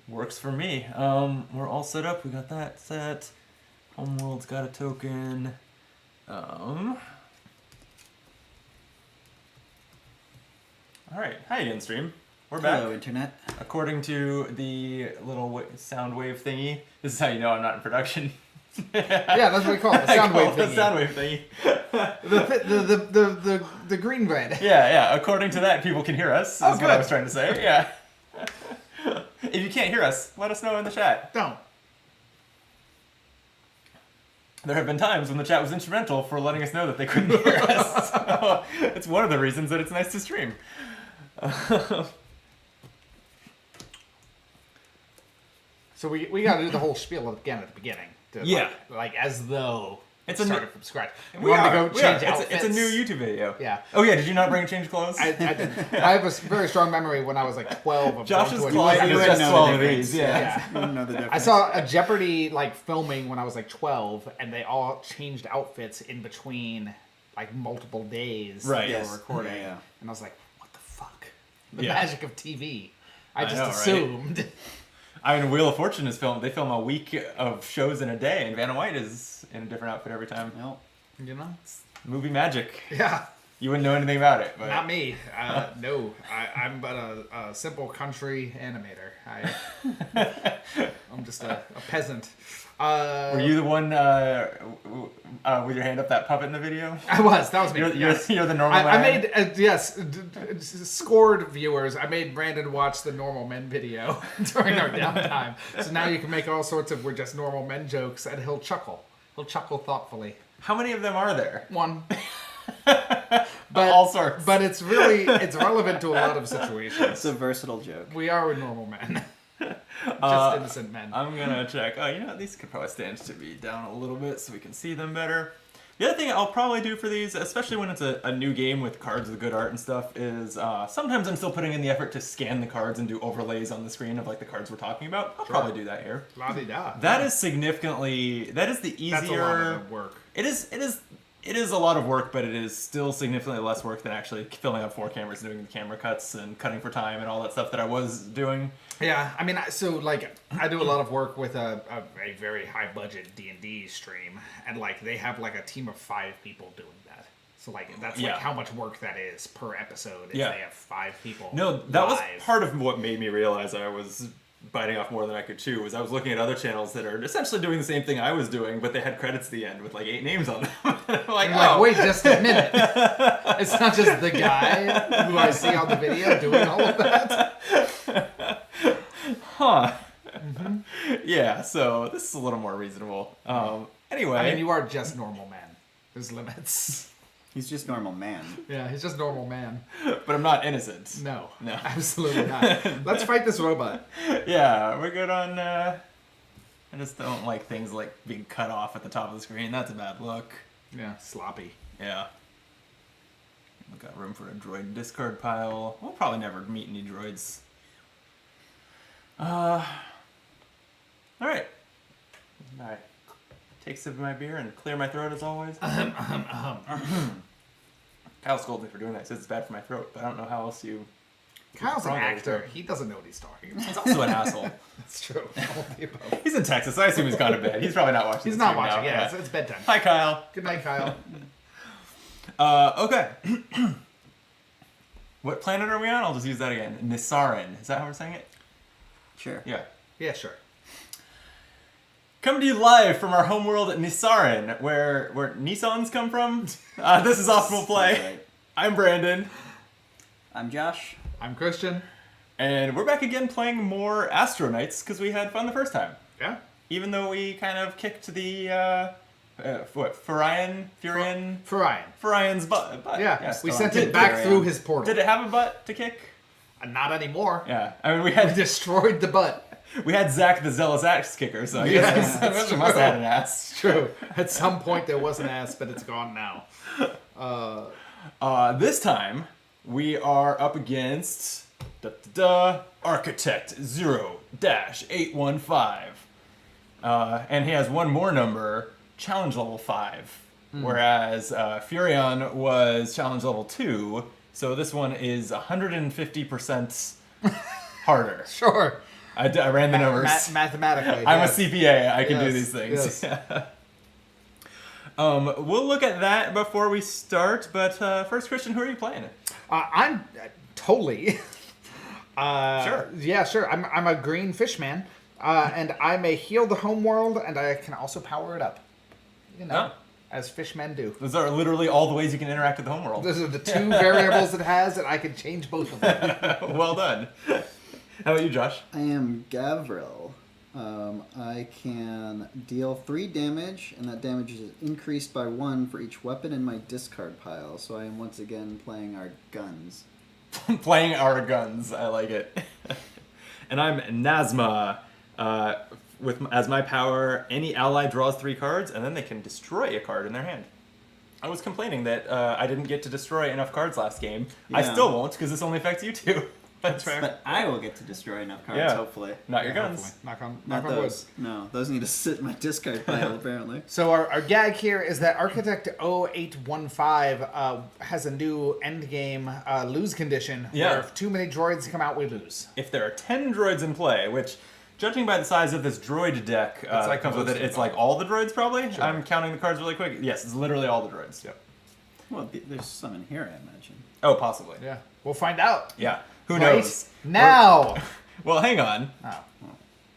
Works for me. We're all set up. We got that set. Homeworld's got a token. All right. Hi again, stream. We're back. Hello, internet. According to the little sound wave thingy, this is how you know I'm not in production. Yeah, that's what we call it. The sound wave The thingy. sound wave thingy. The green red. Yeah. According to that, people can hear us. Is Oh, what good. I was trying to say. Yeah. If you can't hear us, let us know in the chat. Don't. There have been times when the chat was instrumental for letting us know that they couldn't hear us. So it's one of the reasons that it's nice to stream. So we got to do the whole spiel again at the beginning. To, Yeah. Like as though It's it a started from scratch. We wanted are. to go change It's outfits. a new YouTube video. Yeah. Oh yeah, did you not bring change clothes? I did. I have a very strong memory when I was like 12 of Josh's going to closet You is would just know 12 the of difference. these. Yeah. Yeah. You wouldn't know the difference. I saw a Jeopardy like filming when I was like 12, and they all changed outfits in between like multiple days. Right. That they Yes. were recording, Yeah. and I was like, "What the fuck? The Yeah. magic of TV." I just know, right? assumed. I mean, Wheel of Fortune is filmed. They film a week of shows in a day, and Vanna White is in a different outfit every time. Well, You know? Movie magic. Yeah. You wouldn't know anything about it, but Not me. No, I'm but a simple country animator. I'm just a peasant. were you the one with your hand up that puppet in the video? I was. That was me. You're the normal I man. made yes, scored viewers. I made Brandon watch the normal men video during our downtime. So now you can make all sorts of "we're just normal men" jokes, and he'll chuckle. He'll chuckle thoughtfully. How many of them are there? One. But All sorts. But it's relevant to a lot of situations. it's a versatile joke. We are normal men. Just innocent men. I'm gonna check. Oh, you know, these could probably stand to be down a little bit so we can see them better. The other thing I'll probably do for these, especially when it's a new game with cards with good art and stuff, is sometimes I'm still putting in the effort to scan the cards and do overlays on the screen of like the cards we're talking about. I'll probably do that here. La-di-da. That is significantly. That is the easier. That's a lot of the work. It is a lot of work, but it is still significantly less work than actually filling up 4 cameras, doing the camera cuts and cutting for time and all that stuff that I was doing. Yeah, I mean, so like, I do a lot of work with a very high budget D&D stream, and like they have like a team of 5 people doing that. So like that's like Yeah. how much work that is per episode. If Yeah. they have 5 people. No, that was live. part of what made me realize I was biting off more than I could chew. Was I was looking at other channels that are essentially doing the same thing I was doing, but they had credits at the end with like 8 names on them. I'm like, You're like, oh. wait just a minute. It's not just the guy who I see on the video doing all of that. Huh. Yeah, so this is a little more reasonable. Anyway. I mean, you are just normal man. There's limits. He's just normal man. Yeah, he's just normal man. but I'm not innocent. No, No. absolutely not. Let's fight this robot. Yeah, we're good on. I just don't like things like being cut off at the top of the screen. That's a bad look. Yeah, sloppy. Yeah. We've got room for a droid discard pile. We'll probably never meet any droids. All right. I take a sip of my beer and clear my throat as always. Kyle scolded me for doing that. He says it's bad for my throat, but I don't know how else you. Kyle's an Wrong actor. over. He doesn't know what he's talking about. He's also an asshole. That's true. All of the above. He's in Texas. I assume he's gone to bed. He's probably not watching. He's the not stream watching. now. Yeah, it's bedtime. Hi, Kyle. Good night, Kyle. Okay. What planet are we on? I'll just use that again. Nisarin. Is that how we're saying it? Sure. Yeah. Yeah, sure. Coming to you live from our homeworld at Nisarin, where Nissans come from. This is Optimal Play. That's right. I'm Brandon. I'm Josh. I'm Christian. And we're back again playing more Astro Knights because we had fun the first time. Yeah. Even though we kind of kicked the, Furian's butt. Yeah, we still sent on. it back Aeon. through his portal. Did it have a butt to kick? Not anymore. Yeah. I mean, we We had destroyed the butt. We had Zach the Zealous Axe Kicker, so I Yes, guess that's he must have had true. an ass. True. At some point there was an ass, but it's gone now. This time, we are up against Architect 0-815. And he has one more number, challenge level 5. Whereas Furion was challenge level 2. So this one is 150% harder. Sure. I ran the numbers. Mathematically. I'm yes. a CPA. I can do Yes, these things. yes. We'll look at that before we start. But first, Christian, who are you playing? I'm totally. Sure. Yeah, sure. I'm a green fish man, and I may heal the homeworld, and I can also power it up. You know, Oh. as fishmen do. Those are literally all the ways you can interact with the homeworld. Those are the two variables it has, and I can change both of them. Well done. How about you, Josh? I am Gavril. I can deal 3 damage, and that damage is increased by 1 for each weapon in my discard pile. So I am once again playing our guns. Playing our guns. I like it. And I'm Nazma. As my power, any ally draws 3 cards, and then they can destroy a card in their hand. I was complaining that I didn't get to destroy enough cards last game. I Yeah. still won't, because this only affects you two. That's fair. But I will get to destroy enough cards, Yeah. hopefully. Not your Yeah, guns. hopefully. Knock on Not wood. those. No, those need to sit in my discard pile, apparently. So our gag here is that Architect 0815 has a new endgame lose condition. Yeah. Where if too many droids come out, we lose. If there are 10 droids in play, which, judging by the size of this droid deck that like comes with most it, of it's them. like all the droids probably? Sure. I'm counting the cards really quick. Yes, it's literally all the droids. Yep. Well, there's some in here, I imagine. Oh, possibly. Yeah. We'll find out. Yeah. Who Right knows? now. Well, hang on. Oh. I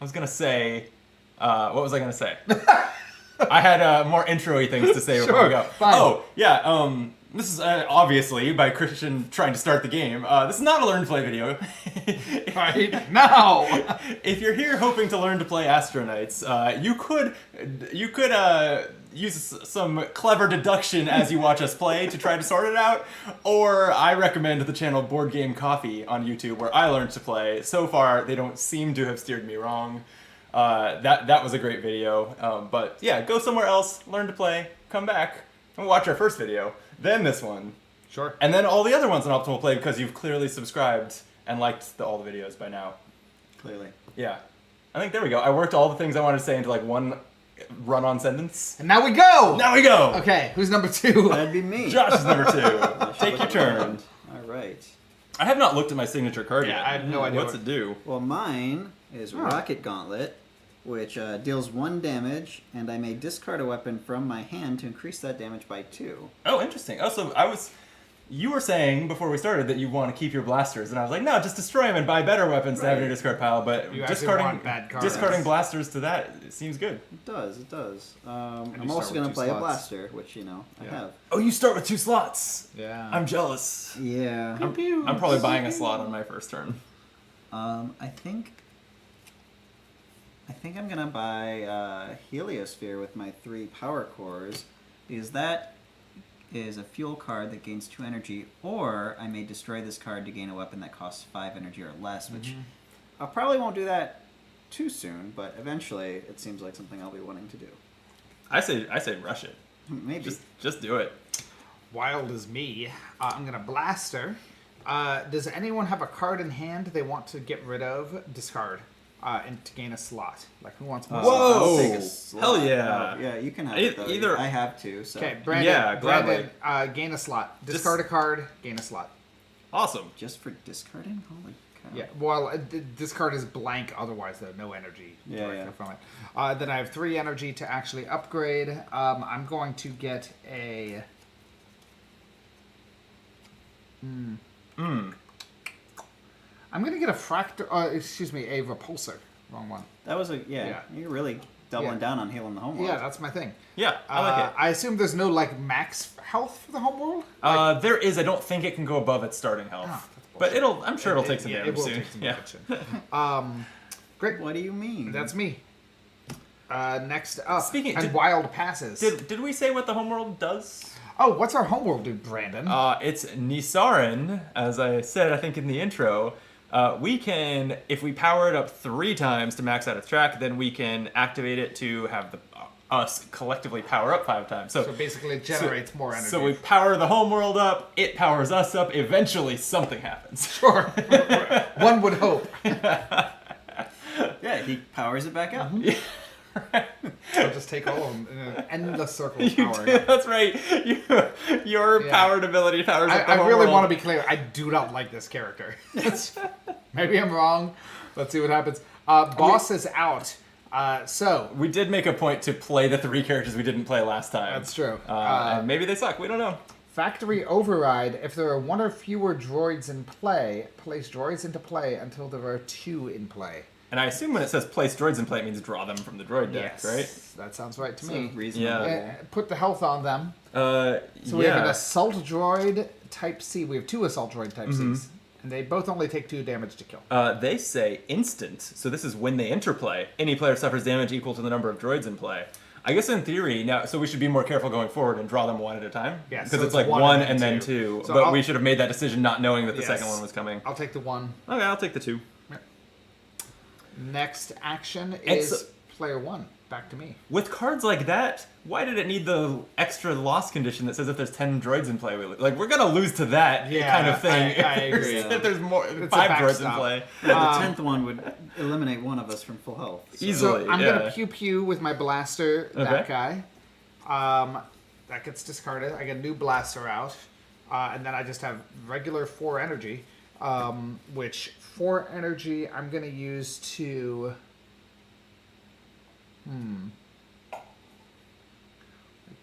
was going to say... what was I going to say? I had more intro-y things to say before we go. Fine. Oh, yeah. This is obviously by Christian trying to start the game. This is not a learn to play video. Right now. If you're here hoping to learn to play Astro Knights, you could use some clever deduction as you watch us play to try to sort it out, or I recommend the channel Board Game Coffee on YouTube, where I learned to play. So far, they don't seem to have steered me wrong. That was a great video, but yeah, go somewhere else, learn to play, come back, and watch our first video, then this one, Sure. and then all the other ones on Optimal Play, because you've clearly subscribed and liked all the videos by now. Clearly. Yeah. I think there we go. I worked all the things I wanted to say into like one run-on sentence. And now we go. Now we go! Okay, who's number 2? That'd be me. Josh is number 2. I should Take look your turn. around. All right. I have not looked at my signature card Yeah, yet. I have no idea What's what- it do? Well, mine is Rocket Gauntlet, which deals 1 damage, and I may discard a weapon from my hand to increase that damage by 2. Oh, interesting. Oh, so you were saying before we started that you want to keep your blasters, and I was like, no, just destroy them and buy better weapons to have in your discard pile, but You actually discarding want bad cards. discarding blasters to that it seems good. It does, it does. I'm you also start going to with 2 play a slots. blaster, which, you know, I have. Oh, you start with 2 slots. Yeah. I'm jealous. Yeah. I'm probably buying a slot on my first turn. I think I'm gonna buy Heliosphere with my 3 power cores, because that is a fuel card that gains 2 energy, or I may destroy this card to gain a weapon that costs 5 energy or less, which I probably won't do that too soon, but eventually it seems like something I'll be wanting to do. I say rush it. Maybe. Just do it. Wild as me. I'm gonna blaster. Does anyone have a card in hand they want to get rid of? Discard. And to gain a slot. Like, who wants more Whoa! slots? I'll take a Hell slot. yeah. Yeah, you can have E- it though. either- I have to, so. Okay, Brandon. Yeah, gladly. Brandon, gain a slot. Discard a card, gain a slot. Awesome. Just for discarding? Holy cow. Yeah, well, this card is blank otherwise, though. No energy Yeah, directly yeah. from it. Then I have 3 energy to actually upgrade. I'm going to get a... I'm going to get a fractor... a repulsor. Wrong one. That was Yeah. You're really doubling Yeah. down on healing the homeworld. Yeah, that's my thing. Yeah, I like it. I assume there's no, like, max health for the homeworld? There is. I don't think it can go above its starting health, Oh, but I'm sure it'll take some yeah, damage it will soon. take some Yeah. damage soon. Great. What do you mean? That's me. Next up, Speaking- and did- wild passes. Did we say what the homeworld does? Oh, what's our homeworld do, Brandon? It's Nisarin, as I said, I think in the intro. We can, if we power it up 3 times to max out its track, then we can activate it to have the us collectively power up 5 times. So basically, it generates more energy. So we power the homeworld up, it powers us up, eventually something happens. Sure. One would hope. Yeah, he powers it back up. I'll just take all of them in an endless circle of You power. do, that's right. Your Yeah. powered ability powers up the I really homeworld. want to be clear. I do not like this character. Maybe I'm wrong. Let's see what happens. Boss is out. So We did make a point to play the 3 characters we didn't play last time. that's true. And maybe they suck. We don't know. Factory override. If there are 1 or fewer droids in play, place droids into play until there are 2 in play. And I assume when it says place droids in play, it means draw them from the droid deck, right? That sounds right to So me. reasonable. Yeah. Put the health on them. So So we have an assault droid type C. We have 2 assault droid type Cs. And they both only take 2 damage to kill. They say instant, so this is when they enter play. Any player suffers damage equal to the number of droids in play. I guess in theory, now, so we should be more careful going forward and draw them 1 at a time? Yes, Because so it's it's like 1 1 and and then then 2. 2. So But I'll- we should have made that decision not knowing that the Yes. second one was coming. I'll take the 1. Okay, I'll take the 2. Next action It's- is player 1. Back to me. With cards like that, why did it need the extra loss condition that says if there's 10 droids in play, we lose? Like, we're gonna lose to that Yeah, kind of thing. I agree. If there's more, a 5 droids in backstop. play. Yeah, the 10th one would eliminate one of us from full health. So. Easily. So I'm yeah. gonna pew pew with my blaster. That guy. That gets discarded. I get a new blaster out, and then I just have regular 4 energy, which 4 energy I'm gonna use to.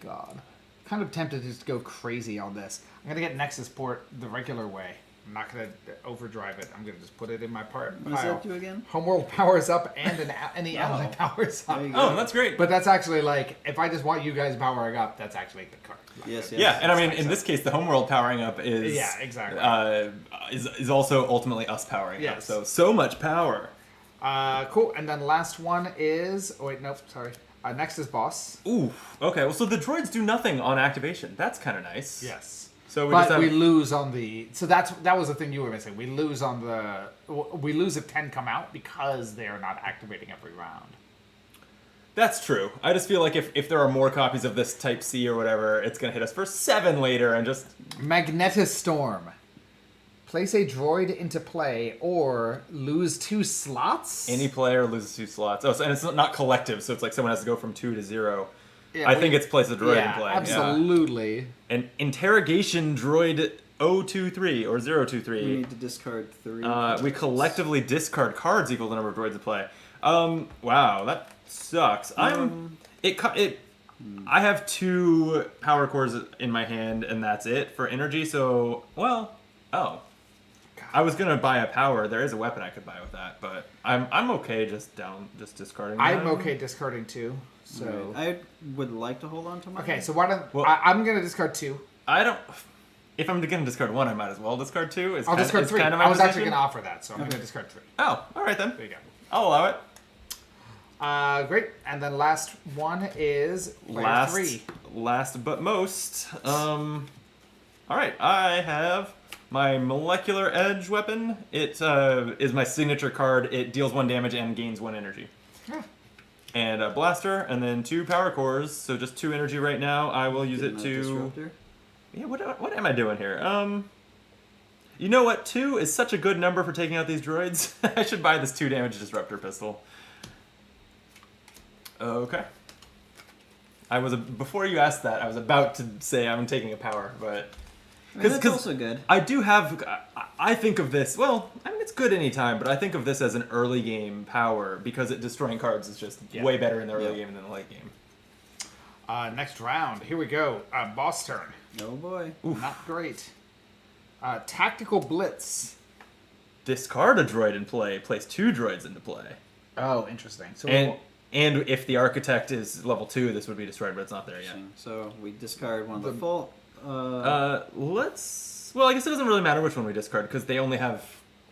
God, kind of tempted to just go crazy on this. I'm gonna get Nexus Port the regular way. I'm not gonna overdrive it. I'm gonna just put it in my part What does pile. that do again? Homeworld powers up and any ally powers up. There you go. Oh, that's great. But that's actually like, if I just want you guys powering up, that's actually a good card. Yes, yes. Yeah, and I mean, in this case, the homeworld powering up is Yeah, exactly. Is also ultimately us powering up. Yes. So much power. Cool. And then last one is. Oh wait, nope. Sorry. Next is boss. Ooh. Okay. Well, so the droids do nothing on activation. That's kind of nice. Yes. So we But just have. we lose on the. So that was the thing you were missing. We lose on the. We lose if 10 come out because they are not activating every round. That's true. I just feel like if there are more copies of this Type C or whatever, it's gonna hit us for 7 later and just. Magnetistorm. Place a droid into play or lose 2 slots. Any player loses 2 slots. Oh, so, and it's not collective, so it's like someone has to go from 2 to 0. Yeah, I think it's place a droid in play. absolutely. Yeah. An interrogation droid 023 or 023. We need to discard 3. We collectively discard cards equal to the number of droids in play. Wow, that sucks. I have 2 power cores in my hand, and that's it for energy. So, I was gonna buy a power. There is a weapon I could buy with that, but I'm okay just discarding. I'm them. okay discarding 2. So. I would like to hold on to mine. Okay, so why don't Well- I'm gonna discard 2. I don't. If I'm gonna discard 1, I might as well discard 2. I'll discard 3. Kind of I was actually position. gonna offer that, so I'm gonna discard 3. Oh, all right then. There you go. I'll allow it. Great. And then last one is player 3. Last but most. All right, I have my molecular edge weapon. It is my signature card. It deals 1 damage and gains 1 energy. Yeah. And a blaster, and then 2 power cores. So just 2 energy right now. I will use it Getting a to. disruptor. Yeah. What am I doing here? You know what? 2 is such a good number for taking out these droids. I should buy this 2 damage disruptor pistol. Okay. Before you asked that, I was about to say I'm taking a power, but I mean, that's also good. I do have. I think of this. Well, I mean, it's good anytime, but I think of this as an early game power because destroying cards is just way better in the early game than the late game. Next round. Here we go. Boss turn. Oh boy. Not great. Tactical Blitz. Discard a droid in play. Place 2 droids into play. Oh, interesting. So And if the architect is level 2, this would be destroyed, but it's not there yet. So we discard one of the full. Let's. Well, I guess it doesn't really matter which one we discard because they only have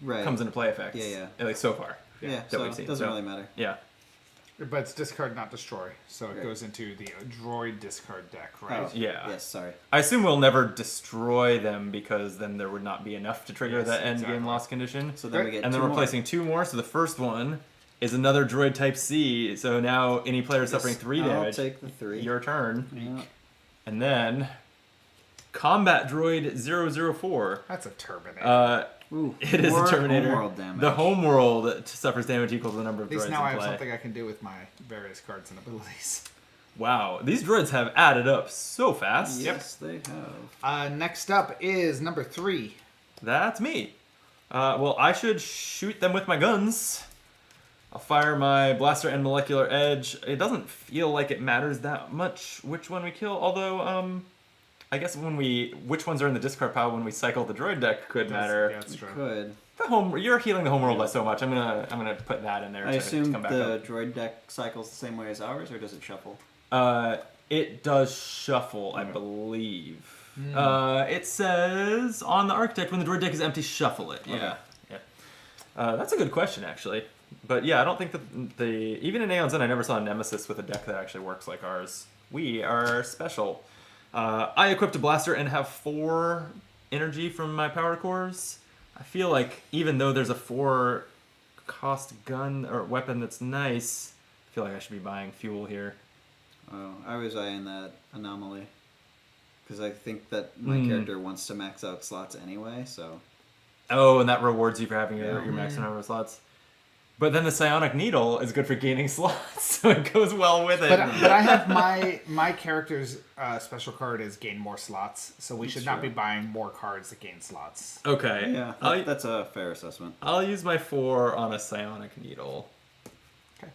Right. comes into play effects. Yeah. Like so far. Yeah, that so we've it seen, doesn't so- really matter. Yeah. but it's discard, not destroy. So it Right. goes into the droid discard deck, right? Oh, Yeah. Yes, sorry. I assume we'll never destroy them because then there would not be enough to trigger Yes, the end exactly. game loss condition. So then we get And then two we're more. placing 2 more. So the first one is another droid type C. So now any player suffering 3 I'll damage. take the 3. Your turn. Yeah. And then Combat Droid 004. That's a Terminator. Ooh, It is a more Terminator. homeworld damage. The homeworld suffers damage equal to the number of At least droids now I in have play. something I can do with my various cards and abilities. Wow, these droids have added up so fast. Yes, they have. Next up is number 3. That's me. Well, I should shoot them with my guns. I'll fire my blaster and molecular edge. It doesn't feel like it matters that much which one we kill, although I guess which ones are in the discard pile when we cycle the droid deck could matter. Yeah, that's true. Could. You're healing the homeworld by so much. I'm gonna put that in there. I to assume come back the up. droid deck cycles the same way as ours, or does it shuffle? It does shuffle, I believe. It says on the architect when the droid deck is empty, shuffle it. Yeah, yeah. That's a good question, actually. But yeah, I don't think that even in Aeon's End, I never saw a Nemesis with a deck that actually works like ours. We are special. I equipped a blaster and have 4 energy from my power cores. I feel like even though there's a 4 cost gun or weapon that's nice, I feel like I should be buying fuel here. Oh, I was eyeing that anomaly. Because I think that my character wants to max out slots anyway, so... Oh, and that rewards you for having your maximum number of slots. But then the psionic needle is good for gaining slots, so it goes well with it. But I have my character's special card is gain more slots, so we should not be buying more cards that gain slots. Okay. Yeah, that's a fair assessment. I'll use my 4 on a psionic needle. Okay.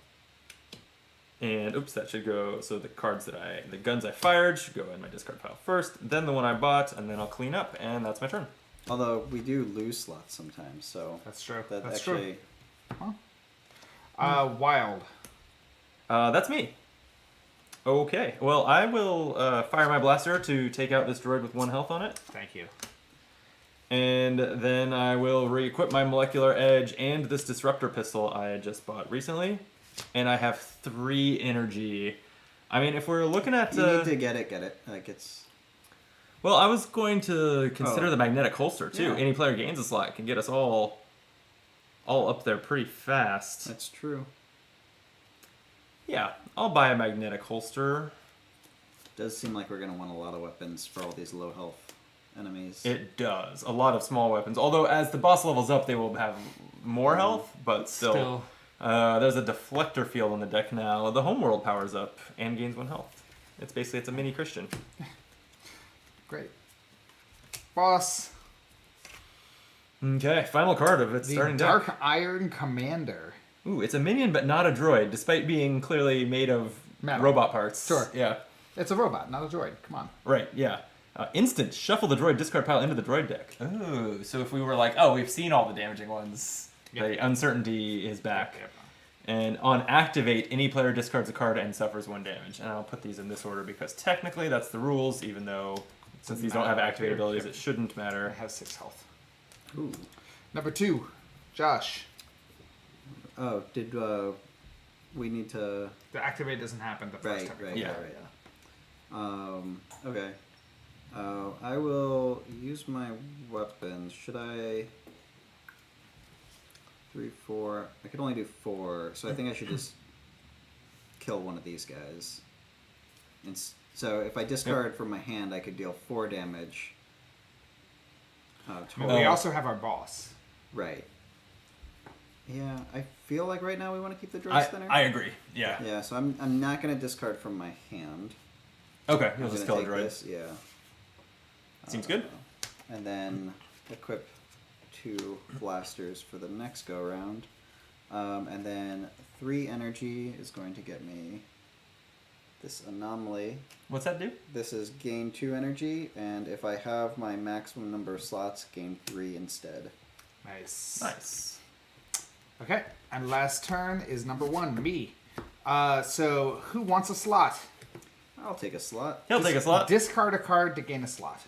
And oops, that should go. So the guns I fired should go in my discard pile first, then the one I bought, and then I'll clean up, and that's my turn. Although we do lose slots sometimes, so That's true. that That's actually true. Wild. That's me. Okay. Well, I will fire my blaster to take out this droid with 1 health on it. Thank you. And then I will re-equip my molecular edge and this disruptor pistol I just bought recently. And I have 3 energy. I mean, if we're looking at... you need to get it. Like, it's... Well, I was going to consider the magnetic holster, too. Yeah. Any player gains a slot can get us all up there pretty fast. That's true. Yeah, I'll buy a magnetic holster. Does seem like we're going to want a lot of weapons for all these low health enemies. It does. A lot of small weapons. Although, as the boss levels up, they will have more health, but still. There's a deflector field on the deck now. The homeworld powers up and gains 1 health. It's a mini Christian. Great. Boss. Okay, final card of its The starting Dark deck. Iron Commander. Ooh, it's a minion, but not a droid, despite being clearly made of Metal. robot parts. Sure. Yeah. It's a robot, not a droid. Come on. Right, yeah. Instant, shuffle the droid discard pile into the droid deck. Oh, so if we were like, oh, we've seen all the damaging ones, the uncertainty is back. Yep. And on activate, any player discards a card and suffers 1 damage. And I'll put these in this order because technically that's the rules, even though since these don't have activate abilities, it shouldn't It matter. has 6 health. Ooh. Number 2, Josh. Oh, did we need to... The activate doesn't happen the first time. Right, Yeah. Okay. I will use my weapons. Should I... 3, 4... I could only do 4, so I think I should just kill one of these guys. So if I discard from my hand, I could deal 4 damage. But we also have our boss. Right. Yeah, I feel like right now we want to keep the droids thinner. I agree. Yeah. Yeah, so I'm not going to discard from my hand. Okay, I'm you'll just gonna kill a take droid. this, yeah. Seems good. And then equip 2 blasters for the next go round. And then 3 energy is going to get me this anomaly. What's that do? This is gain 2 energy, and if I have my maximum number of slots, gain 3 instead. Nice. Nice. Okay, and last turn is number 1, me. So who wants a slot? I'll take a slot. He'll take a slot. Discard a card to gain a slot.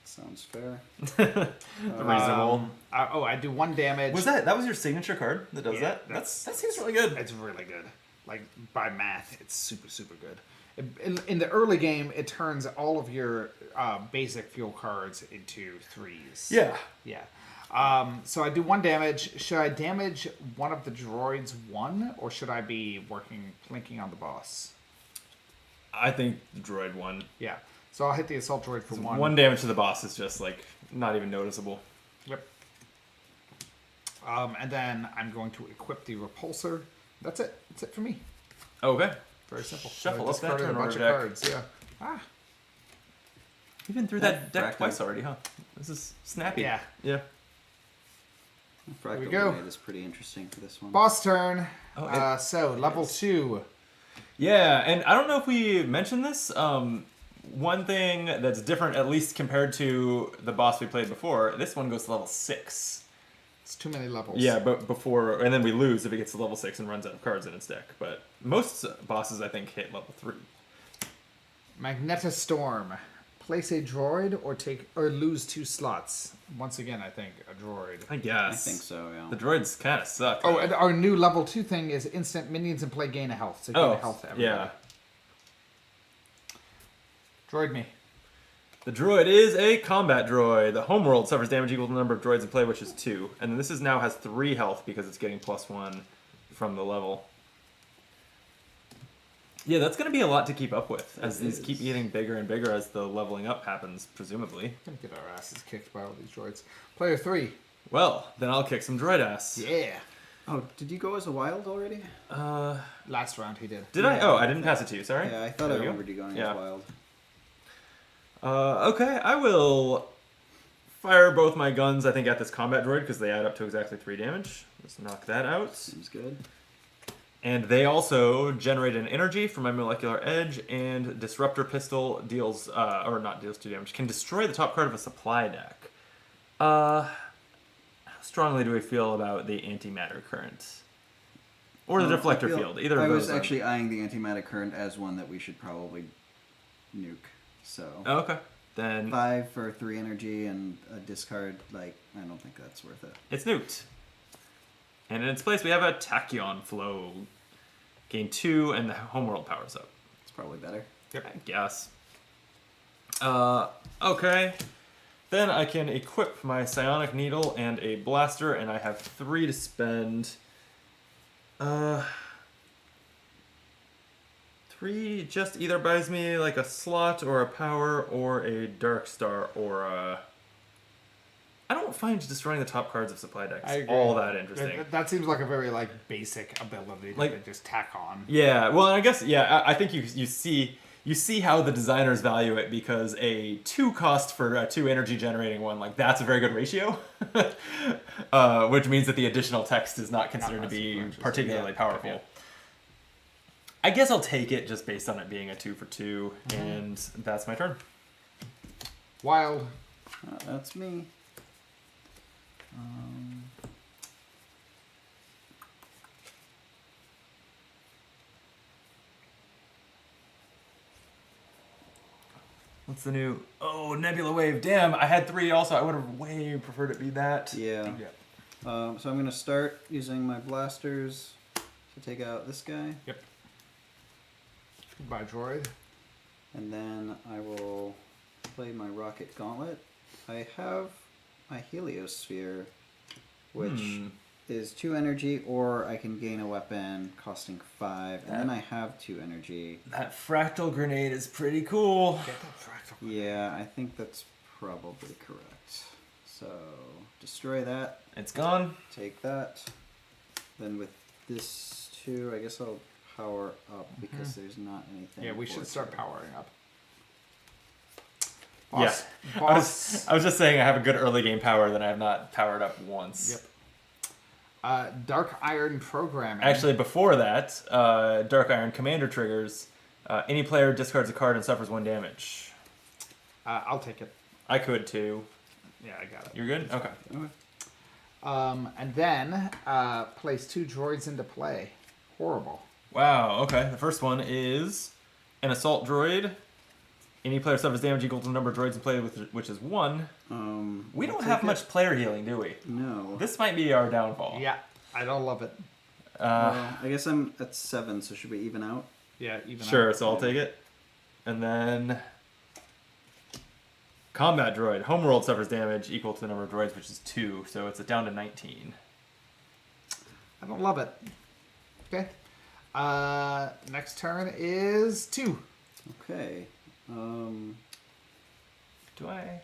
Sounds fair. Reasonable. I do 1 damage. That was your signature card that does Yeah, that? That seems really good. It's really good. Like, by math, it's super, super good. In the early game, it turns all of your basic fuel cards into 3s. Yeah. Yeah. So I do 1 damage. Should I damage one of the droids 1, or should I be plinking on the boss? I think droid 1. Yeah. So I'll hit the assault droid for 1. 1 damage to the boss is just like not even noticeable. Yep. And then I'm going to equip the repulsor. That's it. That's it for me. Okay. Very simple. Shuffle I up that discarded turn a bunch order of deck. cards. Yeah. Ah. You've been through that deck twice already, huh? This is snappy. Yeah. Yeah. Fractal we go. Grenade is pretty interesting for this one. Boss turn. Oh, So level 2. Yeah, and I don't know if we mentioned this. One thing that's different, at least compared to the boss we played before, this one goes to level 6. It's too many levels. Yeah, but before, and then we lose if it gets to level 6 and runs out of cards in its deck. But most bosses, I think, hit level 3. Magnetistorm. Place a droid or lose 2 slots. Once again, I think a droid. I guess. I think so, yeah. The droids kind of suck. Oh, though. and our new level 2 thing is instant minions in play gain a health. So gain a health to everybody. yeah. Droid me. The droid is a combat droid. The homeworld suffers damage equal to the number of droids in play, which is 2. And then this is now has 3 health because it's getting +1 from the level. Yeah, that's going to be a lot to keep up with as these keep getting bigger and bigger as the leveling up happens, presumably. We're gonna get our asses kicked by all these droids. Player 3. Well, then I'll kick some droid ass. Yeah. Oh, did you go as a wild already? Last round he did. Did I? Oh, I didn't pass it to you, sorry. Yeah, I thought I There you go. remembered you going Yeah. as wild. Okay, I will fire both my guns, I think, at this combat droid because they add up to exactly 3 damage. Let's knock that out. Seems good. And they also generate an energy from my molecular edge, and Disruptor Pistol deals, or not deals 2 damage, can destroy the top card of a supply deck. How strongly do we feel about the antimatter current? Or the deflector I feel- field? Either of I those. was actually eyeing the antimatter current as one that we should probably nuke. So Oh, okay. Then 5 for 3 energy and a discard. Like, I don't think that's worth it. it's nuked. And in its place, we have a Tachyon Flow. Gain 2, and the homeworld powers up. It's probably better. I guess. Okay. Then I can equip my Psionic Needle and a Blaster, and I have 3 to spend. 3 just either buys me like a slot or a power or a Dark Star or a... I don't find destroying the top cards of supply decks I agree. all that interesting. That seems like a very basic ability to Like- just tack on. Yeah, well, I guess I think you see how the designers value it because a 2 cost for a 2 energy generating one, like that's a very good ratio, which means that the additional text is not considered to be interesting. particularly Yeah. powerful. Yeah. I guess I'll take it just based on it being a 2 for 2, and that's my turn. Wild. That's me. What's the new? Oh, Nebula Wave. Damn, I had 3 also. I would have way preferred it be that. Yeah. So I'm gonna start using my blasters to take out this guy, Yep. Goodbye, droid. and then I will play my rocket gauntlet. I have my heliosphere, which is 2 energy, or I can gain a weapon costing 5, and then I have 2 energy. That fractal grenade is pretty cool. Get that fractal. Yeah, I think that's probably correct. So destroy that. It's gone. Take that. Then with this 2, I guess I'll power up because there's not anything. Yeah, we for should it start to- powering up. Yeah. Boss. I was just saying I have a good early game power that I have not powered up once. Yep. Dark Iron Programming. Actually, before that, Dark Iron Commander triggers. Any player discards a card and suffers 1 damage. I'll take it. I could too. Yeah, I got it. You're good? Okay. Okay. And then place 2 droids into play. Horrible. Wow, okay. The first one is an Assault Droid. Any player suffers damage equal to the number of droids in play, which is 1. We I'll don't take have it. much player healing, do we? No. This might be our downfall. Yeah, I don't love it. Well, I guess I'm at 7, so should we even out? Yeah, even Sure, out. so I'll take it. And then combat droid. Homeworld suffers damage equal to the number of droids, which is 2, so it's down to 19. I don't love it. Okay. Next turn is 2. Okay. Do I?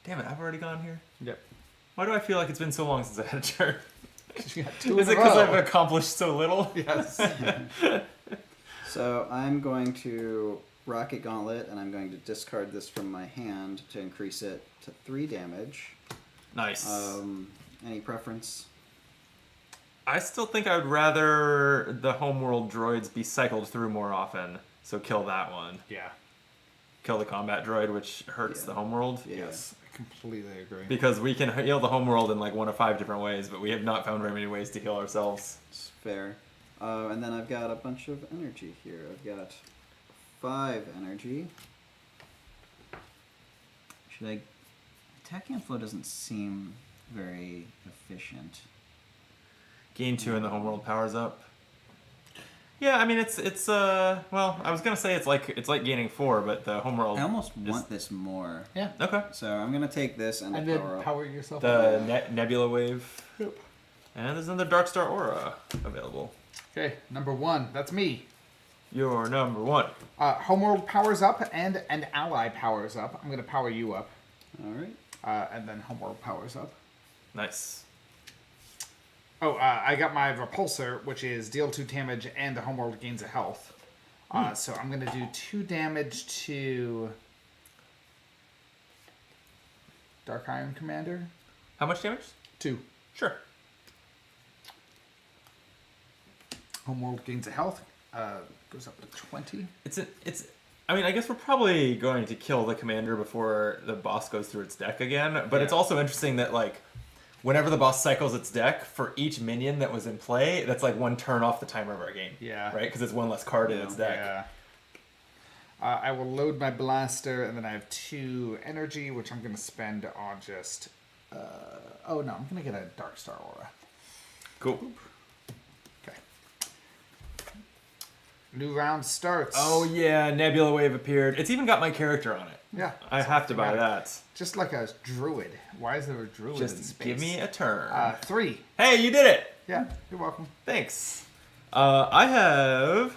Damn it, I've already gone here. Yep. Why do I feel like it's been so long since I had a turn? You got 2 Is in it a because row. I've accomplished so little? Yes. So I'm going to Rocket Gauntlet, and I'm going to discard this from my hand to increase it to 3 damage. Nice. Any preference? I still think I would rather the homeworld droids be cycled through more often. So kill that one. Yeah. Kill the combat droid, which hurts Yeah. the homeworld. Yeah. Yes. I completely agree. Because we can heal the homeworld in like 1 of 5 different ways, but we have not found very many ways to heal ourselves. It's fair. And then I've got a bunch of energy here. I've got 5 energy. Should I... Attack and flow doesn't seem very efficient. Gain 2 and the homeworld powers up. Yeah, I mean it's well, I was gonna say it's like gaining 4, but the homeworld. I almost is- want this more. Yeah. Okay. So I'm going to take this and, And the then power up. power yourself The up. nebula wave. Yep. And there's another Dark Star Aura available. Okay, number 1. That's me. You're number 1. Homeworld powers up and an ally powers up. I'm going to power you up. All right. And then Homeworld powers up. Nice. Oh, I got my repulsor, which is deal 2 damage and the homeworld gains a health. So I'm going to do 2 damage to Dark Iron Commander. How much damage? 2. Sure. Homeworld gains a health. Goes up to 20. It's. I mean, I guess we're probably going to kill the commander before the boss goes through its deck again. But it's Yeah. also interesting that like, whenever the boss cycles its deck, for each minion that was in play, that's like 1 turn off the timer of our game. Yeah. Right? Because it's 1 less card in its deck. Yeah. I will load my blaster, and then I have 2 energy, which I'm going to spend on just... oh, no, I'm going to get a Dark Star Aura. Cool. Okay. New round starts. Oh yeah, Nebula Wave appeared. It's even got my character on it. Yeah. I have to buy automatic. that. Just like a druid. Why is there a druid in Just space? give me a turn. 3. Hey, you did it! Yeah, you're welcome. Thanks. I have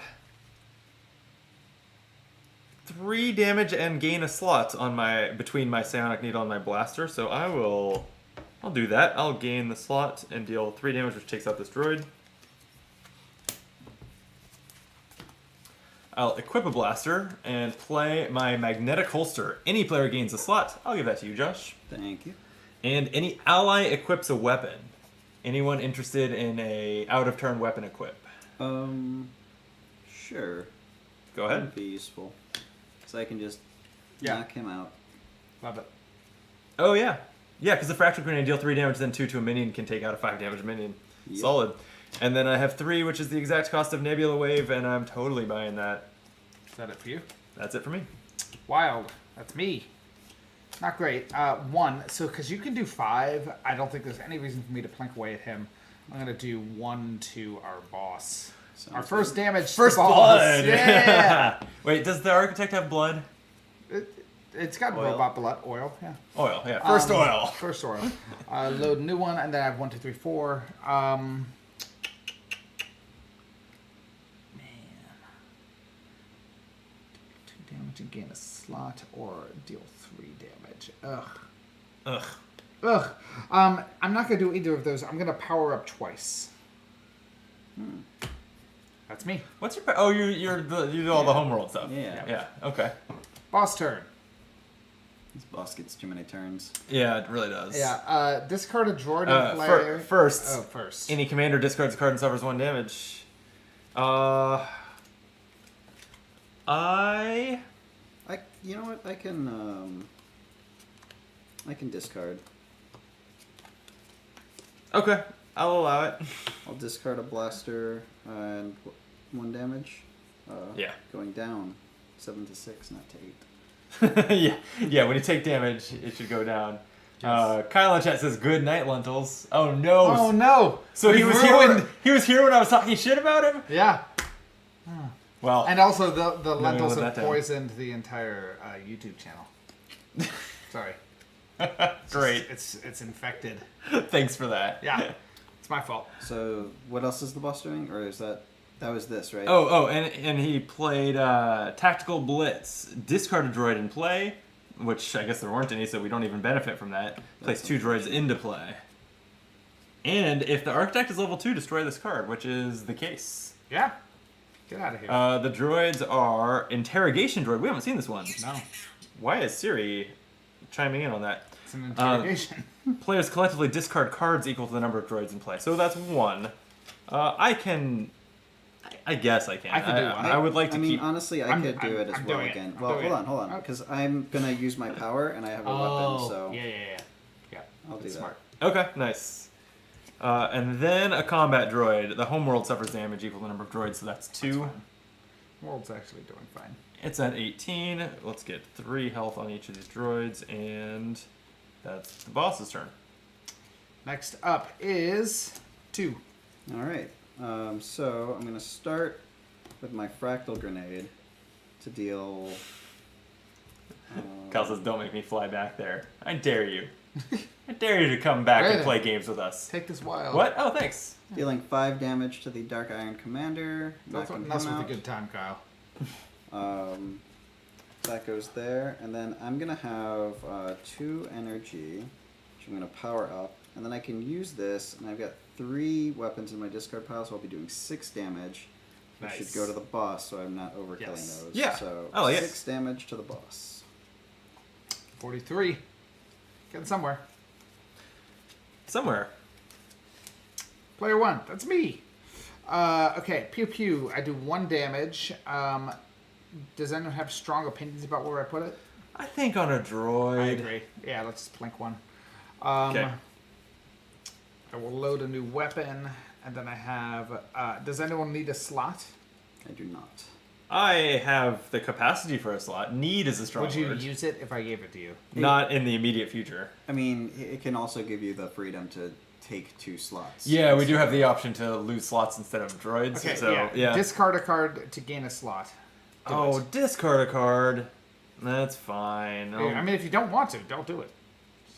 3 damage and gain a slot on between my psionic needle and my blaster, so I'll do that. I'll gain the slot and deal 3 damage, which takes out this droid. I'll equip a blaster and play my magnetic holster. Any player gains a slot. I'll give that to you, Josh. Thank you. And any ally equips a weapon. Anyone interested in a out-of-turn weapon equip? Sure. Go ahead. That'd be useful. So I can just Yeah. knock him out. Love it. Oh, yeah. Yeah, because the Fractal Grenade deal 3 damage, then 2 to a minion can take out a 5 damage minion. Yep. Solid. And then I have 3, which is the exact cost of Nebula Wave, and I'm totally buying that. Is that it for you? That's it for me. Wild. That's me. Not great. 1. So, because you can do 5, I don't think there's any reason for me to plink away at him. I'm going to do 1 to our boss. Sounds Our first good. damage. to First the boss. blood! Yeah! Wait, does the Architect have blood? It's got Oil. robot blood. Oil, yeah. Oil, yeah. First oil. First oil. Load a new one, and then I have 1, 2, 3, 4. Man. 2 damage and gain a slot, or deal 3 damage. Ugh. Ugh. Ugh. I'm not going to do either of those. I'm going to power up twice. That's me. What's your... Oh, you do all the homeworld stuff. Yeah. Yeah, okay. Boss turn. This boss gets too many turns. Yeah, it really does. Yeah, discard a droid in player. First. Oh, first. Any commander discards a card and suffers 1 damage. You know what? I can discard. Okay, I'll allow it. I'll discard a blaster and 1 damage. Yeah. Going down 7 to 6, not to 8. yeah. When you take damage, it should go down. Kyle in chat says, "Good night, lentils." Oh no! Oh no! So he We was ruined- here when I was talking shit about him. Yeah. Well, And also, the lentils live have that down. poisoned the entire YouTube channel. Sorry. great. It's infected. Thanks for that. Yeah. It's my fault. So what else is the boss doing, or is that was this, right? And he played Tactical Blitz. Discard a droid in play, which I guess there weren't any, so we don't even benefit from that. Place 2 droids into play. And if the Architect is level 2, destroy this card, which is the case. Yeah. Get out of here. The droids are Interrogation Droid. We haven't seen this one. No. Why is Siri chiming in on that? It's an interrogation. Players collectively discard cards equal to the number of droids in play. So that's 1. I guess I can. I could do one. I would like to I mean, keep... honestly, I could do it as I'm well doing it. again. I'm Well, doing hold on, it. because I'm gonna use my power and I have a weapon, so Yeah. I'll do That's that. smart. Okay, nice. And then a combat droid. The homeworld suffers damage equal to the number of droids, so that's 2. World's actually doing fine. It's at 18. Let's get 3 health on each of these droids, and that's the boss's turn. Next up is 2. All right. So I'm gonna start with my fractal grenade to deal. Cal says, don't make me fly back there. I dare you. I dare you to come back and Right. play games with us. Take this wild. What? Oh, thanks. Dealing 5 damage to the Dark Iron Commander. That's knocking what, him with a out. good time, Kyle. That goes there, and then I'm gonna have 2 energy, which I'm gonna power up, and then I can use this, and I've got 3 weapons in my discard pile, so I'll be doing 6 damage. I should Nice. go to the boss, so I'm not overkilling Yes. those. Yeah. So Oh, yes. 6 damage to the boss. 43. Getting somewhere. Somewhere. Player 1. That's me. Okay. Pew pew. I do 1 damage. Does anyone have strong opinions about where I put it? I think on a droid. I agree. Yeah, let's just plink 1. Okay. I will load a new weapon, and then I have... does anyone need a slot? I do not. I have the capacity for a slot. Need is a strong Would you word. use it if I gave it to you? Not in the immediate future. I mean, it can also give you the freedom to take 2 slots. Yeah, we do have the option to lose slots instead of droids. Okay, so, yeah. Discard a card to gain a slot. Do Oh, it. discard a card. That's fine. I mean, if you don't want to, don't do it.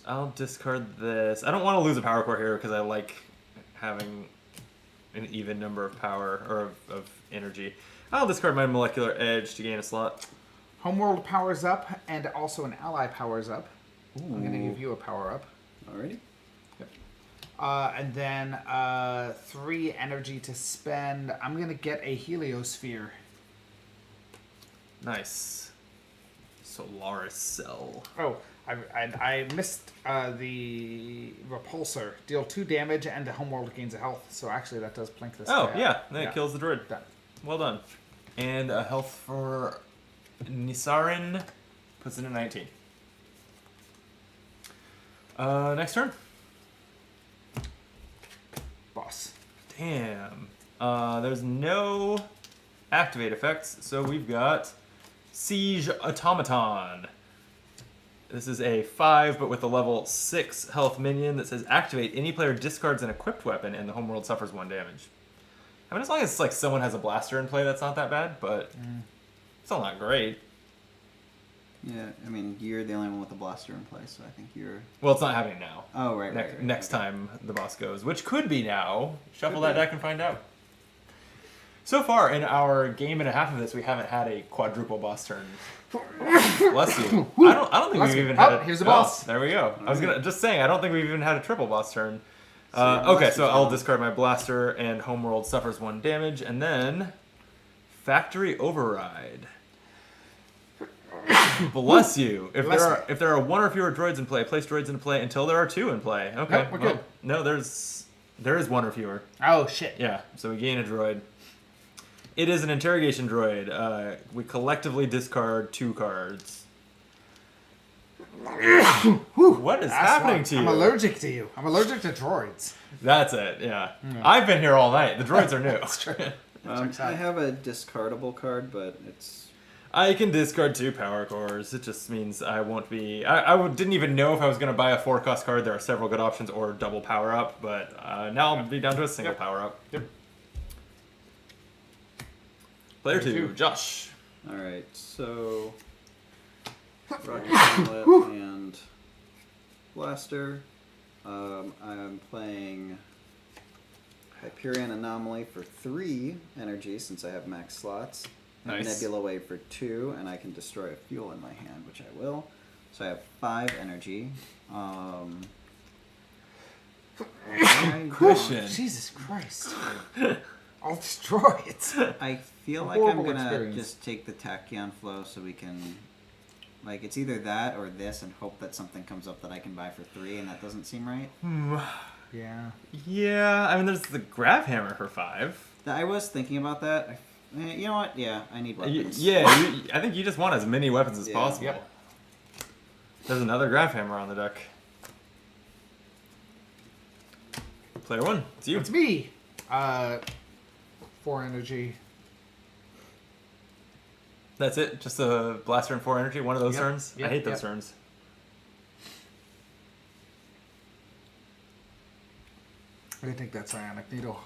I'll discard this. I don't want to lose a power core here because I like having an even number of power or of energy. I'll discard my molecular edge to gain a slot. Homeworld powers up, and also an ally powers up. I'm going to give you a power up. Alrighty. And then 3 energy to spend. I'm going to get a heliosphere. Nice. Solaris Cell. Oh, I missed the repulsor. Deal 2 damage, and the homeworld gains a health. So actually, that does plink this Oh, guy yeah. out. Then it kills the droid. Done. Well done. And a health for Nisarin puts it at 19. Next turn. Boss. Damn. There's no activate effects, so we've got Siege Automaton. This is a 5, but with a level 6 health minion that says activate. Any player discards an equipped weapon, and the homeworld suffers 1 damage. I mean, as long as like someone has a blaster in play, that's not that bad, but still not great. Yeah, I mean, you're the only one with a blaster in play, so I think you're... Well, it's not happening now. Oh, right, Next okay. time the boss goes, which could be now. Shuffle that be. deck and find out. So far in our game and a half of this, we haven't had a quadruple boss turn. Bless you. I don't think Bless we've you. even Oh, had a... here's the oh, boss. there we go. I was gonna just saying, I don't think we've even had a triple boss turn. So your Okay, blaster's so I'll down. discard my blaster, and homeworld suffers 1 damage, and then Factory Override. Bless you. If there are 1 or fewer droids in play, place droids into play until there are 2 in play. Okay, Nope, we're good. No, there is 1 or fewer. Oh, shit. Yeah, so we gain a droid. It is an interrogation droid. We collectively discard 2 cards. What is happening to you? I'm allergic to you. I'm allergic to droids. That's it, yeah. I've been here all night. The droids are new. That's true. I have a discardable card, but it's... I can discard 2 power cores. It just means I won't be... didn't even know if I was going to buy a 4-cost card. There are several good options, or double power up, but now I'll be down to a single power up. Yep. Player Player 2, two. Josh. All right, so rocket gauntlet and blaster. I'm playing Hyperion Anomaly for 3 energy since I have max slots. Nice. Nebula Wave for 2, and I can destroy a fuel in my hand, which I will. So I have 5 energy. Question. Jesus Christ. I'll destroy it. I feel A like I'm horrible gonna experience. just take the Tachyon flow so we can, like, it's either that or this, and hope that something comes up that I can buy for 3, and that doesn't seem right. Yeah. Yeah, I mean, there's the Grav Hammer for 5. I was thinking about that. You know what? Yeah, I need weapons. I think you just want as many weapons as Yeah. possible. Yep. There's another Grav Hammer on the deck. Player 1, it's you. It's me. 4 energy. That's it? Just a blaster and 4 energy? One of those Yep, turns? I yep, hate those yep. turns. I think that's Ionic Needle.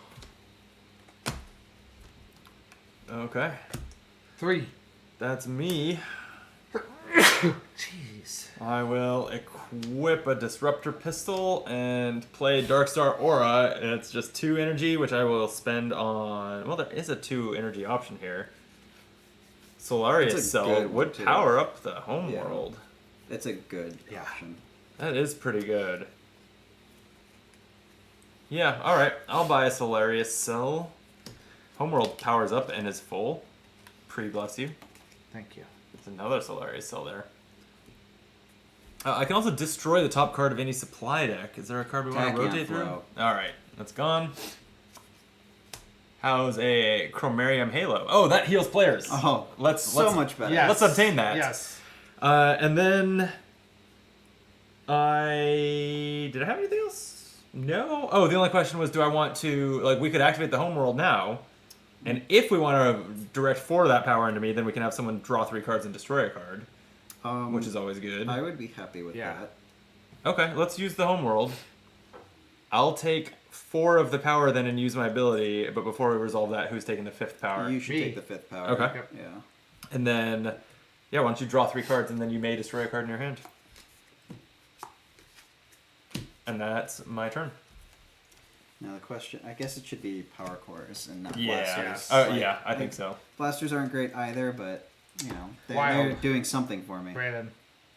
Okay. 3. That's me. Jeez. I will equip a Disruptor Pistol and play Darkstar Aura. And it's just 2 energy, which I will spend on... Well, there is a 2 energy option here. Solarius That's a Cell good would one, too. power up the home Yeah. world. It's a good Yeah. option. That is pretty good. Yeah, alright. I'll buy a Solarius Cell. Homeworld powers up and is full. Bless you. Thank you. There's another Solarius Cell there. I can also destroy the top card of any supply deck. Is there a card we want to Tachyon rotate through? Flow. Alright, that's gone. How's a Chromarium Halo? Oh, that heals players. Oh, let's much better. Yes. Let's obtain that. Yes. And then did I have anything else? No. Oh, the only question was, do I want to, like, we could activate the homeworld now, and if we want to direct 4 of that power into me, then we can have someone draw 3 cards and destroy a card, which is always good. I would be happy with Yeah. that. Okay, let's use the homeworld. I'll take 4 of the power then and use my ability, but before we resolve that, who's taking the 5th power? You should Me. take the 5th power. Okay. Yep. Yeah. And then, yeah, why don't you draw 3 cards and then you may destroy a card in your hand. And that's my turn. Now the question, I guess it should be power cores and not Yeah. blasters. Like- Yeah, I think so. Blasters aren't great either, but you know they're Wild. doing something for me. Brandon.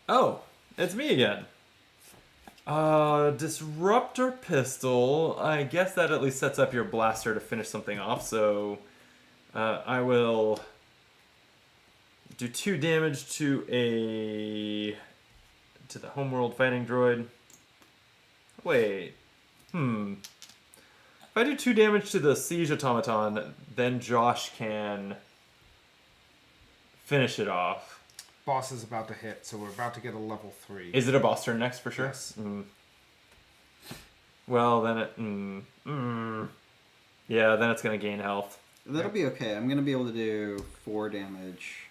Oh, it's me again. Disruptor Pistol. I guess that at least sets up your blaster to finish something off, so I will do 2 damage to the homeworld fighting droid. Wait. If I do 2 damage to the siege automaton, then Josh can finish it off. Boss is about to hit, so we're about to get a level 3. Is it a boss turn next for sure? Yes. Well, then it. Yeah, then it's gonna gain health. That'll be okay. I'm gonna be able to do 4 damage.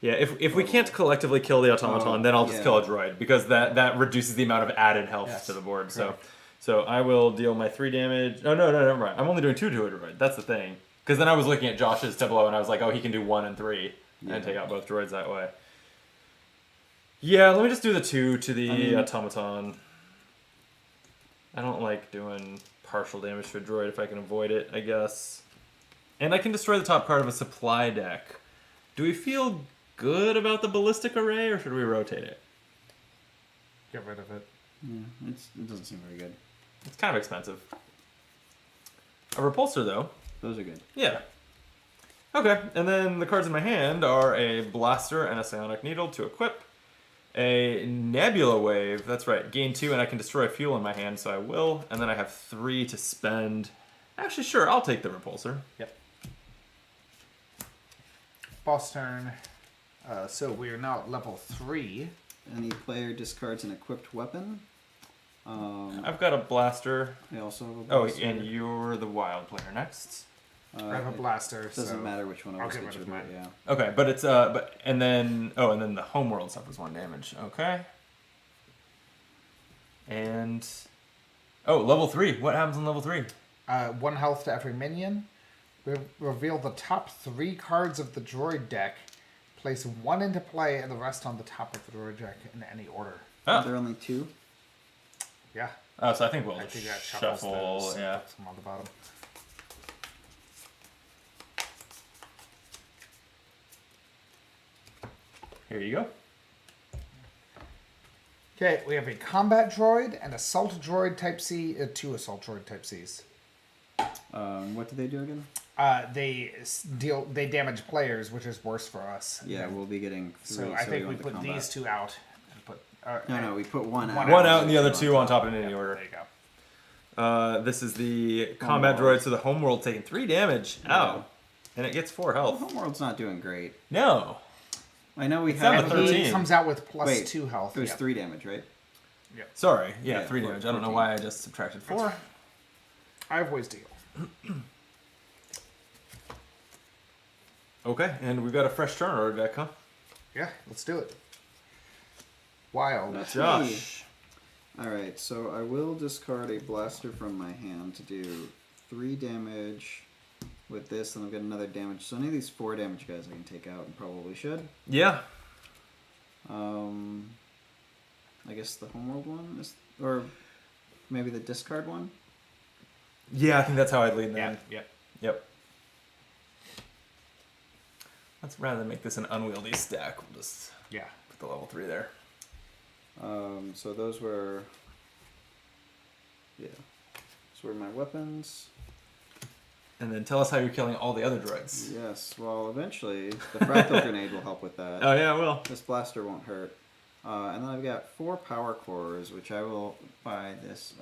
Yeah, if we can't collectively kill the automaton, then I'll just yeah. kill a droid because that reduces the amount of added health Yes, to the board. correct. So I will deal my 3 damage. Oh no, never mind. I'm only doing 2 to a droid. That's the thing. Because then I was looking at Josh's tableau and I was like, oh, he can do 1 and 3, Yeah. and take out both droids that way. Yeah, let me just do the 2 to the I mean- automaton. I don't like doing partial damage to a droid if I can avoid it, I guess. And I can destroy the top card of a supply deck. Do we feel good about the ballistic array, or should we rotate it? Get rid of it. Yeah, it doesn't seem very good. It's kind of expensive. A repulsor, though. Those are good. Yeah. Okay, and then the cards in my hand are a blaster and a psionic needle to equip. A nebula wave, that's right, gain 2, and I can destroy fuel in my hand, so I will. And then I have 3 to spend. Actually, sure, I'll take the repulsor. Yep. Boss turn. So we are now at level 3. Any player discards an equipped weapon. I've got a blaster. I also have a Oh, blaster. and you're the wild player next. I have a It blaster. doesn't so matter which one of I'll us get gets rid of rid of mine. it. Yeah. Okay, but it's and then the homeworld stuff is 1 damage. Okay. And level 3. What happens on level 3? 1 health to every minion. Reveal the top 3 cards of the droid deck. Place 1 into play and the rest on the top of the droid deck in any order. Are Oh. there only 2? Yeah. Oh, so I think we'll I just think that shuffles shuffle. those and Yeah. puts them on the bottom. Here you go. Okay, we have a combat droid, an assault droid type C, 2 assault droid type Cs. What do they do again? They damage players, which is worse for us. Yeah, we'll be getting 3. So I think we want the put combat. these 2 out and put. No, we put one out. One out and the other 2 on top in any There order. you go. This is the combat Homeworld. droid, so the homeworld taking 3 damage. Ow. And it gets 4 Well, health. Homeworld's not doing great. No. I know we down have to And 13. he comes out with plus Wait, 2 health. It was Yep. 3 damage, right? Sorry. Yeah, Yeah, 3 damage. I don't know 14. why I just subtracted 4. I have ways to heal. Okay, and we've got a fresh turn order deck, huh? Yeah, let's do it. Wild. That's Josh. me. Alright, so I will discard a blaster from my hand to do 3 damage with this, and I've got another damage. So any of these 4 damage guys I can take out, and probably should. Yeah. I guess the Homeworld one is, or maybe the discard one. Yeah, I think that's how I'd lead Yeah, then. yep. Yep. Let's rather than make this an unwieldy stack. We'll just Yeah. put the level 3 there. So those were, yeah, those were my weapons. And then tell us how you're killing all the other droids. Yes, well, eventually the fractal grenade will help with that. Oh yeah, well. This blaster won't hurt. And then I've got 4 power cores, which I will buy this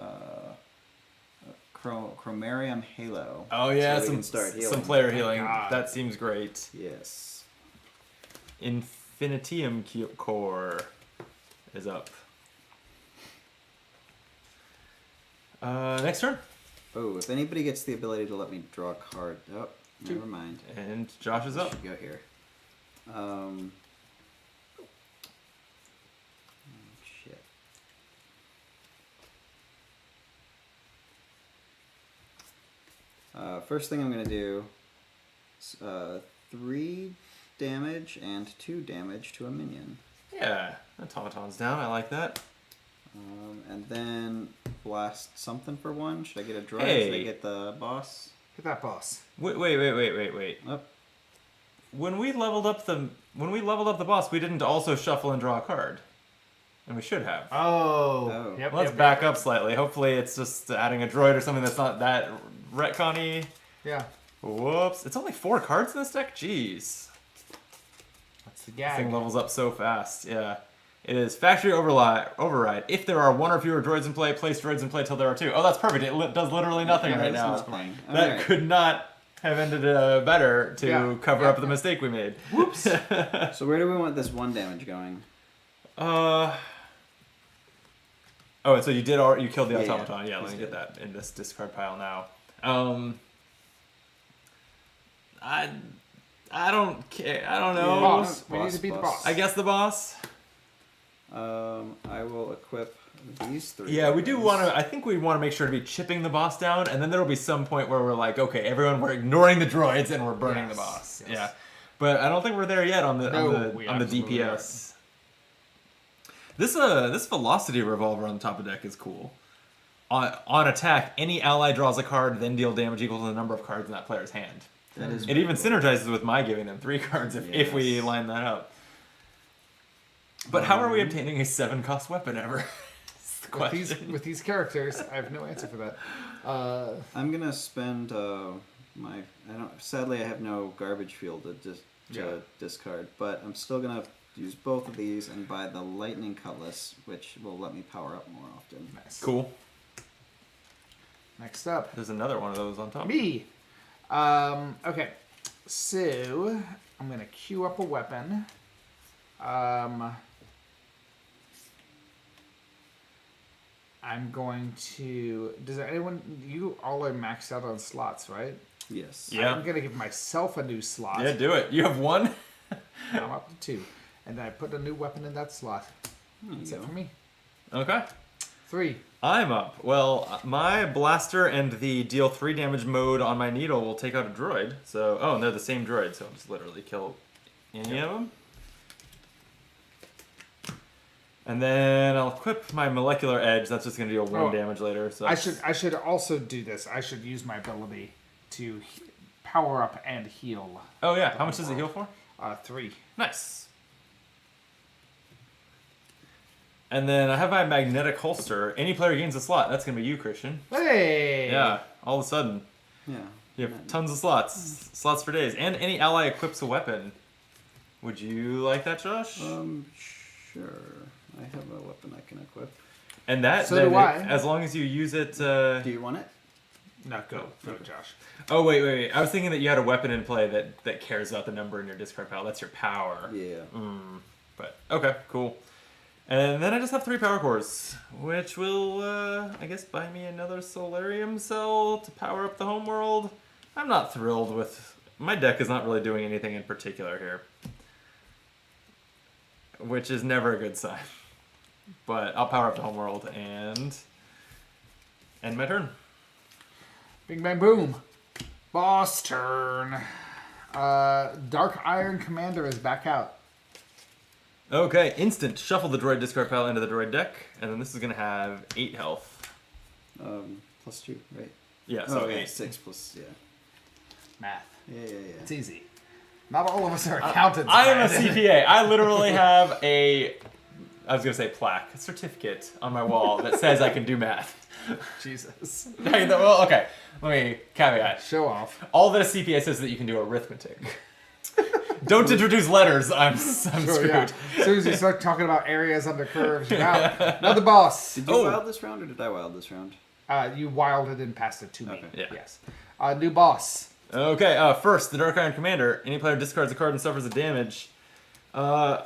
Chromarium Halo. Oh yeah, so we can some start healing. some player healing. God. That seems great. Yes. Infinitium core is up. Next turn. Oh, if anybody gets the ability to let me draw a card. Oh, never mind. And Josh is up. Should go here. Shit. First thing I'm going to do is 3 damage and 2 damage to a minion. Yeah, automaton's down. I like that. And then blast something for 1. Should I get a droid? Should I Hey. get the boss? Hit that boss. Wait. Oh, When we leveled up the boss, we didn't also shuffle and draw a card, and we should have. Oh. Yep, Let's yep, back yep. up slightly. Hopefully, it's just adding a droid or something that's not that retconny. Yeah. Whoops! It's only 4 cards in this deck. Jeez, That's the this gag. thing levels up so fast. Yeah. It is factory override. If there are 1 or fewer droids in play, place droids in play till there are 2. Oh, that's perfect. It does literally nothing Yeah, right that's now. nothing. That Alright. could not have ended better to Yeah. cover Yeah. up the mistake we made. Whoops. So where do we want this 1 damage going? Oh, and so you killed the Yeah, automaton. Yeah, let he's me get dead. that in this discard pile now. I don't care. I don't know. Boss. We need to beat the boss. I guess the boss. I will equip these 3. Yeah, we do weapons. want to. I think we want to make sure to be chipping the boss down, and then there will be some point where we're like, okay, everyone, we're ignoring the droids and we're burning the Yes, boss. yes. Yeah, but I don't think we're there yet on the we on the absolutely DPS. This velocity revolver on the top of the deck is cool. On attack, any ally draws a card, then deal damage equal to the number of cards in that player's hand. That is It even synergizes with my giving them 3 cards if we Yes. line that up. But how are we obtaining a 7-cost weapon ever? Is the question. With these characters, I have no answer for that. I'm gonna spend sadly I have no garbage field to Yeah. discard, but I'm still gonna use both of these and buy the lightning cutlass, which will let me power up more often. Nice. Cool. Next up, There's another one of those on top. me. Okay, so I'm gonna queue up a weapon. I'm going to. Does anyone? You all are maxed out on slots, right? Yes. Yeah. I'm gonna give myself a new slot. Yeah, do it. You have 1? Now I'm up to 2, and then I put a new weapon in that slot. There you That's go. it for me. Okay. 3. I'm up. Well, my blaster and the deal 3 damage mode on my needle will take out a droid. So, oh, and they're the same droid, so I'll just literally kill any of them. And then I'll equip my molecular edge. That's just going to deal 1 damage later. So I should also do this. I should use my ability to power up and heal. Oh yeah, how much does it heal for? 3. Nice. And then I have my magnetic holster. Any player gains a slot. That's going to be you, Christian. Hey! Yeah, all of a sudden. Yeah. You have tons of slots. Slots for days. And any ally equips a weapon. Would you like that, Josh? Sure. I have a weapon I can equip. And that, So then do I. as long as you use it... Do you want it? No, go, Josh. Oh, wait. I was thinking that you had a weapon in play that cares about the number in your discard pile. That's your power. Yeah. But, okay, cool. And then I just have 3 power cores, which will, I guess, buy me another Solarium cell to power up the homeworld. I'm not thrilled with... My deck is not really doing anything in particular here. Which is never a good sign. But I'll power up the homeworld and end my turn. Bing, bang, boom. Boss turn. Dark Iron Commander is back out. Okay, instant. Shuffle the droid discard pile into the droid deck, and then this is going to have 8 health. +2, right? Yeah, so 8. 6 plus, yeah. Math. Yeah. It's easy. Not all of us are accountants. I am a Brandon. CPA. I literally have I was going to say plaque, a certificate on my wall that says I can do math. Jesus. Well, okay, let me caveat. Show off. All that a CPA says is that you can do arithmetic. Don't introduce letters. I'm Sure, screwed. yeah. As soon as you start talking about areas under curves, you're out. Another boss. Did you wild this round, or did I wild this round? You wilded and passed it to me. Okay. Yeah. Yes. New boss. Okay, first, the Dark Iron Commander. Any player discards a card and suffers a damage. I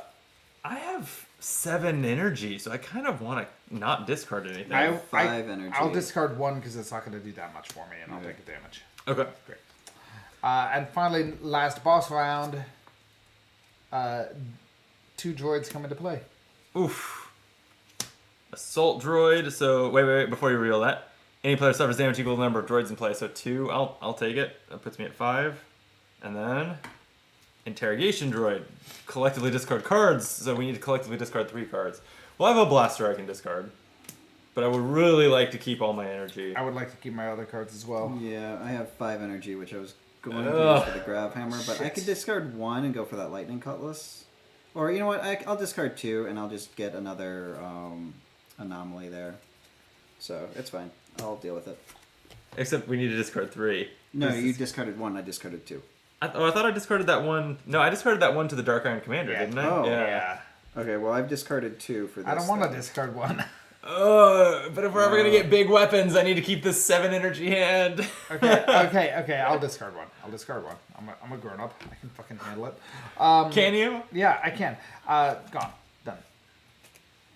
have 7 energy, so I kind of want to not discard anything. I have 5 energy. I'll discard 1 because it's not going to do that much for me, and I'll Okay. take the damage. Okay. Great. And finally, last boss round. 2 droids come into play. Oof. Assault droid. So wait, before you reveal that. Any player suffers damage equal to the number of droids in play. So 2, I'll take it. That puts me at 5. And then interrogation droid. Collectively discard cards. So we need to collectively discard 3 cards. Well, I have a blaster I can discard. But I would really like to keep all my energy. I would like to keep my other cards as well. Yeah, I have 5 energy, which I was going to Ugh. use for the grav hammer, but I could discard 1 and go for that lightning cutlass. Or you know what? I'll discard 2 and I'll just get another anomaly there. So it's fine. I'll deal with it. Except we need to discard 3. No, This you is- discarded 1. I discarded 2. I thought I discarded that one. No, I discarded that one to the Dark Iron Commander, Yeah. didn't I? Oh. Yeah. Okay, well I've discarded 2 for this. I don't want to then. discard 1. But if we're ever gonna get big weapons, I need to keep this 7 energy hand. Okay. I'll discard 1. I'm a grown up. I can fucking handle it. Can you? Yeah, I can. Gone. Done.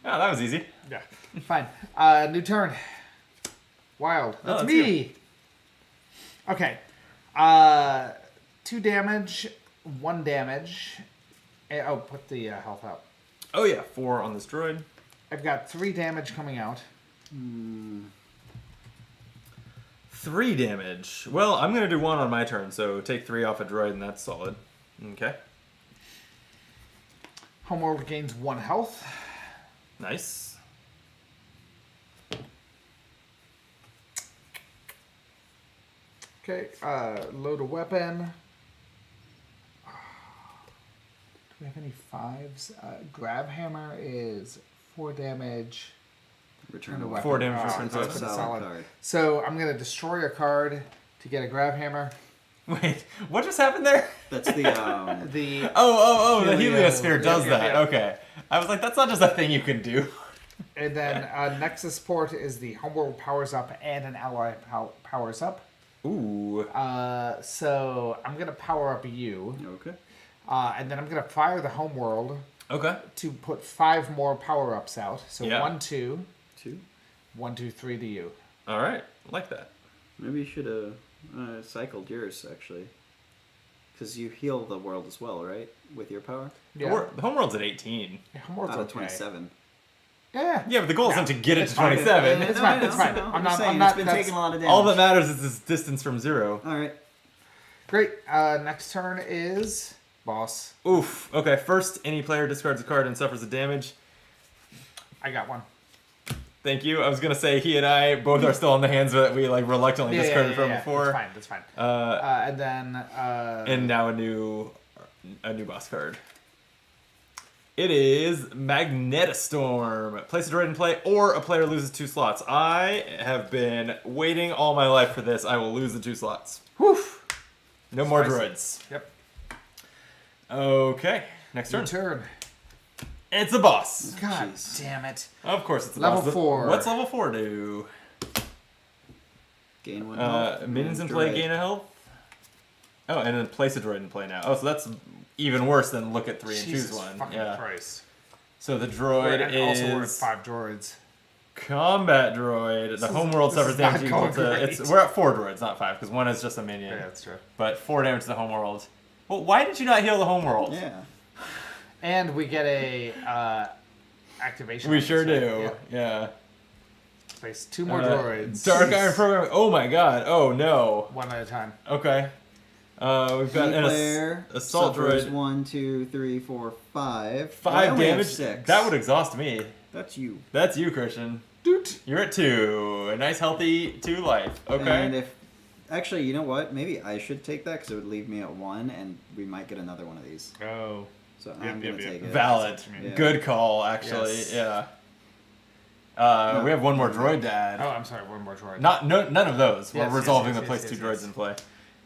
Oh, that was easy. Yeah. Fine. New turn. Wild. That's that's me. Okay. 2 damage, 1 damage. Oh, put the health out. Oh yeah, 4 on this droid. I've got 3 damage coming out. 3 damage. Well, I'm gonna do 1 on my turn, so take 3 off a droid, and that's solid. Okay. Homeworld gains 1 health. Nice. Okay. Load a weapon. Do we have any 5s? Grab hammer is 4 damage. Return And a a weapon. 4 damage, Oh, return that's to pretty weapon. Solid solid. card. So I'm gonna destroy a card to get a grab hammer. Wait, what just happened there? That's the The The Helio- heliosphere does yeah, that. yeah. Okay. I was like, that's not just a thing you can do. and then Nexus port is the homeworld powers up and an ally powers up. Ooh. So I'm gonna power up you, okay. and then I'm gonna fire the homeworld Okay. to put 5 more power ups out. So Yeah. 1, 2, 2. 1, 2, 3 to you. All right. I like that. Maybe you should have cycled yours actually, because you heal the world as well, right? With your power. Yeah. The homeworld's at 18. Homeworld's Out of okay. 27. Yeah. Yeah, but the goal isn't to get it it's to fine. 27. It's No, fine, I know, it's fine. I know. I'm not- saying, I'm not- It's been that's- taking a lot of damage. All that matters is this distance from 0. All right. Great. Next turn is boss. Oof. Okay, first, any player discards a card and suffers a damage. I got one. Thank you. I was gonna say he and I both are still on the hands that we like reluctantly discarded from before. That's fine. That's fine. And then. And now a new boss card. It is Magnetistorm. Place a droid in play, or a player loses 2 slots. I have been waiting all my life for this. I will lose the 2 slots. Whew. No more Spicy. droids. Yep. Okay, next Your turn. turn. It's a boss. God Jeez. damn it. Of course, it's a Level boss. 4. What's level 4 do? Gain 1 health. Minions in and play droid. gain a health. Oh, and then place a droid in play now. Oh, so that's even worse than look at 3 and Jesus choose one. fucking Yeah. Christ. So the droid And also we're at is 5 droids. combat droid. The homeworld this suffers is not damage equal going to. great. We're at 4 droids, not 5, because one is just a minion. Yeah, that's true. But 4 damage to the homeworld. Well, why did you not heal the homeworld? Yeah. And we get a activation. We on this, sure right? do. Yeah. Yeah. Place 2 more droids. Dark Iron Program. Oh my god. Oh no. One at a time. Okay. We've got Any an player assault suffers droid. 1, 2, 3, 4, 5. I 5 only have damage. 6. That would exhaust me. That's you. That's you, Christian. You're at 2. A nice, healthy 2 life. Okay. And if actually, you know what? Maybe I should take that because it would leave me at 1, and we might get another one of these. Oh. So Yep, I'm yep, gonna yep. take it. Valid. Yeah. Good call, actually. Yes. Yeah. No. We have one more droid to add. Oh, I'm sorry. One more droid. None of those. We're Yes, resolving yes, the place yes, 2 yes, droids yes. in play.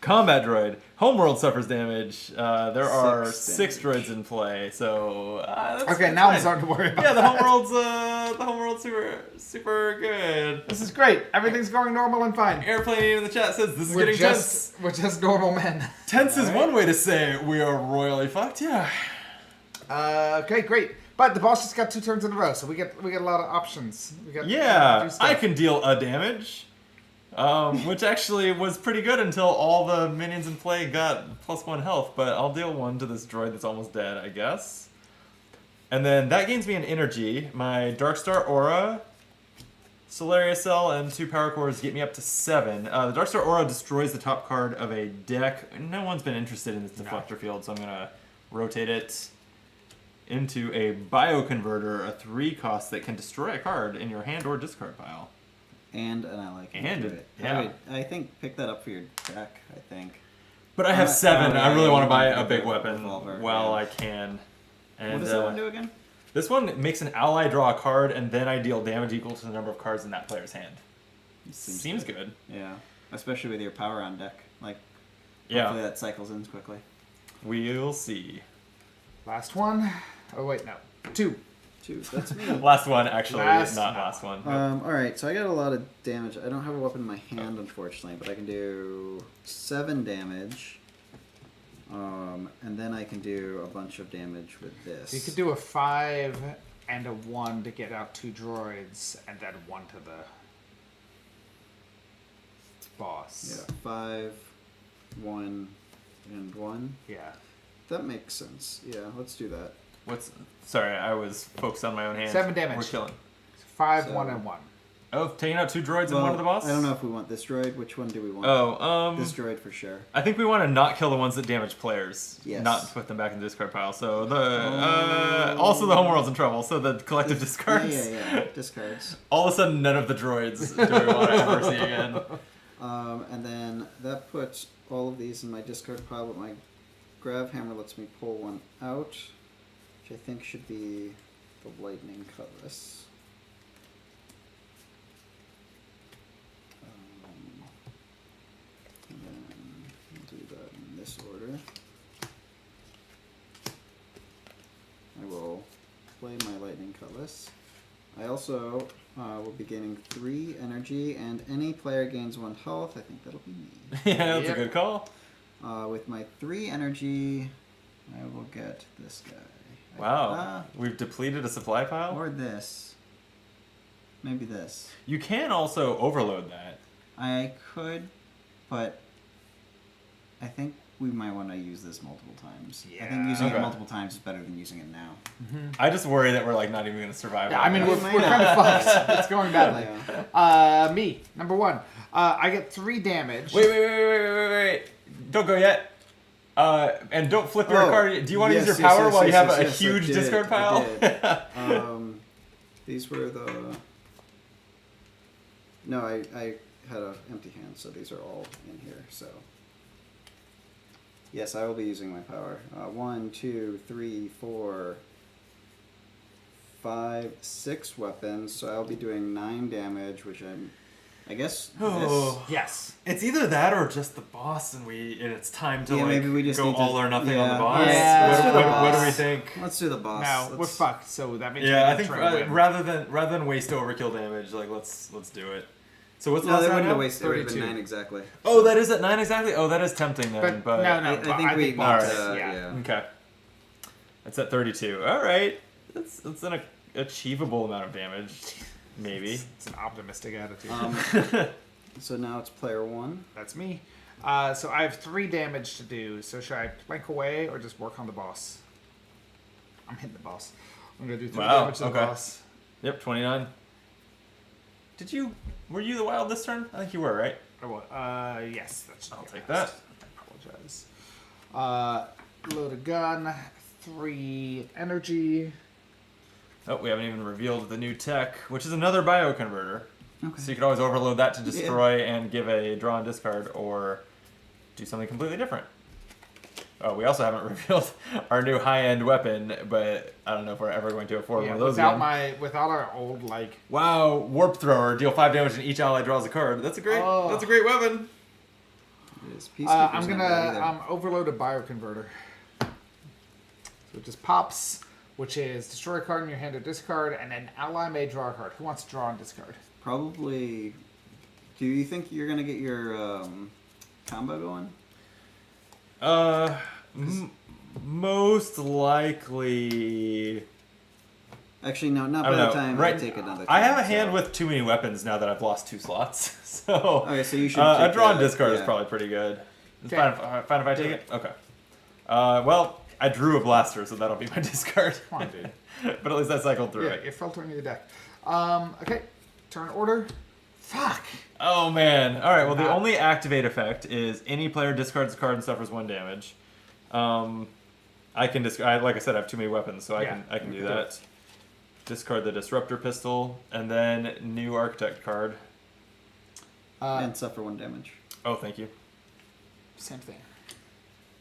Combat droid. Homeworld suffers damage. There are 6 damage. droids in play, so that's Okay, that's now I'm fine. starting to worry about Yeah, the that. homeworld's super good. This is great. Everything's going normal and fine. Airplane in the chat says this is getting tense. We're just normal men. Tense is one way to say we are royally fucked. Yeah. Okay, great. But the boss just got 2 turns in a row, so we get a lot of options. We got Yeah, do stuff. I can deal a damage, which actually was pretty good until all the minions in play got +1 health. But I'll deal 1 to this droid that's almost dead, I guess. And then that gains me an energy. My Darkstar Aura, Solaria Cell, and 2 power cores get me up to 7. The Darkstar Aura destroys the top card of a deck. No one's been interested in this deflector field, so I'm gonna rotate it into a bioconverter, a 3 cost that can destroy a card in your hand or discard pile. And an ally can And do it- it. yeah. I think pick that up for your deck. I think. But I have Uh, 7. oh, I yeah, really you want to buy want a the big weapon revolver, while yeah. I can. And What does that one do again? this one makes an ally draw a card, and then I deal damage equal to the number of cards in that player's hand. Seems good. Yeah, especially with your power on deck. Like, Yeah, hopefully that cycles in quickly. we'll see. Last one. Oh wait, no. 2. 2. That's me. Last one, actually, Last not one. last one. All right, so I got a lot of damage. I don't have a weapon in my hand, unfortunately, but I can do 7 damage. And then I can do a bunch of damage with this. You could do a 5 and a 1 to get out 2 droids, and then 1 to the boss. Yeah, 5, 1, and 1. Yeah. That makes sense. Yeah, let's do that. Sorry, I was focused on my own hand. 7 damage. We're killing. 5, So- 1, and 1. Oh, taking out 2 droids and one of the boss? I don't know if we want this droid. Which one do we want? Oh, This droid for sure. I think we want to not kill the ones that damage players. Yes. Not put them back in the discard pile. So also the homeworld's in trouble. So the collective discards. Yeah. Discards. All of a sudden, none of the droids do we want to ever see again. And then that puts all of these in my discard pile, but my grav hammer lets me pull one out, which I think should be the lightning cutlass. And then we'll do that in this order. I will play my lightning cutlass. I also will be gaining 3 energy, and any player gains 1 health. I think that'll be me. Yeah, that's Yep. a good call. With my 3 energy, I will get this guy. Wow. We've depleted a supply pile. Or this. Maybe this. You can also overload that. I could, but I think we might want to use this multiple times. I Yeah. think using Okay. it multiple times is better than using it now. I just worry that we're like not even gonna survive. Yeah, all I mean, this. we're kind of fucked. It's going badly. Yeah. Me, number 1. I get 3 damage. Wait. Don't go yet. And don't flip your Oh, card. Do you want to yes, use your yes, power yes, while you yes, have a yes, I huge did, discard I pile? did. These were the... No, I had an empty hand, so these are all in here, so... Yes, I will be using my power. 1, 2, 3, 4, 5, 6 weapons, so I'll be doing 9 damage, which I guess Oh. Yes. It's either that or just the boss, and it's time to Yeah, like maybe we just go need to- all or nothing on the yeah. boss. Yeah. Let's do the What do boss. we think? Let's do the boss. Now, we're Let's- fucked, so that means Yeah, I we think try to win. rather than waste overkill damage, like let's do it. So what's the No, last they round wouldn't now? have wasted. It would have been 32. 9 exactly. Oh, that is at 9 exactly. Oh, that is tempting then. But no, I but think we need boss, to... yeah. Yeah. Okay. That's at 32. All right. That's an achievable amount of damage, maybe. It's an optimistic attitude. So now it's player 1. That's me. So I have 3 damage to do. So should I plank away or just work on the boss? I'm hitting the boss. I'm gonna do 3 Wow, damage to the okay. boss. Yep, 29. Were you the wild this turn? I think you were, right? Yes, that's. I'll take that. I apologize. Load a gun. 3 energy. Oh, we haven't even revealed the new tech, which is another bioconverter. Okay. So you could always overload that to destroy and give a draw and discard, or do something completely different. Oh, we also haven't revealed our new high-end weapon, but I don't know if we're ever going to afford Yeah, one of those again. without our old like. Wow, warp thrower, deal 5 damage and each ally draws a card. That's a great weapon. It is. I'm Peacekeeper's not bad gonna either. overload a bioconverter. So it just pops, which is destroy a card in your hand or discard, and an ally may draw a card. Who wants to draw and discard? Probably... Do you think you're going to get your combo going? Most likely. Actually, no, not I by don't the know. time Right, I take another I have a turn, hand so- with too many weapons now that I've lost 2 slots. So Okay, so you should a take draw and that, discard is yeah. probably pretty good. It's Okay. fine if I take it. Okay. Well, I drew a blaster, so that'll be my discard. Come on, dude. But at least I cycled through Yeah, it. you're filtering your deck. Okay, turn order. Fuck. Oh man! All right. Well, the Not- only activate effect is any player discards a card and suffers 1 damage. I can discard. Like I said, I have too many weapons, so Yeah, I can you do can do that. Discard the disruptor pistol, and then new architect card. And suffer 1 damage. Oh, thank you. Same thing.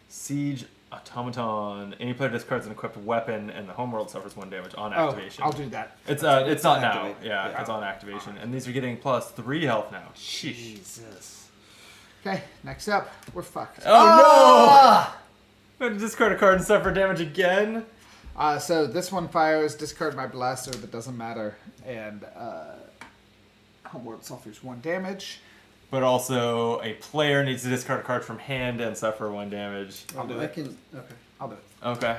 Siege automaton. Any player discards an equipped weapon, and the homeworld suffers 1 damage on Oh, activation. I'll do that. It's not now. activate. Yeah, Yeah. it's on activation, and these are getting plus 3 health now. Sheesh. Jesus. Okay, next up, we're fucked. Oh no! I had to discard a card and suffer damage again. So this one fires, discard my blaster, that doesn't matter, and homeworld suffers 1 damage. But also, a player needs to discard a card from hand and suffer 1 damage. I'll do I it. can... Okay. I'll do it. Okay.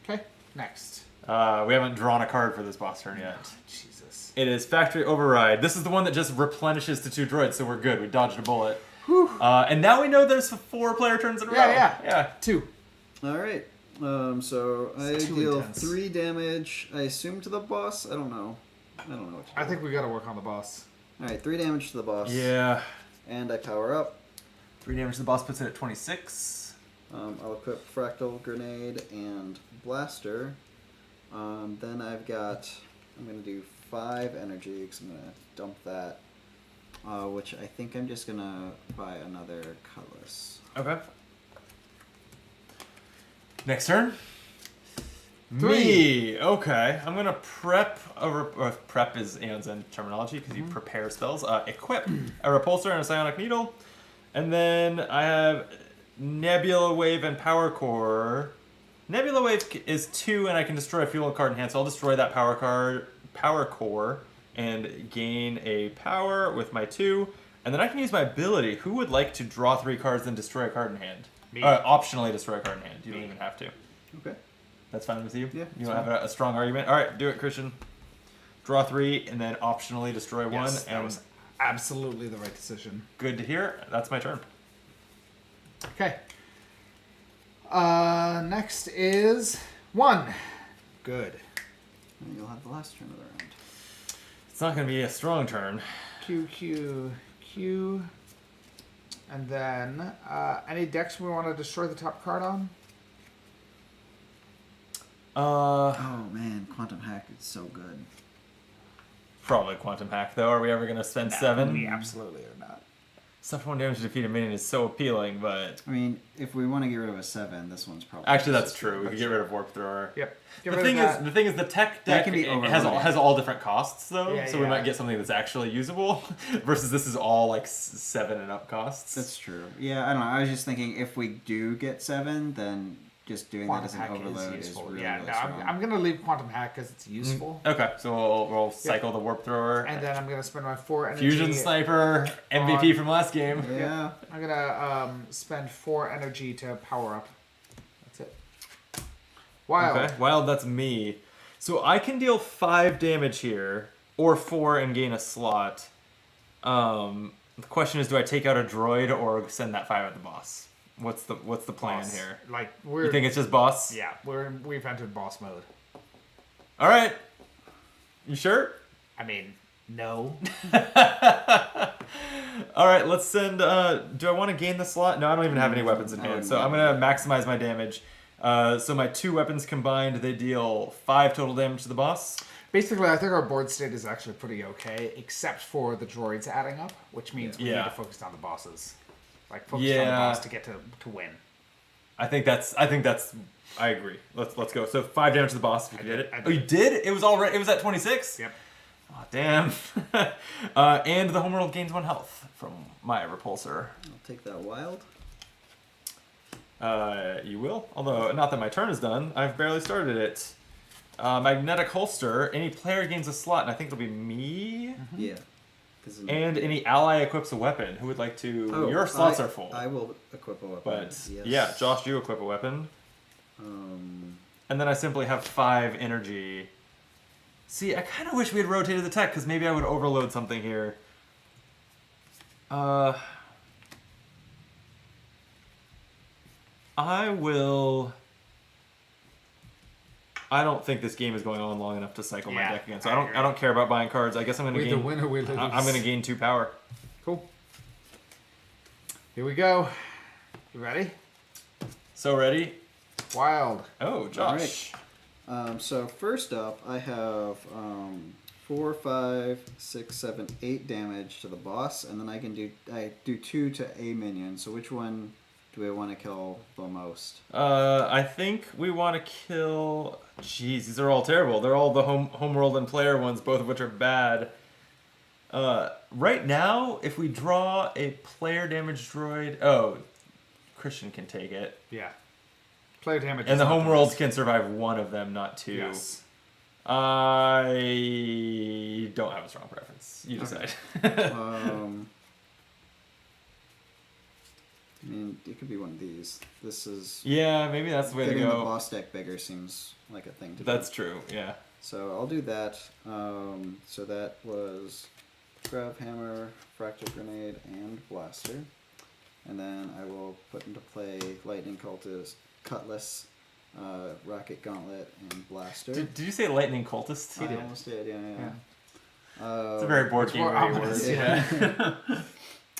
Okay, next. We haven't drawn a card for this boss turn yet. Jesus. It is Factory Override. This is the one that just replenishes to 2 droids, so we're good. We dodged a bullet. And now we know there's 4 player turns in a row. Yeah. 2. Alright. So I It's too deal intense. 3 damage, I assume to the boss? I don't know. I don't know what to do. I think we gotta work on the boss. Alright, 3 damage to the boss. Yeah. And I power up. 3 damage to the boss puts it at 26. I'll equip Fractal Grenade and Blaster. Then I'm going to do 5 energy because I'm going to dump that. Which I think I'm just going to buy another Cutlass. Okay. Next turn. 3. Me. Okay. I'm gonna prep prep is Aeon's End terminology because you prepare spells. Equip a repulsor and a psionic needle, and then I have Nebula Wave and Power Core. Nebula Wave is 2, and I can destroy a fuel card in hand, so I'll destroy that Power Core, and gain a power with my 2, and then I can use my ability. Who would like to draw 3 cards and destroy a card in hand? Me. Optionally destroy a card in hand. You don't even have to. Okay. That's fine with you? Yeah, You it's don't have a strong argument? Alright, do it, Christian. Draw 3, and then optionally destroy 1. Yes, that And was absolutely the right decision. good to hear. That's my turn. Okay. Next is 1. Good. And you'll have the last turn of the round. It's not going to be a strong turn. Q, Q, Q. And then, any decks we want to destroy the top card on? Oh man, Quantum Hack is so good. Probably Quantum Hack, though. Are we ever going to spend 7? We absolutely are not. Suffer 1 damage to defeat a minion is so appealing, but... I mean, if we want to get rid of a 7, this one's probably... Actually, that's true. We could get rid of Warp Thrower. Yep. The thing is, the tech That deck can be has overloaded. all different costs, though, Yeah, so we yeah. might get something that's actually usable, versus this is all, like, 7 and up costs. That's true. Yeah, I don't know. I was just thinking if we do get 7, then just doing Quantum that as an Hack overload is is useful. really, Yeah, really no, strong. I'm going to leave Quantum Hack because it's useful. Okay, so we'll cycle the Warp Thrower. And then I'm going to spend my 4 energy. Fusion Sniper, MVP on- from last game. Yeah. I'm going to spend 4 energy to power up. That's it. Wild. Okay, Wild, that's me. So I can deal 5 damage here, or 4 and gain a slot. The question is, do I take out a droid or send that 5 at the boss? What's the plan Boss. here? Like, we're... You think it's just boss? Yeah, we've entered boss mode. All right. You sure? I mean, no. All right, let's send... do I want to gain the slot? No, I don't even have any weapons in I hand, wouldn't so I'm bother. going to maximize my damage. So my 2 weapons combined, they deal 5 total damage to the boss. Basically, I think our board state is actually pretty okay, except for the droids adding up, which means we need Yeah. to focus on the bosses. Like, focus on the Yeah. boss to get to win. I think that's. I agree. Let's go. So 5 damage to the boss if you I did did, it. I Oh, you did. did? It was already. It was at 26. Yep. Oh, damn. And the homeworld gains 1 health from my repulsor. I'll take that wild. You will, although not that my turn is done. I've barely started it. Magnetic holster. Any player gains a slot, and I think it'll be me. Yeah. 'Cause And any ally equips a weapon. Who would like to? Oh, Your slots I- are full. I will equip a weapon. But yes. yeah, Josh, you equip a weapon. And then I simply have 5 energy. See, I kind of wish we had rotated the tech, because maybe I would overload something here. I will... I don't think this game is going on long enough to cycle my Yeah, deck again, so I I agree. don't care about buying cards. I guess I'm going to We either gain... win or we lose. I'm going to gain 2 power. Cool. Here we go. You ready? So ready? Wild. Oh, Josh. So first up, I have 4, 5, 6, 7, 8 damage to the boss, and then I do 2 to a minion. So which one do we want to kill the most? I think we want to kill... Jeez, these are all terrible. They're all the homeworld and player ones, both of which are bad. Right now, if we draw a player damage droid... Oh, Christian can take it. Yeah. Player damage. And is the not homeworlds best. can survive 1 of them, not 2. Yes. I don't have a strong preference. You decide. I mean, it could be one of these. This is Yeah, maybe that's the way to getting the go. boss deck bigger seems like a thing to do. That's true, yeah. So I'll do that. So that was Grav Hammer, Fractal Grenade, and Blaster. And then I will put into play Lightning Cutlass, Rocket Gauntlet, and Blaster. Did you say Lightning Cultist? I almost did, yeah. It's a very board It's game more ominous, word. yeah.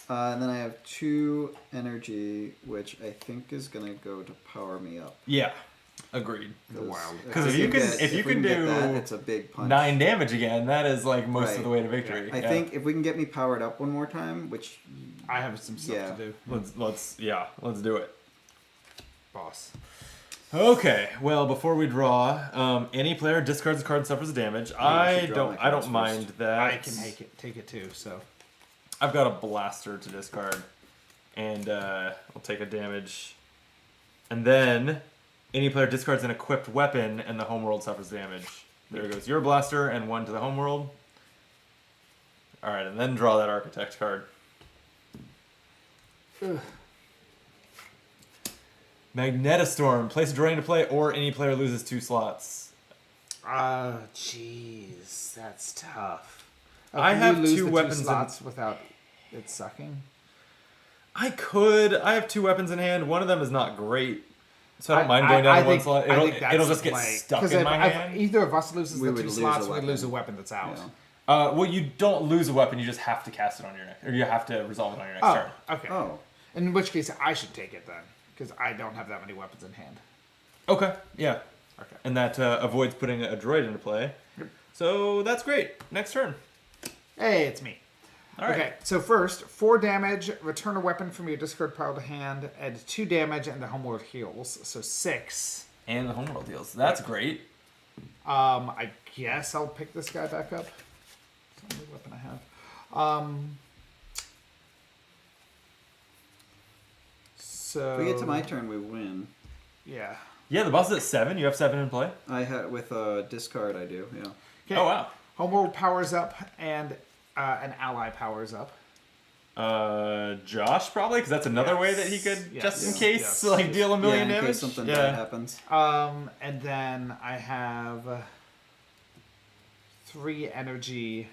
And then I have 2 energy, which I think is gonna go to power me up. Yeah, agreed. The wild. 'Cause if you can- if you we can get do that, it's a big punch. 9 damage again, that is like most of Right. the way to victory. I think if we can get me powered up one more time, which I have some stuff Yeah. to do. Let's do it. Boss. Okay, well, before we draw, any player discards a card and suffers damage. I should draw my I cards don't mind that. I can take it too, so. I've got a blaster to discard, and I'll take a damage. And then, any player discards an equipped weapon, and the homeworld suffers damage. There goes your blaster, and 1 to the homeworld. Alright, and then draw that architect card. Ugh. Magnetistorm. Place a droid into play, or any player loses 2 slots. Jeez, that's tough. I can have you lose 2 the weapons 2 in- slots without it sucking. I could. I have 2 weapons in hand. One of them is not great, so I don't mind going down to one slot. It'll just get stuck in my hand. If either of us loses We the would 2 lose slots, a we weapon. lose a weapon that's out. Yeah. Well, you don't lose a weapon. You just have to cast it on your next, or you have to resolve it on your next Oh, turn. okay. Oh. In which case, I should take it then, because I don't have that many weapons in hand. Okay. Yeah. Okay. And that avoids putting a droid into play. So that's great. Next turn. Hey, it's me. All right. Okay, so first, 4 damage, return a weapon from your discard pile to hand, add 2 damage, and the homeworld heals. So 6. And the homeworld deals. That's great. I guess I'll pick this guy back up. It's the only weapon I have. So If we get to my turn, we win. yeah. Yeah, the boss is at 7. You have 7 in play. I had with a discard. I do. Yeah. Okay. Oh wow. Homeworld powers up, and an ally powers up. Josh probably, because that's another way that he could, Yes. just in Yes. case, Yes. like deal a million yeah, in damage. case something bad happens. And then I have 3 energy.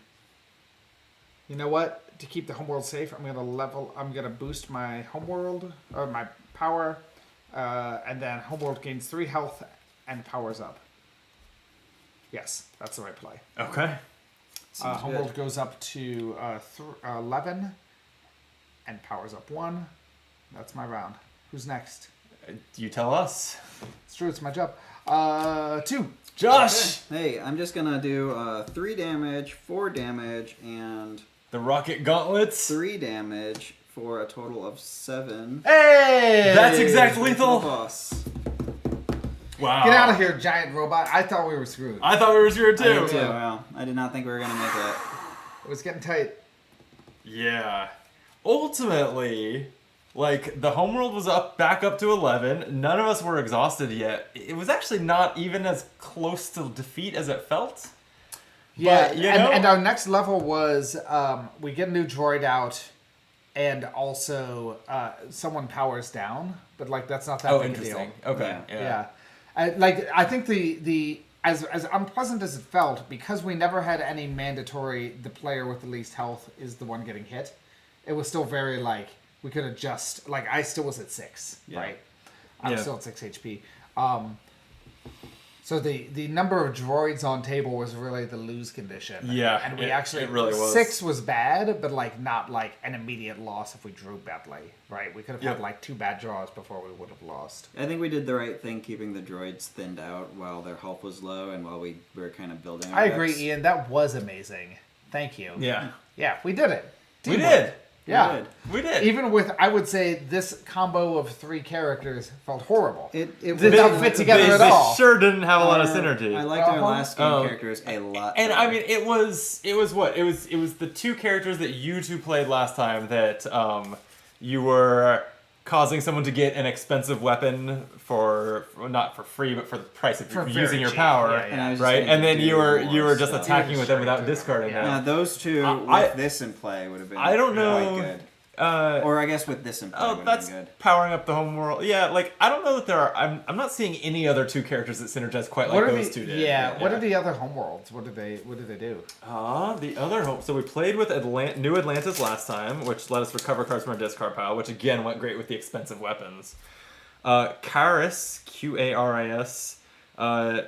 You know what? To keep the homeworld safe, I'm gonna boost my homeworld or my power, and then homeworld gains 3 health and powers up. Yes, that's the right play. Okay. Seems Homeworld good. goes up to 11 and powers up 1. That's my round. Who's next? You tell us. It's true, it's my job. 2. Josh! Hey, I'm just gonna do 3 damage, 4 damage, and The rocket gauntlets. 3 damage for a total of 7. Hey! That's exact To the lethal. boss. Wow. Get out of here, giant robot. I thought we were screwed. I thought we were screwed I did too. too. Wow. I did not think we were gonna make it. It was getting tight. Yeah. Ultimately, like, the homeworld was back up to 11. None of us were exhausted yet. It was actually not even as close to defeat as it felt. Yeah, But, you know- and our next level was we get a new droid out, and also someone powers down, but like that's not that Oh, big a interesting. deal. Okay. Yeah. I think the as unpleasant as it felt, because we never had any mandatory the player with the least health is the one getting hit. It was still very like we could adjust. Like I still was at 6, Yeah. right? I'm Yeah. still at 6 HP. So the number of droids on table was really the lose condition. Yeah, and we it actually really was. 6 was bad, but like not like an immediate loss if we drew badly, right? We could have Yep. had like 2 bad draws before we would have lost. I think we did the right thing keeping the droids thinned out while their health was low and while we were kind of building our I agree, decks. Ian. That was amazing. Thank you. Yeah. Yeah, we did it. We Teamwork. did. Yeah. did. We did. Even with, I would say, this combo of 3 characters felt horrible. It Did not fit together they, at they all. sure didn't have a lot of synergy. I liked our Uh-huh. last game Oh. characters a lot. And better. I mean, it was what it was the 2 characters that you 2 played last time that you were causing someone to get an expensive weapon for not for free but for the price of For very using your cheap. power, Yeah, yeah. And I was just right? going And to then do you more were just stuff. attacking with them without Yeah. discarding Yeah. Yeah, them. those 2 I- with this in play would have been I don't know. quite good. Uh, Or I guess with this in play Oh, would have that's been good. powering up the home world. Yeah, like I don't know that there are. I'm not seeing any other 2 characters that synergize quite like What are those the, 2 did. yeah, what are the other homeworlds? What did they do? The other home. So we played with New Atlantis last time, which let us recover cards from our discard pile, which again went great with the expensive weapons. Karis, Qaris.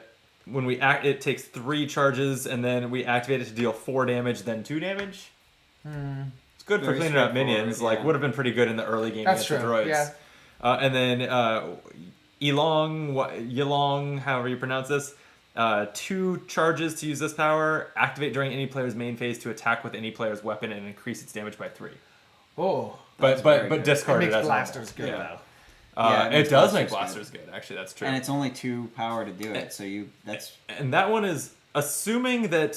When we act, it takes 3 charges, and then we activate it to deal 4 damage, then 2 damage. It's good for Very cleaning up minions. straightforward, Like yeah. would have been pretty good in the early game That's against the true, droids. yeah. And then Yilong, however you pronounce this. 2 charges to use this power. Activate during any player's main phase to attack with any player's weapon and increase its damage by 3. Oh, That's But very good. discard it it makes as normal. blasters good Yeah. though. Yeah, it It makes does make blasters blasters good. Actually, that's true. And it's only 2 power to do it, so that's And that one is assuming that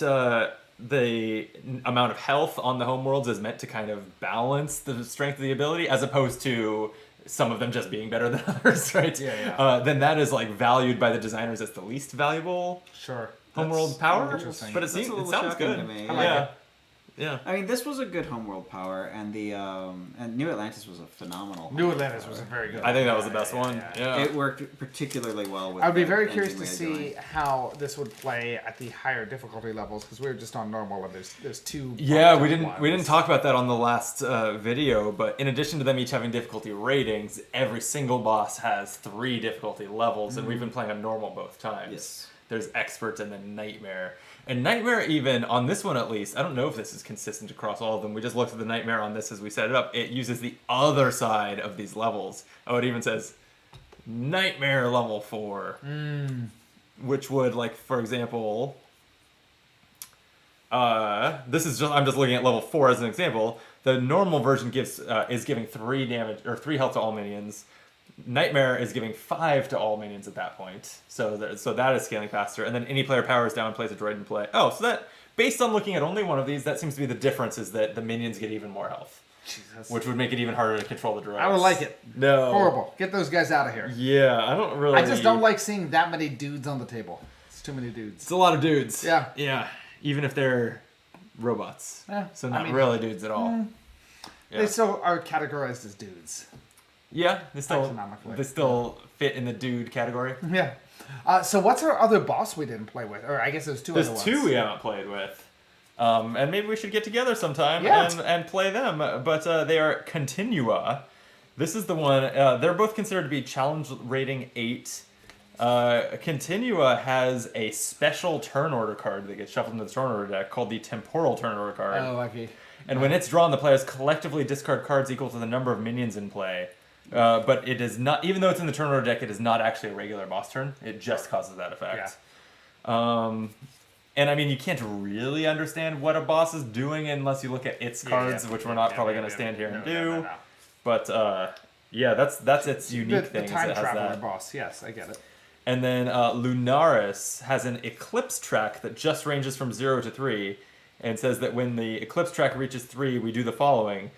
the amount of health on the homeworlds is meant to kind of balance the strength of the ability, as opposed to some of them just being better than others, right? Yeah. Then that is like valued by the designers as the least valuable Sure. homeworld power. interesting. But it That's a seems it little sounds shocking good. to me. I like Yeah. it. Yeah. I mean, this was a good homeworld power, and the and New Atlantis was a phenomenal. New Atlantis was a very good. I think that was the best one. Yeah. It worked particularly well with. I would be the very engine curious to we had see going. how this would play at the higher difficulty levels because we were just on normal and there's two. Yeah, we bumped didn't up we didn't ones. talk about that on the last video, but in addition to them each having difficulty ratings, every single boss has 3 difficulty levels, and we've been playing on normal both times. Yes. There's expert and then nightmare. And nightmare, even on this one at least, I don't know if this is consistent across all of them. We just looked at the nightmare on this as we set it up. It uses the other side of these levels. Oh, it even says nightmare level 4, which would, like, for example, this is just I'm just looking at level 4 as an example. The normal version gives is giving 3 damage or 3 health to all minions. Nightmare is giving 5 to all minions at that point, so that is scaling faster. And then any player powers down and plays a droid in play. Oh, so that based on looking at only one of these, that seems to be the difference is that the minions get even more health, Jesus. which would make it even harder to control the droids. I would like it. No, Horrible. Get those guys out of here. Yeah, I don't really. I just don't like seeing that many dudes on the table. It's too many dudes. It's a lot of dudes. Yeah. Yeah, even if they're robots. Yeah, So I not mean, really dudes at all. Yeah. They still are categorized as dudes. Yeah, they Economically. still fit in the dude category. Yeah. So what's our other boss we didn't play with? Or I guess there's 2 There's other ones. 2 we haven't played with. And maybe we should get together sometime Yeah. and play them. But they are Continua. This is the one. They're both considered to be challenge rating 8. Continua has a special turn order card that gets shuffled into the turn order deck called the Temporal Turn Order card. Oh, lucky. And when it's drawn, the players collectively discard cards equal to the number of minions in play. But it is not, even though it's in the turn order deck, it is not actually a regular boss turn. It just causes that effect. And I mean, you can't really understand what a boss is doing unless you look at its cards, which we're not probably going to stand here and do. No. But yeah, that's its unique The thing. is time it has traveler that. boss. Yes, I get it. And then Lunaris has an Eclipse track that just ranges from 0 to 3, and says that when the Eclipse track reaches 3, we do the following.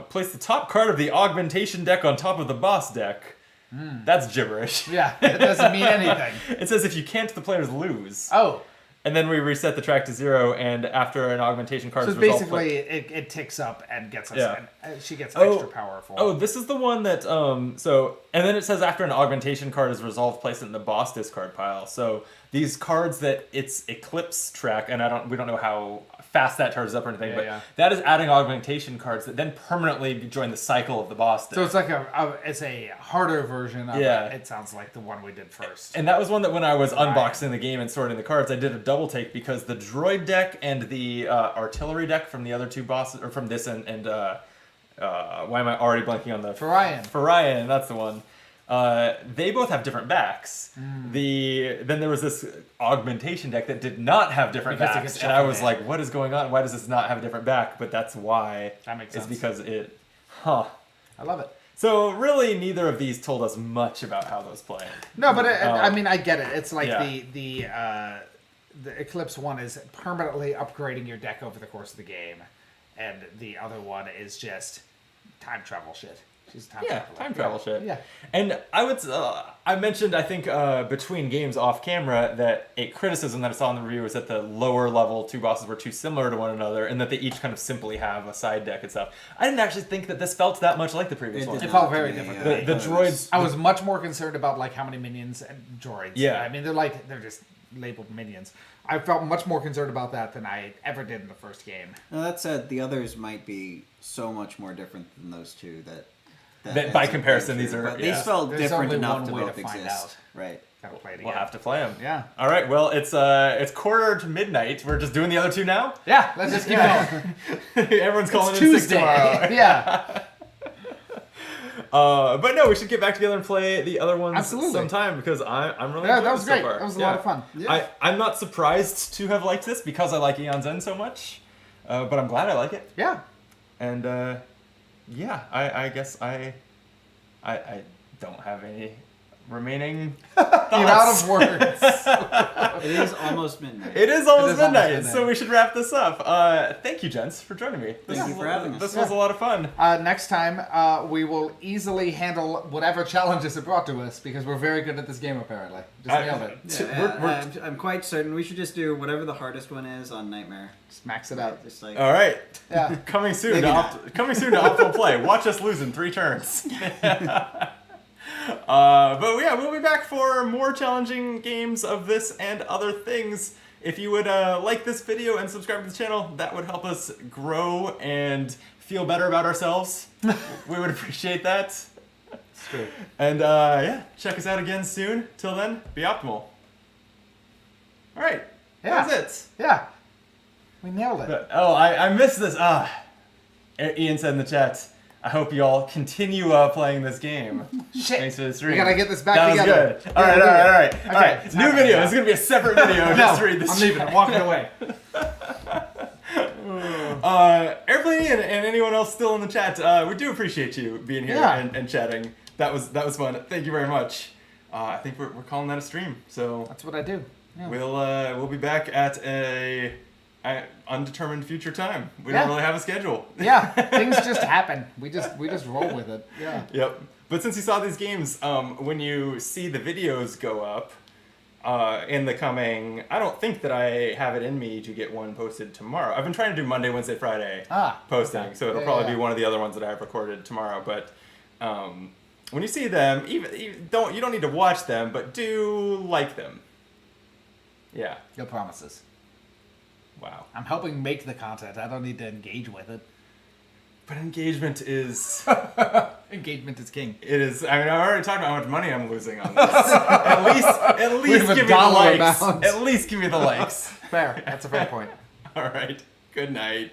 Place the top card of the augmentation deck on top of the boss deck. That's gibberish. Yeah, it doesn't mean anything. It says if you can't, the players lose. Oh, And then we reset the track to 0, and after an augmentation card so is resolved... basically it ticks up and gets us. Yeah. And she gets Oh, extra powerful. Oh, this is the one that and then it says after an augmentation card is resolved, place it in the boss discard pile. So these cards that it's Eclipse track, and we don't know how fast that charges up or anything, Yeah, but yeah. that is adding augmentation cards that then permanently join the cycle of the boss deck. So it's like it's a harder version of Yeah. it. It sounds like the one we did first. And that was one that when I was unboxing the game and sorting the cards, I did a double take because the droid deck and the artillery deck from the other 2 bosses, or from this and why am I already blanking on the... Farian, that's the one. They both have different backs. Then there was this augmentation deck that did not have different Because it backs, gets and I shuffled was in. like, "What is going on? Why does this not have a different back?" But that's why. That makes it's sense. because it. I love it. So really, neither of these told us much about how those play. No, but I mean, I get it. It's like Yeah. the Eclipse one is permanently upgrading your deck over the course of the game, and the other one is just time travel shit. She's a time Yeah, traveler. time travel shit. Yeah. And I mentioned, I think, between games off camera that a criticism that I saw in the review was that the lower level 2 bosses were too similar to one another and that they each kind of simply have a side deck and stuff. I didn't actually think that this felt that much like the previous one. It felt very different. The droids... I was much more concerned about like how many minions and droids. Yeah. I mean, they're just labeled minions. I felt much more concerned about that than I ever did in the first game. Now that said, the others might be so much more different than those 2 that That by comparison, these are... But yeah. these felt There's different only enough one to way both to find exist. out. Right. Gotta play it again. We'll have to play them. Yeah. All right. Well, it's quarter to midnight. We're just doing the other 2 now. Yeah, let's just keep going. Everyone's calling It's in sick Tuesday. tomorrow. Yeah. But no, we should get back together and play the other ones Absolutely. sometime because I'm really Yeah, enjoying that was it so great. far. That was a lot of fun. Yeah. I'm not surprised to have liked this because I like Aeon's End so much, but I'm glad I like it. Yeah. And yeah, I guess I don't have any remaining You're out of words. It is almost midnight. It is almost It is almost midnight, midnight. so we should wrap this up. Thank you, gents, for joining me. Thank you for having us. This was a lot of fun. Next time, we will easily handle whatever challenges it brought to us because we're very good at this game, apparently. Just nailed it. Yeah, I'm quite certain we should just do whatever the hardest one is on Nightmare. Just max it out. Just like All right. Yeah. Coming soon. Maybe To not. coming soon to Optimal Play. Watch us lose in 3 turns. But yeah, we'll be back for more challenging games of this and other things. If you would like this video and subscribe to the channel, that would help us grow and feel better about ourselves. We would appreciate that. It's true. And yeah, check us out again soon. Till then, be optimal. All right. Yeah. That's it. Yeah. We nailed it. Oh, I missed this. Ian said in the chat, I hope you all continue playing this game. Shit. Thanks for the stream. We gotta get this back that together. Was good. All right. All right. it's New happening video. now. It's gonna be a separate video. Just read this. I'm leaving. I'm walking away. Airplane and anyone else still in the chat, we do appreciate you being here Yeah. and chatting. That was fun. Thank you very much. I think we're calling that a stream. So That's what I do. Yeah. we'll be back at a undetermined future time. We Yeah. don't really have a schedule. Yeah, things just happen. We just roll with it. Yeah. Yep. But since you saw these games, when you see the videos go up in the coming, I don't think that I have it in me to get one posted tomorrow. I've been trying to do Monday, Wednesday, Friday posting, okay. so it'll Yeah, probably yeah. be one of the other ones that I have recorded tomorrow. But when you see them, even you don't need to watch them, but do like them. Yeah. No promises. Wow. I'm helping make the content. I don't need to engage with it. But engagement is. Engagement is king. It is. I mean, I already talked about how much money I'm losing on this. at We least have a give me the dollar likes. amount. At least give me the likes. Fair. That's a fair point. All right. Good night.